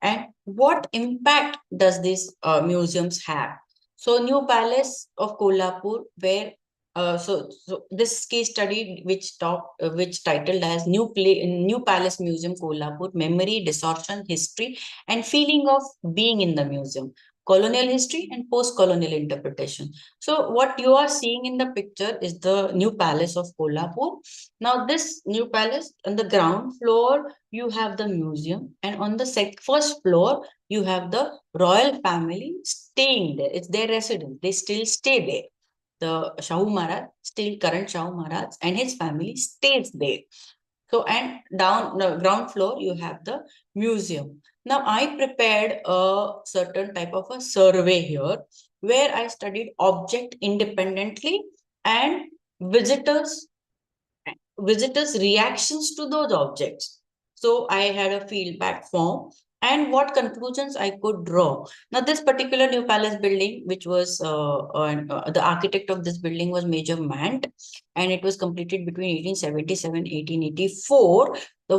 And what impact does these museums have? So New Palace of Kolhapur, where so this case study which titled as New Palace Museum Kolhapur, Memory, Distortion, History, and Feeling of Being in the Museum, Colonial History and Post-Colonial Interpretation. So what you are seeing in the picture is the New Palace of Kolhapur. Now this New Palace, on the ground floor you have the museum, and on the first floor you have the royal family staying there. It's their residence. They still stay there. The Shahu Maharaj, still current Shahu Maharaj, and his family stays there. So, and down the ground floor, you have the museum. Now, I prepared a certain type of a survey here where I studied object independently and visitors reactions to those objects. So I had a feedback form and what conclusions I could draw. Now, this particular New Palace building, which was the architect of this building was Major Mant, and it was completed between 1877 1884. The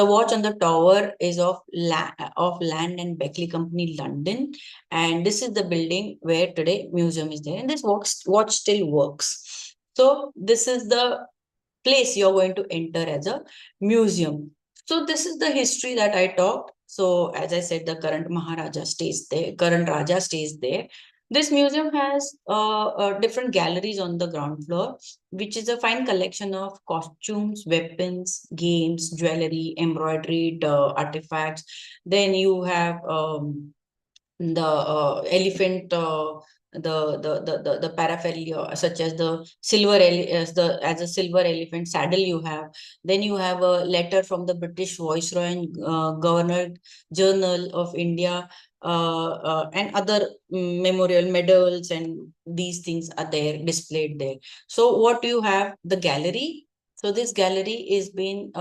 watch on the tower is of Land and Beckley Company, London, and this is the building where today museum is there, and this watch still works. So this is the place you're going to enter as a museum. So this is the history that I talked. So as I said, the current Maharaja stays there, current Raja stays there. This museum has different galleries on the ground floor, which is a fine collection of costumes, weapons, games, jewelry, embroidered artifacts. Then you have the elephant the paraphernalia such as the as a silver elephant saddle you have. Then you have a letter from the British Viceroy and Governor General of India, and other memorial medals, and these things are there displayed there. So what you have, the gallery. So this gallery is been,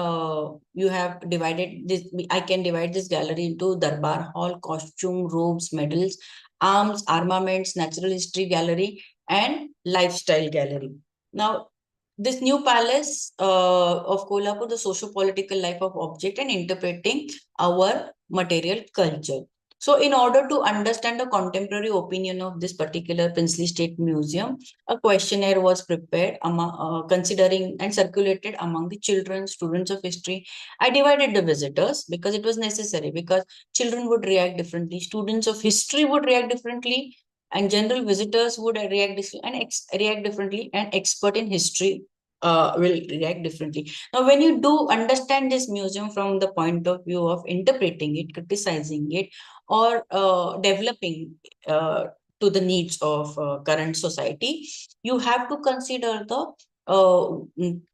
you have divided this, I can divide this gallery into Darbar Hall, costume, robes, medals, arms, armaments, natural history gallery, and lifestyle gallery. Now, this New Palace of Kolhapur, the socio-political life of object and interpreting our material culture. So in order to understand the contemporary opinion of this particular Princely State Museum, a questionnaire was prepared considering and circulated among the children, students of history. I divided the visitors because it was necessary, because children would react differently, students of history would react differently, and general visitors would react differently, and expert in history will react differently. Now, when you do understand this museum from the point of view of interpreting it, criticizing it, or developing to the needs of current society, you have to consider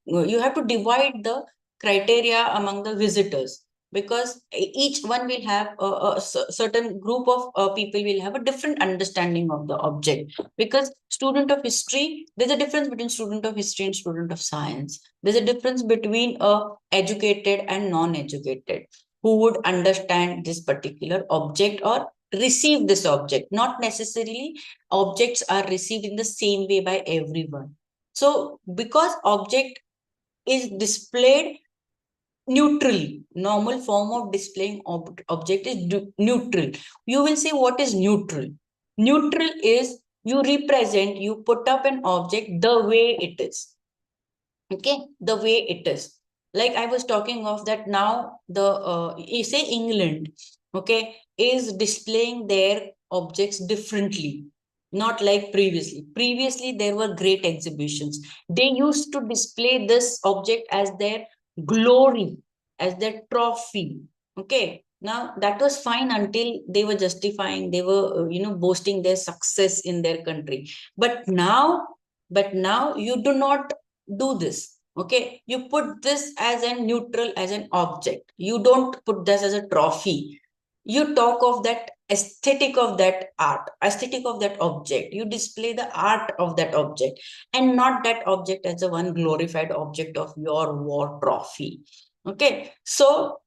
you have to divide the criteria among the visitors, because each one will have a certain group of people will have a different understanding of the object. Because student of history, there's a difference between student of history and student of science. There's a difference between educated and non-educated who would understand this particular object or receive this object. Not necessarily objects are received in the same way by everyone. So because object is displayed neutrally, normal form of displaying object is neutral. You will say, what is neutral? Neutral is you represent, you put up an object the way it is. Okay, the way it is. Like I was talking of that, now the you say England, okay, is displaying their objects differently. Not like previously. Previously, there were great exhibitions. They used to display this object as their glory, as their trophy. Okay. Now that was fine until they were justifying, they were, boasting their success in their country. But now you do not do this. Okay. You put this as a neutral, as an object. You don't put this as a trophy. You talk of that aesthetic of that art, aesthetic of that object. You display the art of that object and not that object as a one glorified object of your war trophy. Okay. So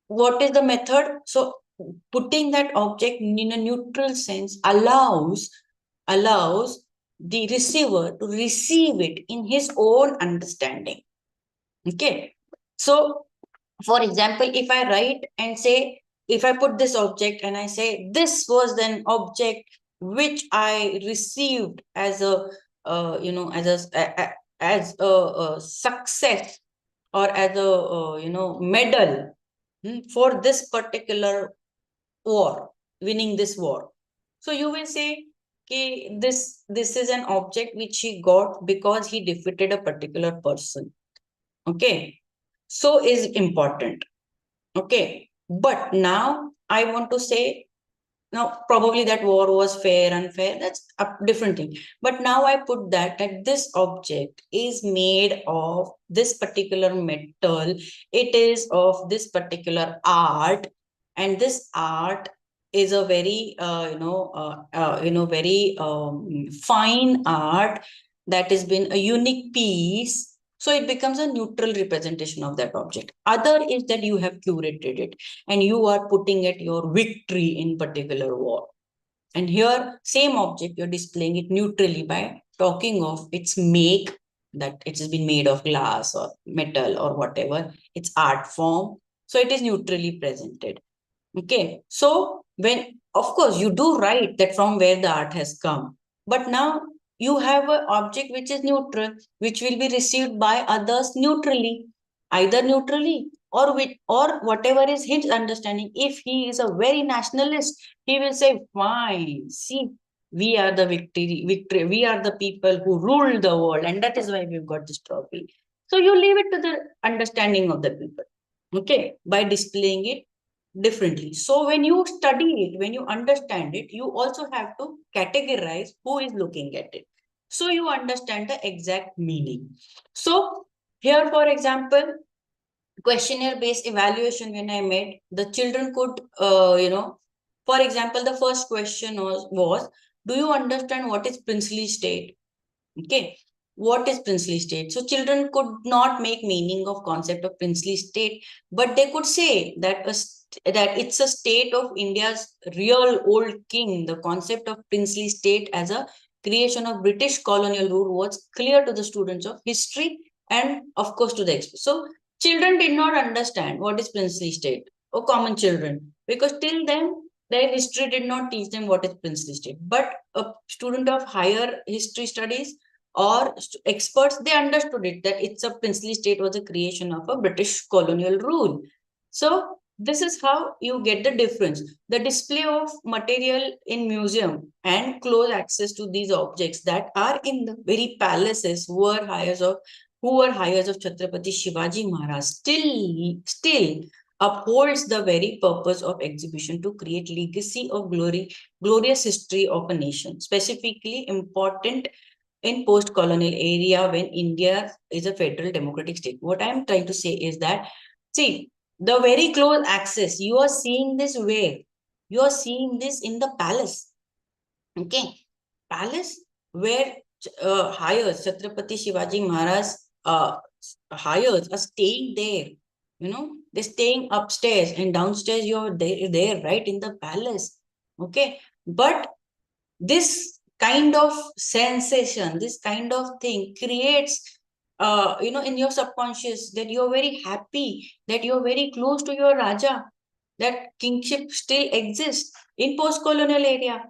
what is the method? So putting that object in a neutral sense allows the receiver to receive it in his own understanding. Okay. So for example, if I write and say, if I put this object and I say, this was an object which I received as a, as a success, or as a, medal, for this particular war, winning this war. So you will say, okay, this is an object which he got because he defeated a particular person. Okay. So is important. Okay. But now I want to say, now probably that war was fair, unfair, that's a different thing. But now I put that this object is made of this particular metal, it is of this particular art, and this art is a very very fine art that has been a unique piece. So it becomes a neutral representation of that object. Other is that you have curated it and you are putting it your victory in particular war. And here, same object, you're displaying it neutrally by talking of its make, that it has been made of glass or metal or whatever, its art form. So it is neutrally presented. Okay. So when, of course, you do write that from where the art has come, but now you have an object which is neutral, which will be received by others neutrally, either neutrally or with, or whatever is his understanding. If he is a very nationalist, he will say, fine, see, we are the victory, we are the people who ruled the world, and that is why we've got this trophy. So you leave it to the understanding of the people, okay, by displaying it differently. So when you study it, when you understand it, you also have to categorize who is looking at it. So you understand the exact meaning. So here, for example, questionnaire based evaluation, when I made, the children could, for example, the first question was, do you understand what is princely state? Okay. What is princely state? So children could not make meaning of concept of princely state, but they could say that that it's a state of India's real old king. The concept of princely state as a creation of British colonial rule was clear to the students of history and of course to the experts. So children did not understand what is princely state, or common children, because till then their history did not teach them what is princely state. But a student of higher history studies or experts, they understood it, that it's a princely state was a creation of a British colonial rule. So this is how you get the difference. The display of material in museum and close access to these objects that are in the very palaces who were hires of Chhatrapati Shivaji Maharaj still upholds the very purpose of exhibition to create legacy of glorious history of a nation, specifically important in post-colonial area when India is a federal democratic state. What I'm trying to say is that, see, the very close access, you are seeing this where? You are seeing this in the palace. Okay. Palace where hires, Chhatrapati Shivaji Maharaj hires are staying there. They're staying upstairs and downstairs you're there, right, in the palace. Okay. But this kind of sensation, this kind of thing creates, in your subconscious, that you're very happy, that you're very close to your Raja, that kingship still exists in post-colonial era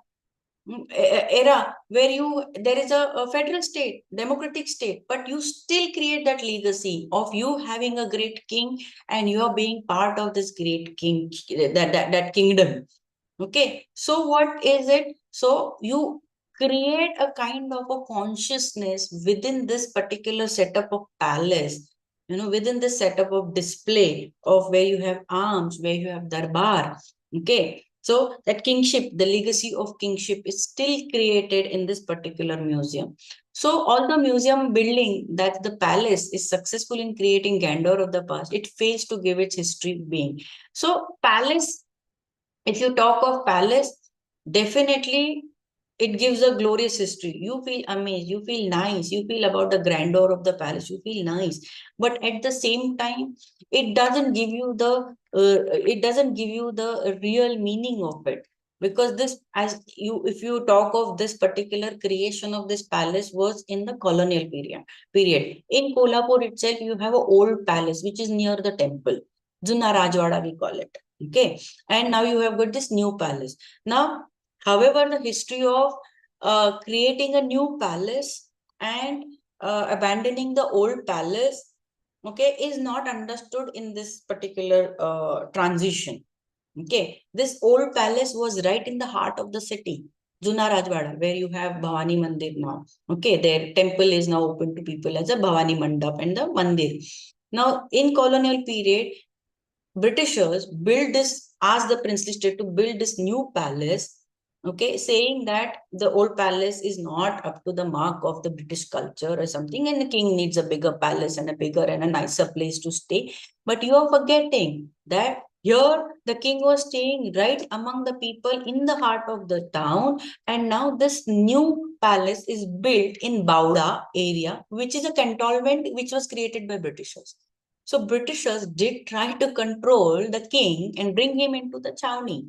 where there is a federal state, democratic state, but you still create that legacy of you having a great king and you are being part of this great king, that kingdom. Okay. So what is it? So you create a kind of a consciousness within this particular setup of palace, within this setup of display of where you have arms, where you have darbar. Okay, so that kingship, the legacy of kingship is still created in this particular museum. So all the museum building that the palace is successful in creating grandeur of the past, it fails to give its history being. So palace, if you talk of palace, definitely it gives a glorious history. You feel amazed, you feel nice, you feel about the grandeur of the palace, you feel nice. But at the same time, it doesn't give you the real meaning of it. Because this, as you, if you talk of this particular creation of this palace was in the colonial period. In Kolhapur itself, you have an old palace which is near the temple. Juna Rajwada, we call it. Okay. And now you have got this new palace. Now, however, the history of creating a new palace and abandoning the old palace, okay, is not understood in this particular transition. Okay, this old palace was right in the heart of the city, Juna Rajwada, where you have Bhavani Mandir now. Okay, their temple is now open to people as a Bhavani Mandap and the Mandir. Now, in colonial period, Britishers built this, asked the princely state to build this new palace, okay, saying that the old palace is not up to the mark of the British culture or something, and the king needs a bigger palace and a bigger and a nicer place to stay. But you are forgetting that here the king was staying right among the people in the heart of the town, and now this new palace is built in Bauda area, which is a cantonment which was created by Britishers. So Britishers did try to control the king and bring him into the Chowni.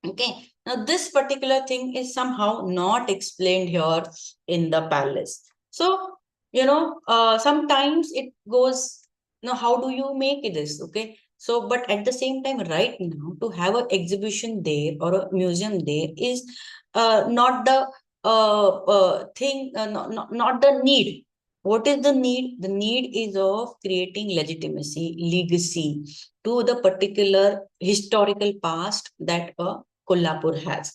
Okay. Now this particular thing is somehow not explained here in the palace. So, sometimes it goes, how do you make this? Okay. So, but at the same time, right now, to have an exhibition there or a museum there is not the thing, not the need. What is the need? The need is of creating legitimacy, legacy to the particular historical past that Kolhapur has.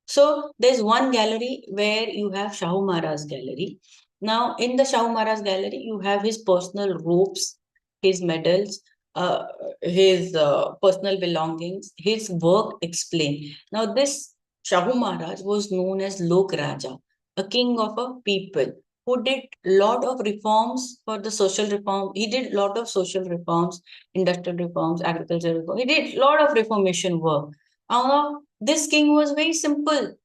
So there's one gallery where you have Shahu Maharaj gallery. Now in the Shahu Maharaj gallery, you have his personal robes, his medals, uh, his personal belongings, his work explained. Now this Shahu Maharaj was known as Lok Raja, a king of a people who did lot of reforms for the social reform. He did lot of social reforms, industrial reforms, agricultural reform. He did lot of reformation work. This king was very simple.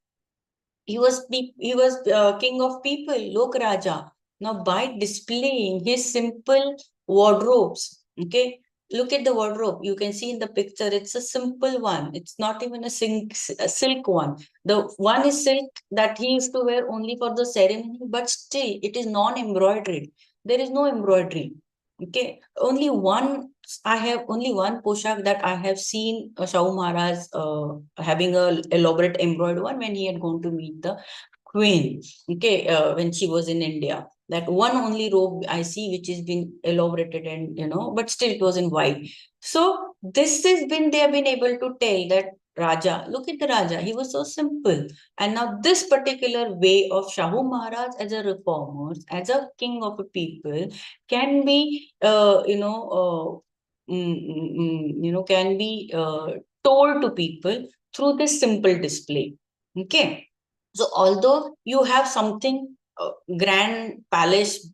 He was king of people, Lok Raja. Now, by displaying his simple wardrobes, okay, look at the wardrobe. You can see in the picture, it's a simple one. It's not even a silk one. The one is silk that he used to wear only for the ceremony, but still it is non-embroidered. There is no embroidery. Okay, I have only one poshak that I have seen Shahu Maharaj having a elaborate embroidered one when he had gone to meet the queen. Okay, when she was in India. That one only robe I see which is been elaborated and but still it was in white. So this has been they have been able to tell that Raja, look at the Raja, he was so simple. And now this particular way of Shahu Maharaj as a reformer, as a king of a people, can be can be told to people through this simple display. Okay, so although you have something grand palace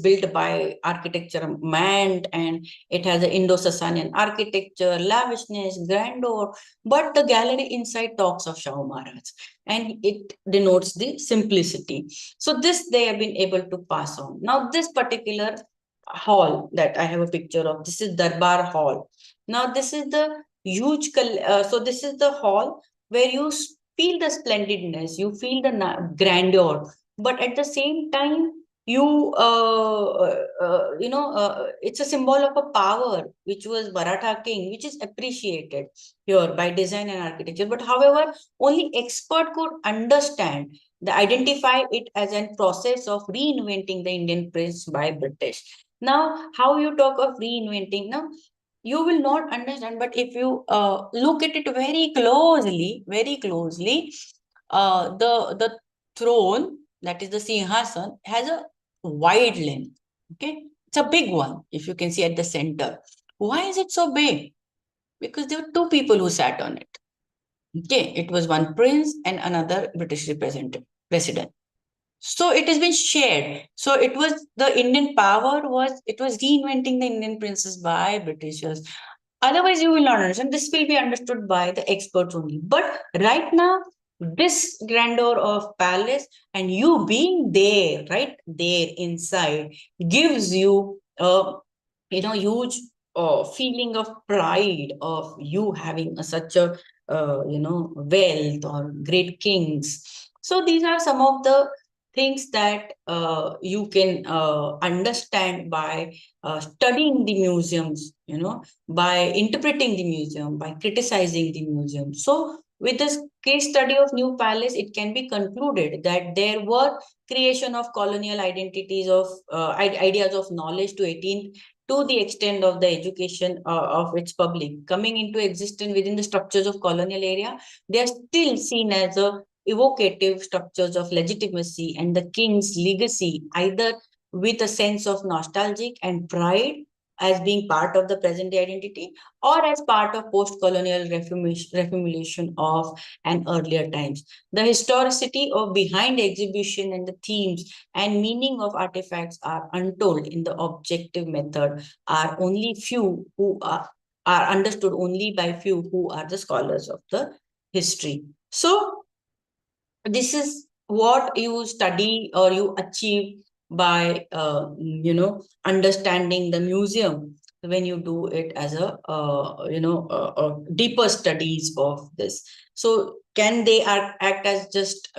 built by architecture man, and it has an Indo-Sasanian architecture, lavishness, grandeur, but the gallery inside talks of Shahu Maharaj and it denotes the simplicity. So this they have been able to pass on. Now this particular hall that I have a picture of, this is Darbar Hall. Now this is the so this is the hall where you feel the splendidness, you feel the grandeur, but at the same time, it's a symbol of a power, which was Maratha king, which is appreciated here by design and architecture. But however, only expert could understand, identify it as a process of reinventing the Indian prince by British. Now, how you talk of reinventing now? You will not understand, but if you look at it very closely, the throne, that is the Sinhasan, has a wide length. Okay, it's a big one, if you can see at the center. Why is it so big? Because there were two people who sat on it. Okay, it was one prince and another British president. So it has been shared. So it was the Indian power it was reinventing the Indian princess by Britishers. Otherwise, you will not understand. This will be understood by the experts only. But right now, this grandeur of palace and you being there, right there inside, gives you a huge feeling of pride of you having such a wealth or great kings. So these are some of the things that you can understand by studying the museums, by interpreting the museum, by criticizing the museum. So with this case study of New Palace, it can be concluded that there were creation of colonial identities of ideas of knowledge to the extent of the education of its public coming into existence within the structures of colonial area. They are still seen as a evocative structures of legitimacy and the king's legacy, either with a sense of nostalgic and pride as being part of the present day identity or as part of post-colonial reformulation of an earlier times. The historicity of behind the exhibition and the themes and meaning of artifacts are untold in the objective method, are only few who are understood only by few who are the scholars of the history. So this is what you study or you achieve by understanding the museum when you do it as a deeper studies of this. So can they act as just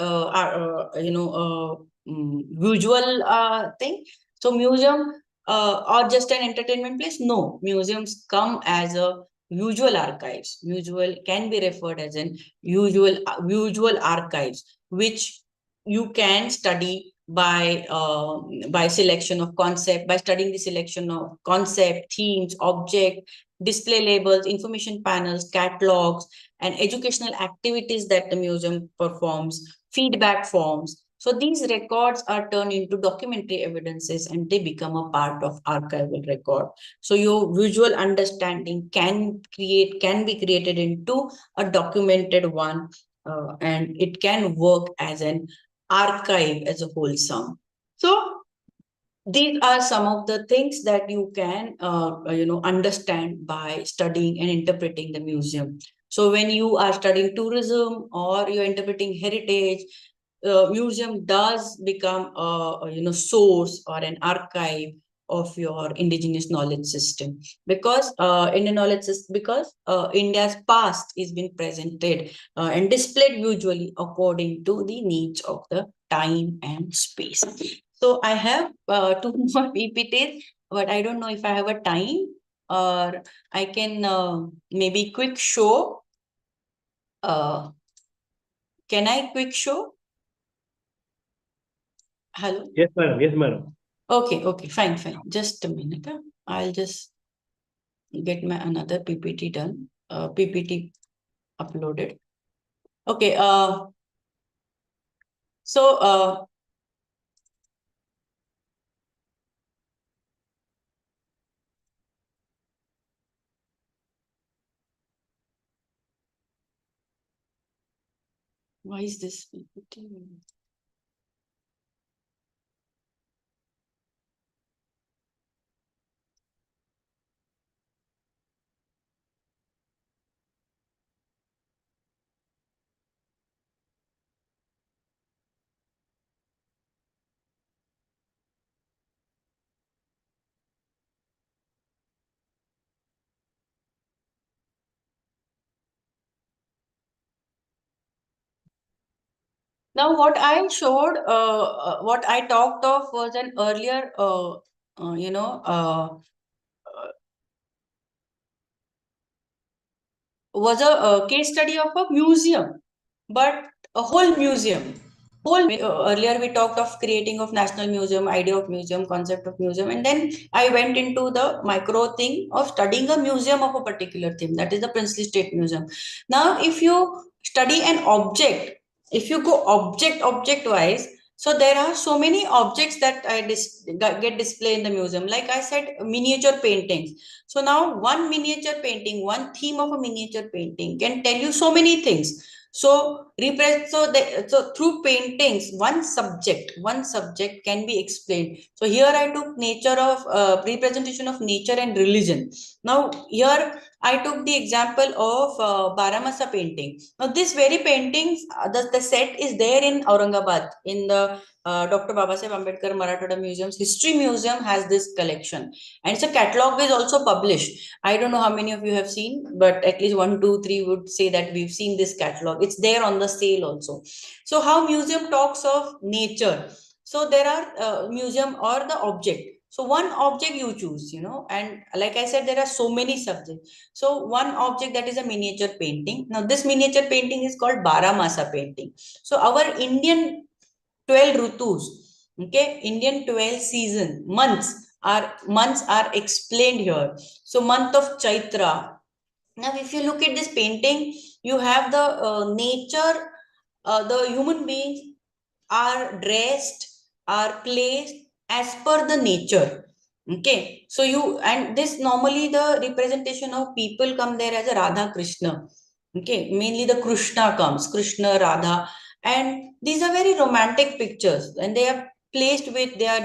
visual thing? So museum or just an entertainment place? No, museums come as a visual archives. Visual can be referred as an visual archives, which you can study by selection of concept, by studying the selection of concept, themes, object, display labels, information panels, catalogs, and educational activities that the museum performs, feedback forms. So these records are turned into documentary evidences and they become a part of archival record. So your visual understanding can be created into a documented one, and it can work as an archive as a whole sum. So these are some of the things that you can understand by studying and interpreting the museum. So when you are studying tourism or you're interpreting heritage, museum does become a source or an archive of your indigenous knowledge system, because India's past is being presented and displayed visually according to the needs of the time and space. So I have two more PPTs, but I don't know if I have a time or I can maybe quick show. Can I quick show? Hello? Yes, madam. Yes, madam. Okay, fine. Just a minute. I'll just get my another PPT done. PPT uploaded. Okay. So why is this PPT? Now, what I showed, what I talked of was an earlier, was a case study of a museum, but a whole museum. Earlier we talked of creating of national museum, idea of museum, concept of museum, and then I went into the micro thing of studying a museum of a particular theme, that is the Princely State Museum. Now, if you study an object, if you go object wise, so there are so many objects that get displayed in the museum. Like I said, miniature paintings. So now one miniature painting, one theme of a miniature painting can tell you so many things. So so through paintings, one subject can be explained. So here I took nature of representation of nature and religion. Now here I took the example of Baramasa painting. Now, this very painting, the set is there in Aurangabad, in the Dr. Babasaheb Ambedkar Marathoda Museum's History Museum has this collection. And it's a catalog is also published. I don't know how many of you have seen, but at least 1, 2, 3 would say that we've seen this catalog. It's there on the sale also. So how museum talks of nature. So there are museum or the object. So one object you choose, and like I said, there are so many subjects. So one object that is a miniature painting. Now this miniature painting is called Baramasa painting. So our Indian 12 rutus, okay, Indian 12 season months are explained here. So month of Chaitra. Now if you look at this painting, you have the nature, the human beings are dressed, are placed as per the nature. Okay, so and this normally the representation of people come there as a Radha Krishna. Okay, mainly the Krishna, Radha, and these are very romantic pictures, and they are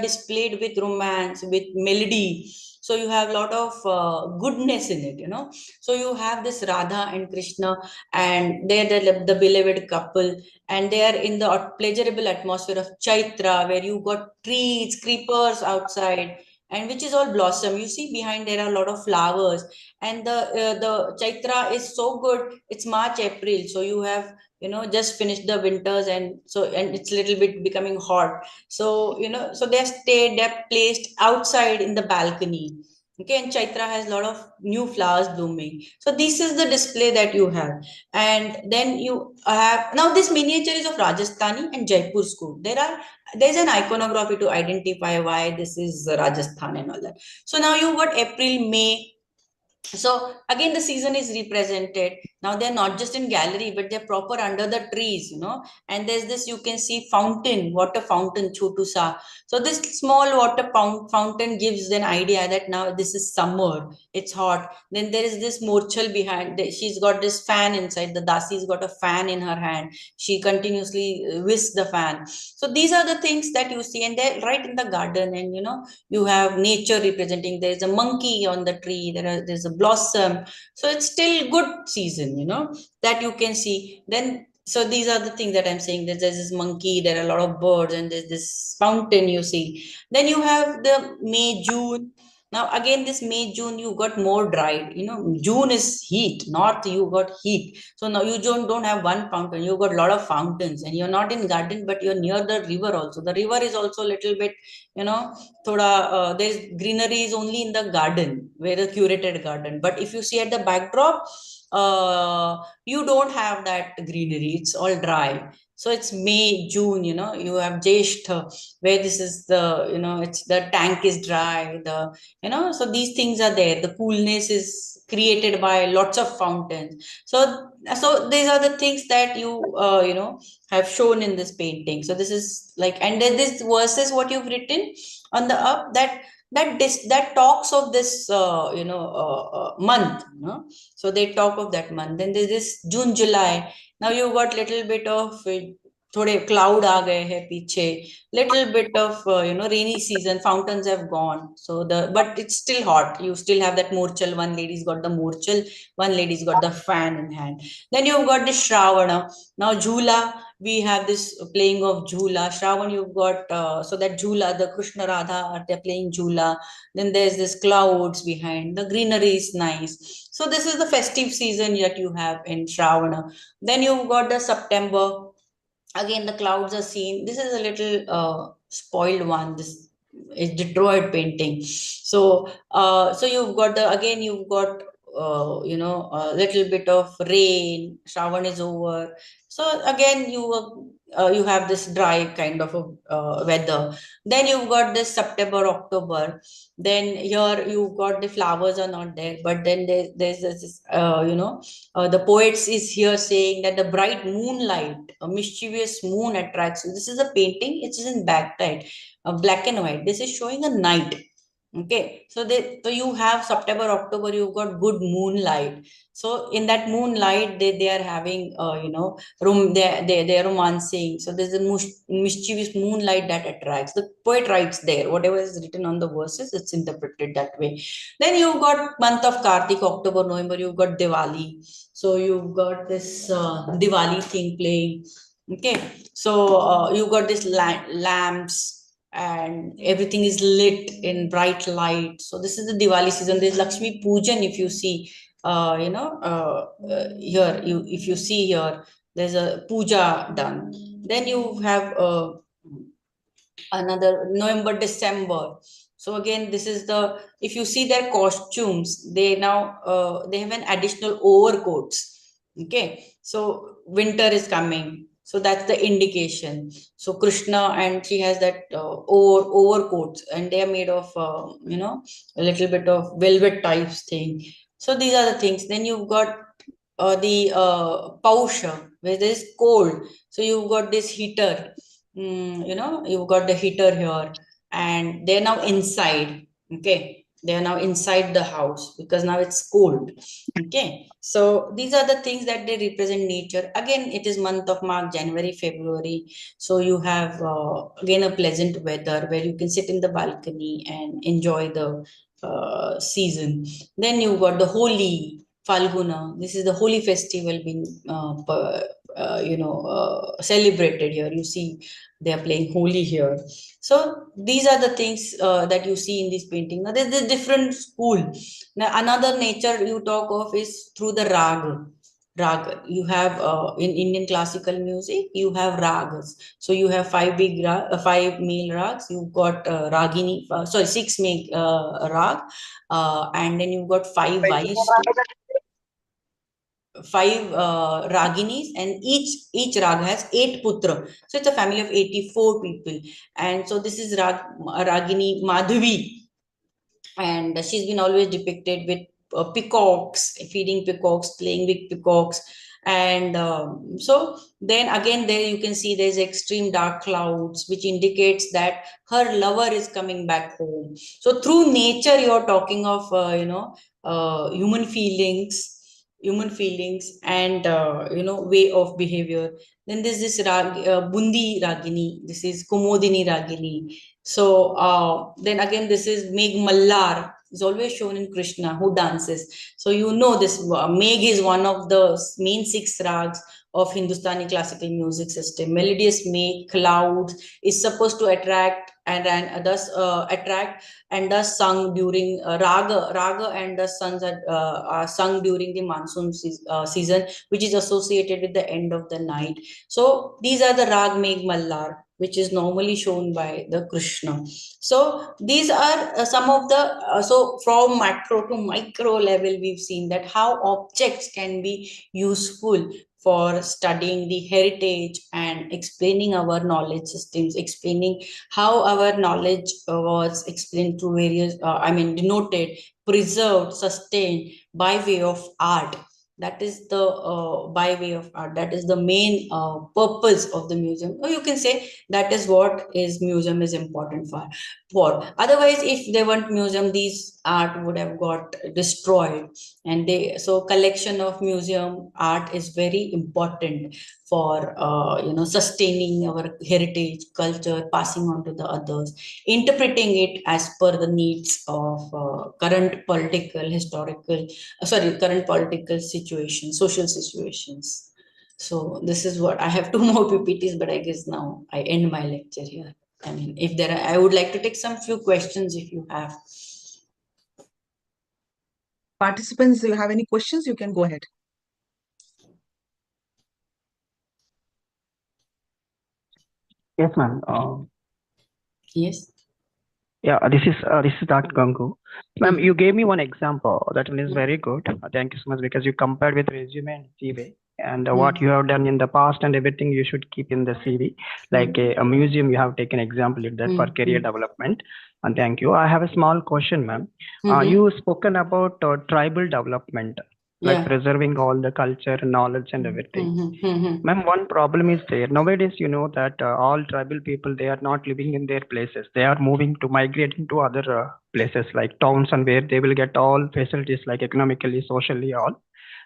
displayed with romance, with melody. So you have a lot of goodness in it. So you have this Radha and Krishna, and they're the beloved couple, and they are in the pleasurable atmosphere of Chaitra, where you got trees, creepers outside, and which is all blossom. You see behind there are a lot of flowers, and the Chaitra is so good. It's March, April, so you have just finished the winters, and it's a little bit becoming hot. So so they're placed outside in the balcony. Okay, and Chaitra has a lot of new flowers blooming. So this is the display that you have. And then you have, now this miniature is of Rajasthani and Jaipur school. There's an iconography to identify why this is Rajasthan and all that. So now you got April, May. So again, the season is represented. Now they're not just in gallery, but they're proper under the trees, and there's this, you can see fountain, water fountain, chotu sa. So this small water fountain gives an idea that now this is summer, it's hot. Then there is this morchal behind. She's got this fan inside. The dasi's got a fan in her hand. She continuously whisks the fan. So these are the things that you see, and they're right in the garden. And you have nature representing. There's a monkey on the tree. There's a blossom. So it's still good season, that you can see. Then so these are the things that I'm saying. There's this monkey, there are a lot of birds, and there's this fountain you see. Then you have the May, June. Now again, this May, June, you got more dried. June is heat, north you got heat. So now you don't have one fountain, you got a lot of fountains, and you're not in garden, but you're near the river also. The river is also a little bit, thoda, there's greenery is only in the garden, where the curated garden. But if you see at the backdrop, you don't have that greenery, it's all dry. So it's May, June, you have Jeshtha, where this is the, it's the tank is dry, so these things are there. The coolness is created by lots of fountains. So these are the things that you, have shown in this painting. So this is like, and then this verses what you've written on the up, that talks of this, month, so they talk of that month. Then there's this June, July. Now you got little bit of थोड़े cloud aa gaye hai piche, little bit of rainy season, fountains have gone. So but it's still hot. You still have that morchal. One lady's got the morchal, one lady's got the fan in hand. Then you've got the Shravana. Now Jhula, we have this playing of Jhula. Shravan, you've got so that Jhula, the Krishna Radha, they're playing Jhula. Then there's this clouds behind. The greenery is nice. So this is the festive season that you have in Shravana. Then you've got the September. Again, the clouds are seen. This is a little spoiled one. This is Detroit painting. So you've got you've got a little bit of rain. Shravan is over. So again, you have this dry kind of a weather. Then you've got this September, October. Then here you've got the flowers are not there, but then there's this, the poets is here saying that the bright moonlight, a mischievous moon attracts you. This is a painting. It is in black and white. This is showing a night. Okay, so you have September, October, you've got good moonlight. So in that moonlight, they are having they're romancing. So there's a mischievous moonlight that attracts. The poet writes there, whatever is written on the verses, it's interpreted that way. Then you've got month of Kartik, October, November, you've got Diwali. So you've got this Diwali thing playing. Okay, so you've got this lamps and everything is lit in bright light. So this is the Diwali season. There's Lakshmi Pujan. If you see, here, if you see here, there's a puja done. Then you have another November, December. So again, this is the, if you see their costumes, they now they have an additional overcoats. Okay, so winter is coming. So that's the indication. So Krishna, and she has that overcoats, and they are made of a little bit of velvet types thing. So these are the things. Then you've got the Pausha, where there is cold. So you've got this heater. You've got the heater here, and they're now inside. Okay, they are now inside the house because now it's cold. Okay, so these are the things that they represent nature. Again, it is month of March, January, February. So you have again a pleasant weather where you can sit in the balcony and enjoy the season. Then you've got the Holi, Falguna. This is the Holi festival being celebrated here. You see, they are playing Holi here. So these are the things that you see in this painting. Now there's a different school. Now another nature you talk of is through the rag. You have in Indian classical music, you have ragas. So you have five male rags. You've got ragini, six male rag, and then you've got five raginis, and each rag has 8 putra. So it's a family of 84 people. And so this is ragini Madhavi, and she's been always depicted with peacocks, feeding peacocks, playing with peacocks. And so then again, there you can see there's extreme dark clouds, which indicates that her lover is coming back home. So through nature, you're talking of human feelings and way of behavior. Then there's this Bundi Ragini. This is Kumodini Ragini. So then again, this is Meg Mallar, is always shown in Krishna, who dances. So this Meg is one of the main 6 rags of Hindustani classical music system. Melodious Meg, clouds, is supposed to attract and thus sung during raga and thus are sung during the monsoon season, which is associated with the end of the night. So these are the rag Meg Mallar, which is normally shown by the Krishna. So these are some of the, so from macro to micro level, we've seen that how objects can be useful for studying the heritage and explaining our knowledge systems, explaining how our knowledge was explained through various, denoted, preserved, sustained by way of art. That is the by way of art. That is the main purpose of the museum. Or you can say that is what is museum is important for. Otherwise, if they weren't museum, these art would have got destroyed. And so collection of museum art is very important for sustaining our heritage, culture, passing on to the others, interpreting it as per the needs of current political situations, social situations. So this is what I have 2 more PPTs, but I guess now I end my lecture here. I mean, if there are, I would like to take some few questions if you have. Participants, if you have any questions, you can go ahead. Yes, ma'am. Yes. Yeah, this is Dr. Gangu. Ma'am, you gave me one example. That one is very good. Thank you so much because you compared with resume and CV. And what you have done in the past and everything you should keep in the CV. Like a museum, you have taken example in that for career development. And thank you. I have a small question, ma'am. You spoken about tribal development, like preserving all the culture, knowledge, and everything. Ma'am, one problem is there. Nowadays, you know that all tribal people, they are not living in their places. They are moving to migrating to other places like towns and where they will get all facilities like economically, socially, all.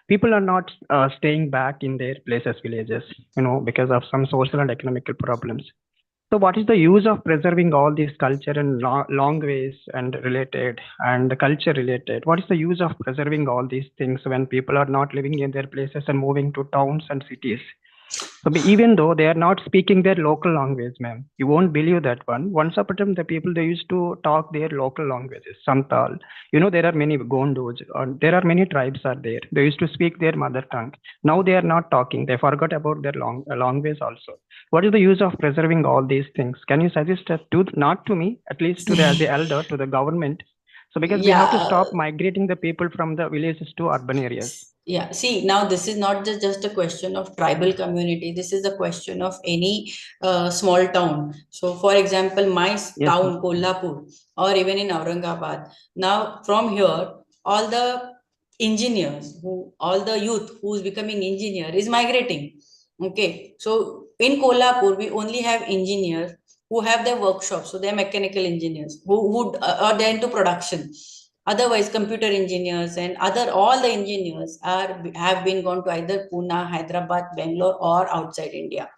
People are not staying back in their places, villages, you know, because of some social and economical problems. So what is the use of preserving all these culture and long ways and related and culture related? What is the use of preserving all these things when people are not living in their places and moving to towns and cities? So even though they are not speaking their local language, ma'am, you won't believe that one. Once upon a time, the people they used to talk their local languages, Santal. You know, there are many Gondos, there are many tribes are there. They used to speak their mother tongue. Now they are not talking. They forgot about their language also. What is the use of preserving all these things? Can you suggest that to not to me, at least to the as the elder, to the government? So because we have to stop migrating the people from the villages to urban areas. Yeah, see, now this is not just a question of tribal community. This is a question of any small town. So, for example, my town, Kolhapur, or even in Aurangabad. Now, from here, all the engineers, all the youth who is becoming engineer is migrating. Okay, so in Kolhapur, we only have engineers who have their workshops. So they're mechanical engineers who are there into production. Otherwise, computer engineers and all the engineers have been gone to either Pune, Hyderabad, Bangalore, or outside India.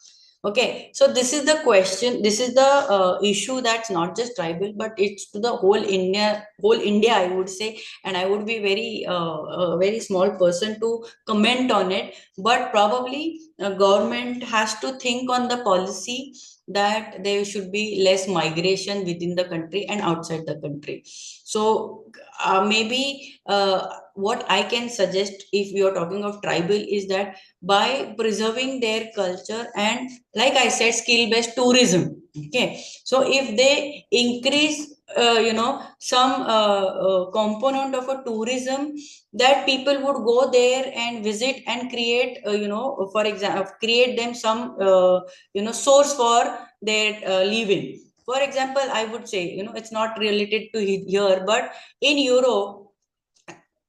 Okay, so this is the question. This is the issue that's not just tribal, but it's to the whole India, I would say. And I would be a very small person to comment on it. But probably government has to think on the policy that there should be less migration within the country and outside the country. So maybe what I can suggest, if we are talking of tribal, is that by preserving their culture and, like I said, skill based tourism. Okay, so if they increase some component of a tourism, that people would go there and visit and create for example, create them some source for their living. For example, I would say, it's not related to here, but in Europe,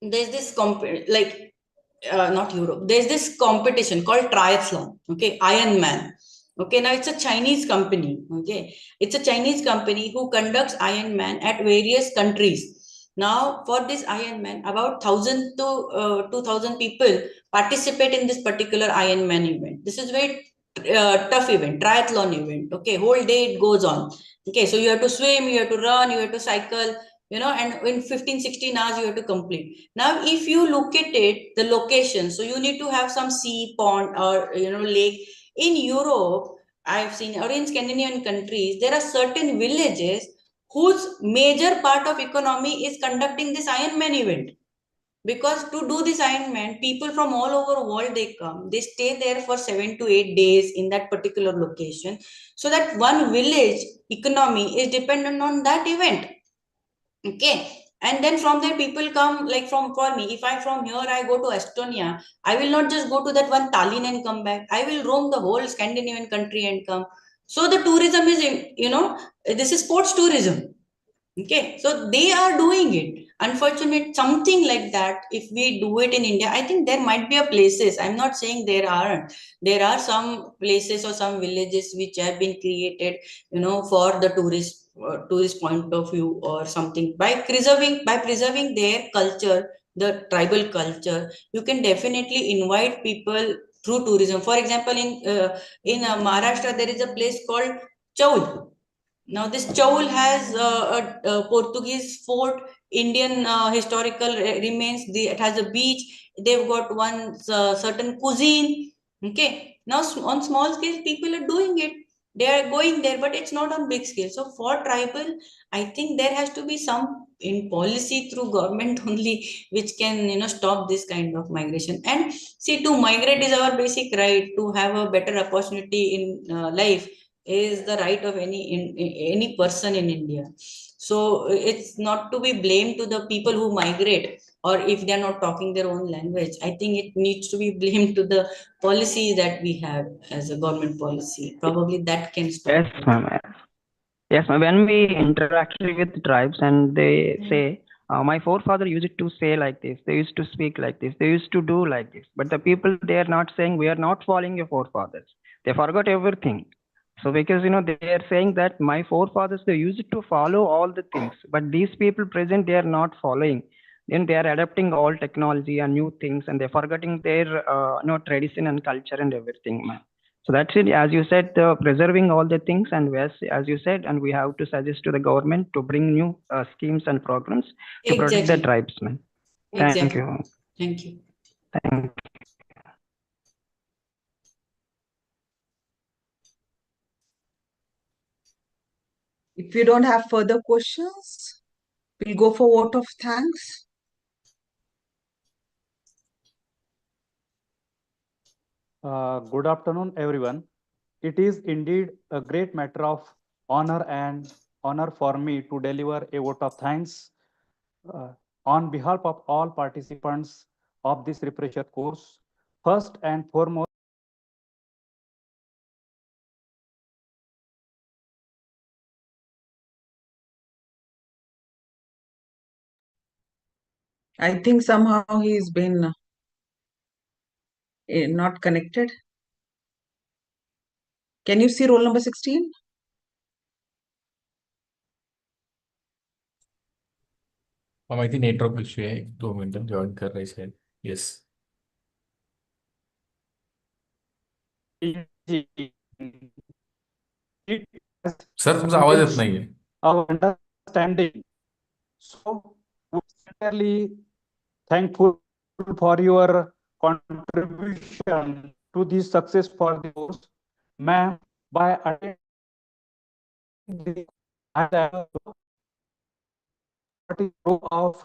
there's this not Europe. There's this competition called triathlon. Okay, Ironman. Okay, now it's a Chinese company. Okay, it's a Chinese company who conducts Ironman at various countries. Now, for this Ironman, about 1,000 to 2,000 people participate in this particular Ironman event. This is very tough event, triathlon event. Okay, whole day it goes on. Okay, so you have to swim, you have to run, you have to cycle, and in 15-16 hours you have to complete. Now if you look at it, the location, so you need to have some sea, pond, or lake. In Europe, I've seen, or in Scandinavian countries, there are certain villages whose major part of economy is conducting this Ironman event. Because to do this Ironman, people from all over the world, they come, they stay there for 7 to 8 days in that particular location, so that one village economy is dependent on that event. Okay, and then from there people come, like for me, if I from here I go to Estonia, I will not just go to that one Tallinn and come back. I will roam the whole Scandinavian country and come. So the tourism is, this is sports tourism. Okay, so they are doing it. Unfortunate, something like that. If we do it in India, I think there might be a places. I'm not saying there aren't. There are some places or some villages which have been created, for the tourist point of view or something. By preserving their culture, the tribal culture, you can definitely invite people through tourism. For example, in Maharashtra, there is a place called Chaul. Now, this Chaul has a Portuguese fort, Indian historical remains. It has a beach. They've got one certain cuisine. Okay. Now, on small scale, people are doing it. They are going there, but it's not on big scale. So, for tribal, I think there has to be some in policy through government only, which can stop this kind of migration. And see, to migrate is our basic right, to have a better opportunity in life is the right of any person in India. So it's not to be blamed to the people who migrate, or if they are not talking their own language. I think it needs to be blamed to the policies that we have as a government policy. Probably that can stop. Yes, ma'am. Yes, ma'am. When we interact with tribes and they say, my forefather used to say like this, they used to speak like this, they used to do like this. But the people, they are not saying, we are not following your forefathers. They forgot everything. So because, they are saying that my forefathers, they used to follow all the things. But these people present, they are not following. Then they are adapting all technology and new things, and they're forgetting their, tradition and culture and everything, ma'am. So that's it. As you said, preserving all the things, and as you said, and we have to suggest to the government to bring new schemes and programs to protect the tribesmen. Thank Exactly. you. Thank you. Thank you. If you don't have further questions, we'll go for vote of thanks. Good afternoon, everyone. It is indeed a great matter of honor for me to deliver a vote of thanks on behalf of all participants of this refresher course. First and foremost, I think somehow he's been not connected. Can you see roll number 16? I think network issue है, 2 minute join कर रहे शायद. Yes sir तुमचा आवाज येत नाहीये. our understanding. So, we are sincerely thankful for your contribution to the success for the course. Ma'am, by attending the of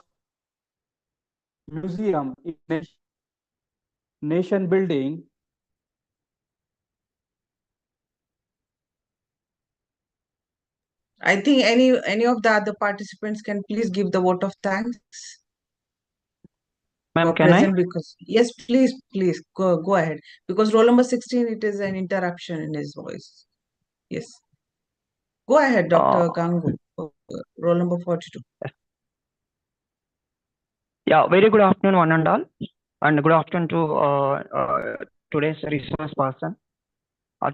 museum in nation building, I think any of the other participants can please give the vote of thanks. Ma'am, can I? Because yes, please go ahead. Because roll number 16, it is an interruption in his voice. Yes. Go ahead, Dr. Gangu. Roll number 42. Yeah, very good afternoon, one and all, and good afternoon to today's resource person.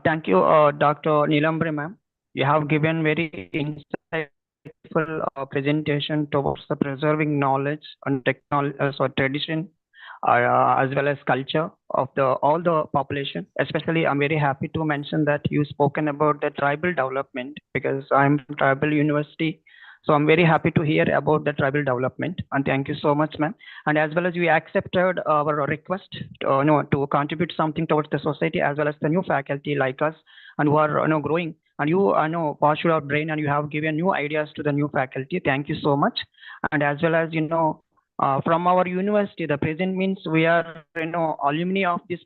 Thank you, Dr. Nilambari, ma'am. You have given very insightful presentation towards the preserving knowledge and technology, tradition, as well as culture of all the population. Especially, I'm very happy to mention that you spoken about the tribal development, because I'm from tribal university. So I'm very happy to hear about the tribal development, and thank you so much, ma'am. And as well as you accepted our request to contribute something towards the society, as well as the new faculty like us, and who are growing. And you polished your brain, and you have given new ideas to the new faculty. Thank you so much. And as well as from our university, the present means we are alumni of this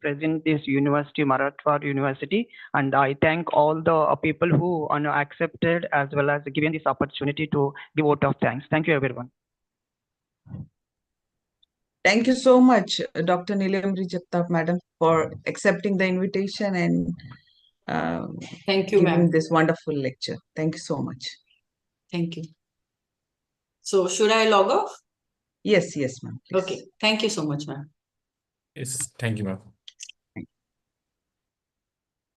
university, Marathwada University, and I thank all the people who accepted as well as given this opportunity to give vote of thanks. Thank you, everyone. Thank you so much, Dr. Nilambari Jagtap, madam, for accepting the invitation and thank you, giving ma'am. this wonderful lecture. Thank you so much. Thank you. So should I log off? Yes, ma'am. Okay. Thank you so much, ma'am. Yes, thank you, ma'am.